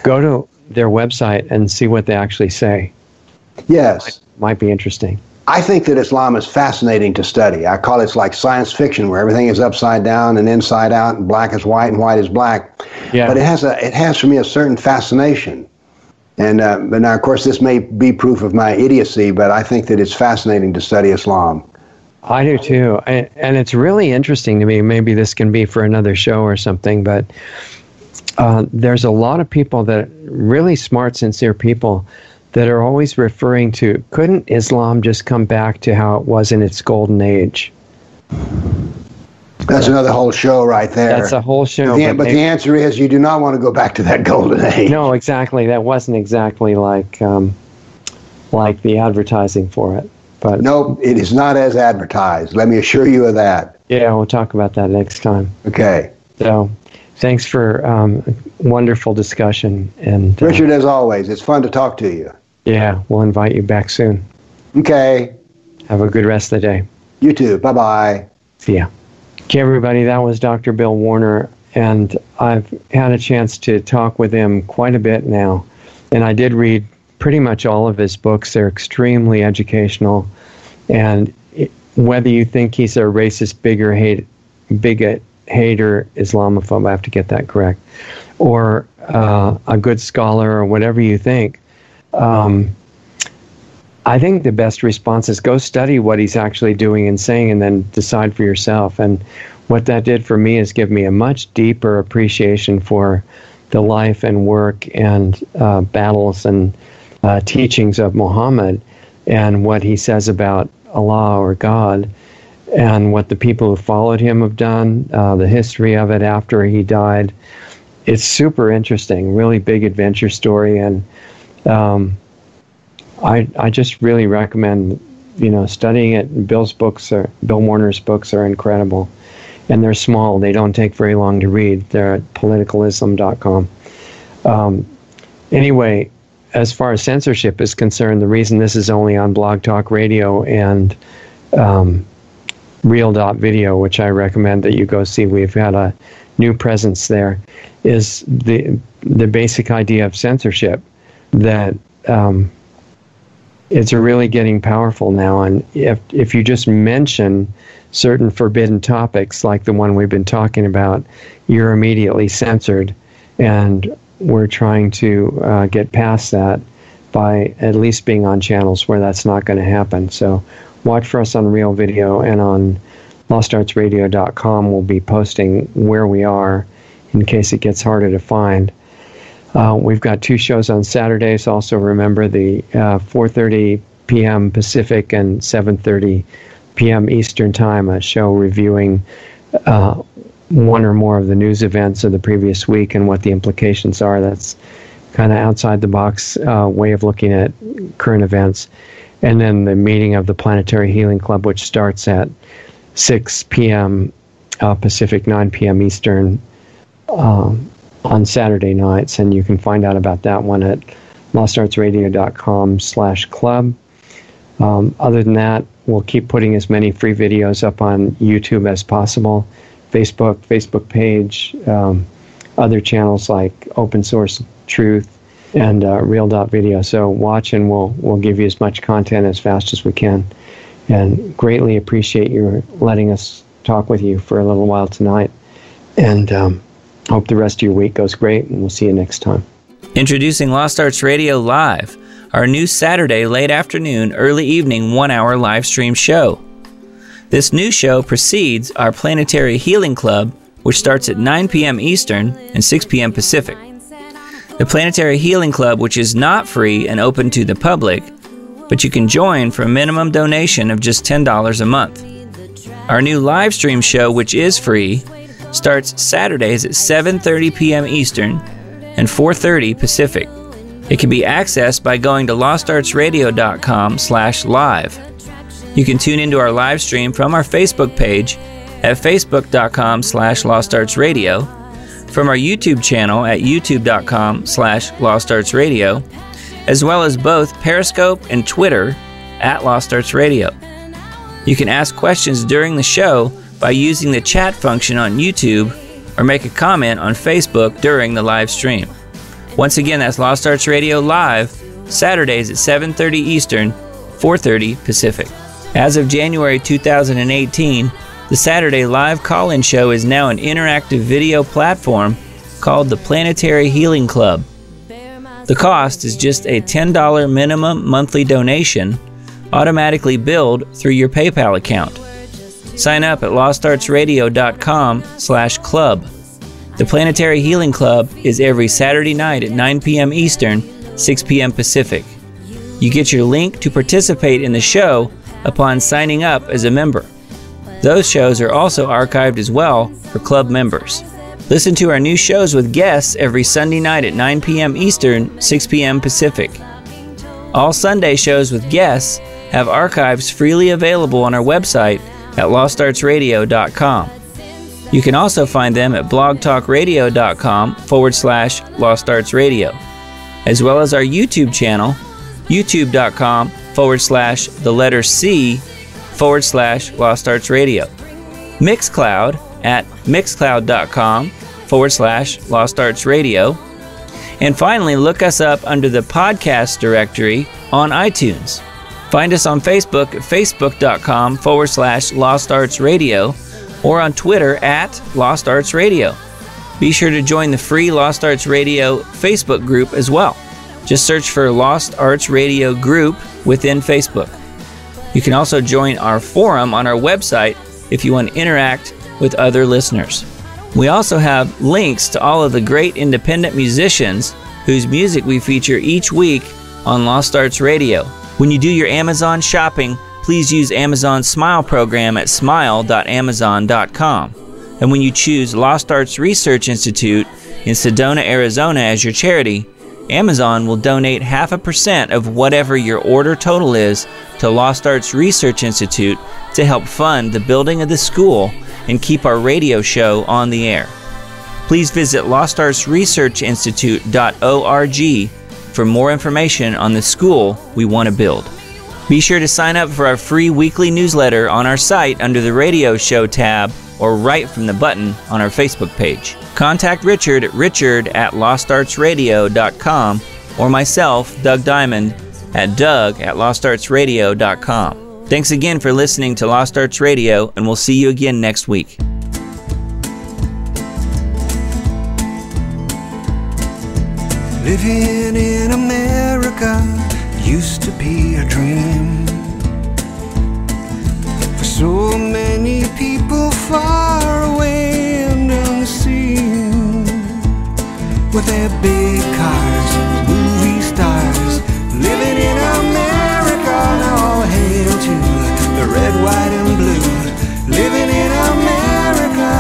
go to their website and see what they actually say. Yes. Might be interesting. I think that Islam is fascinating to study. I call it like science fiction, where everything is upside down and inside out, and black is white and white is black. Yeah. But it has for me a certain fascination. And but now, of course, this may be proof of my idiocy, but I think that it's fascinating to study Islam. I do too, and it's really interesting to me. Maybe this can be for another show or something, but there's a lot of people that really smart, sincere people that are always referring to, couldn't Islam just come back to how it was in its golden age? That's another whole show right there. That's a whole show. But the answer is you do not want to go back to that golden age. No, exactly. That wasn't exactly like the advertising for it. But nope, it is not as advertised. Let me assure you of that. Yeah, we'll talk about that next time. Okay. So, thanks for wonderful discussion. And Richard, as always, it's fun to talk to you. Yeah, we'll invite you back soon. Okay. Have a good rest of the day. You too. Bye-bye. See ya. Okay, everybody, that was Dr. Bill Warner, and I've had a chance to talk with him quite a bit now. And I did read pretty much all of his books. They're extremely educational. And whether you think he's a racist, bigot, hater, Islamophobe, I have to get that correct, or a good scholar, or whatever you think, I think the best response is go study what he's actually doing and saying, and then decide for yourself. And what that did for me is give me a much deeper appreciation for the life and work and battles and teachings of Muhammad, and what he says about Allah or God, and what the people who followed him have done, the history of it after he died. It's super interesting, really big adventure story, and I just really recommend, studying it. Bill Warner's books are incredible, and they're small. They don't take very long to read. They're at politicalism.com. Anyway, as far as censorship is concerned, the reason this is only on Blog Talk Radio and Real.video, which I recommend that you go see. We've had a new presence there, is the basic idea of censorship, that it's really getting powerful now. And if you just mention certain forbidden topics like the one we've been talking about, you're immediately censored. And we're trying to get past that by at least being on channels where that's not going to happen. So watch for us on Real Video and on LostArtsRadio.com will be posting where we are in case it gets harder to find. We've got 2 shows on Saturdays. Also remember the 4:30 p.m. Pacific and 7:30 p.m. Eastern Time, a show reviewing one or more of the news events of the previous week and what the implications are. That's kind of outside the box way of looking at current events. And then the meeting of the Planetary Healing Club, which starts at 6 p.m. Pacific, 9 p.m. Eastern on Saturday nights. And you can find out about that one at lostartsradio.com/club. Other than that, we'll keep putting as many free videos up on YouTube as possible, Facebook page, other channels like Open Source Truth and Real.video. So watch, and we'll give you as much content as fast as we can. And greatly appreciate you letting us talk with you for a little while tonight. And hope the rest of your week goes great, and we'll see you next time. Introducing Lost Arts Radio Live, our new Saturday late afternoon, early evening 1-hour live stream show. This new show precedes our Planetary Healing Club, which starts at 9 p.m. Eastern and 6 p.m. Pacific. The Planetary Healing Club, which is not free and open to the public, but you can join for a minimum donation of just $10 a month. Our new live stream show, which is free, starts Saturdays at 7:30 p.m. Eastern and 4:30 Pacific. It can be accessed by going to lostartsradio.com/live. You can tune into our live stream from our Facebook page at facebook.com/lostartsradio, from our YouTube channel at youtube.com/lostartsradio, as well as both Periscope and Twitter at Lost Arts Radio. You can ask questions during the show by using the chat function on YouTube or make a comment on Facebook during the live stream. Once again, that's Lost Arts Radio Live, Saturdays at 7:30 Eastern, 4:30 Pacific. As of January 2018, the Saturday live call-in show is now an interactive video platform called the Planetary Healing Club. The cost is just a $10 minimum monthly donation, automatically billed through your PayPal account. Sign up at lostartsradio.com/club. The Planetary Healing Club is every Saturday night at 9 p.m. Eastern, 6 p.m. Pacific. You get your link to participate in the show upon signing up as a member. Those shows are also archived as well for club members. Listen to our new shows with guests every Sunday night at 9 p.m. Eastern, 6 p.m. Pacific. All Sunday shows with guests have archives freely available on our website at lostartsradio.com. You can also find them at blogtalkradio.com/lostartsradio, as well as our YouTube channel, youtube.com/C/lostartsradio. Mixcloud at mixcloud.com/lostartsradio. And finally, look us up under the podcast directory on iTunes. Find us on Facebook at facebook.com/lostartsradio or on Twitter at Lost Arts Radio. Be sure to join the free Lost Arts Radio Facebook group as well. Just search for Lost Arts Radio Group within Facebook. You can also join our forum on our website if you want to interact with other listeners. We also have links to all of the great independent musicians whose music we feature each week on Lost Arts Radio. When you do your Amazon shopping, please use Amazon's Smile program at smile.amazon.com. And when you choose Lost Arts Research Institute in Sedona, Arizona as your charity, Amazon will donate 0.5% of whatever your order total is to Lost Arts Research Institute to help fund the building of the school and keep our radio show on the air. Please visit lostartsresearchinstitute.org for more information on the school we want to build. Be sure to sign up for our free weekly newsletter on our site under the Radio Show tab or right from the button on our Facebook page. Contact Richard at richard@lostartsradio.com or myself, Doug Diamond, at doug@lostartsradio.com. Thanks again for listening to Lost Arts Radio, and we'll see you again next week. Living in America used to be a dream for so many people. far away and unseen, with their big cars, movie stars, living in America. Now all hail to the red, white, and blue. Living in America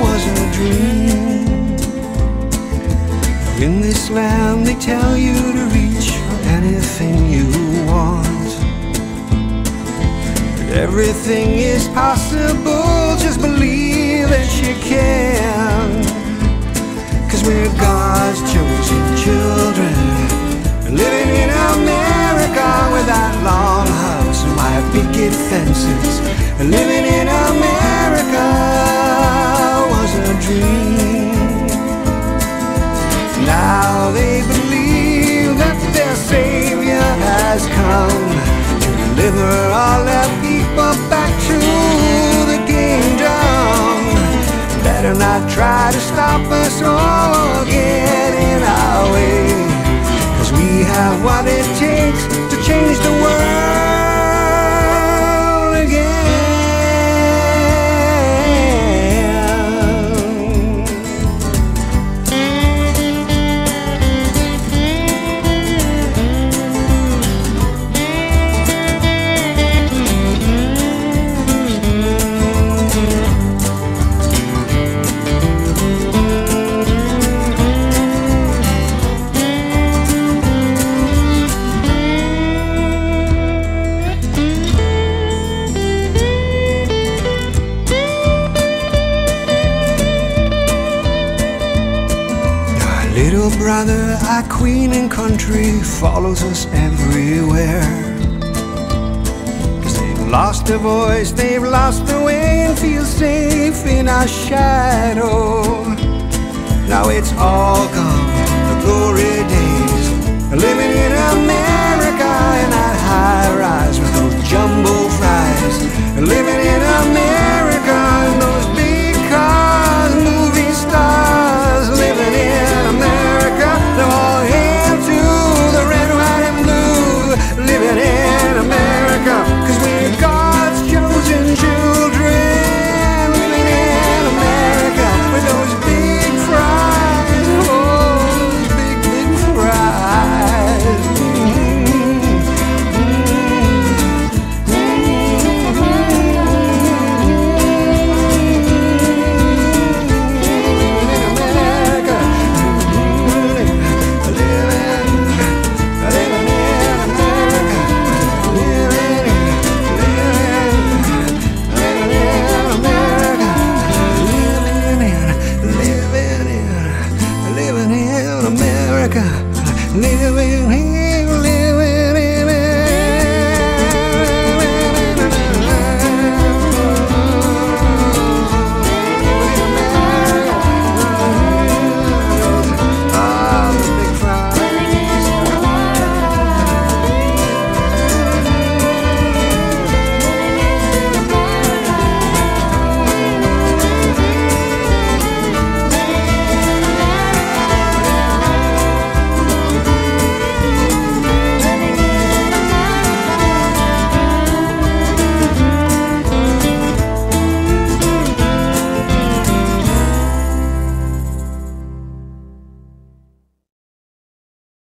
was a dream. In this land they tell you to reach for anything you want. Everything is possible, just believe that you can. 'Cause we're God's chosen children, living in America without long hugs and wide picket fences. Living in America was a dream. Now they believe that their Savior has come to deliver all their people back to the kingdom. Better not try to stop us or get in our way, 'cause we have what it takes to change the world again. Little brother, our queen and country follows us everywhere. 'Cause they've lost their voice, they've lost their way, and feel safe in our shadow. Now it's all gone, the glory days, living in America in that high rise with those jumbo fries. Living in America in those big cars, movie stars. Living in America, they're all hail to the red, white, and blue. Living in America, 'cause we're God's chosen children. Living in America with those big fries, oh, those big, big fries. Living in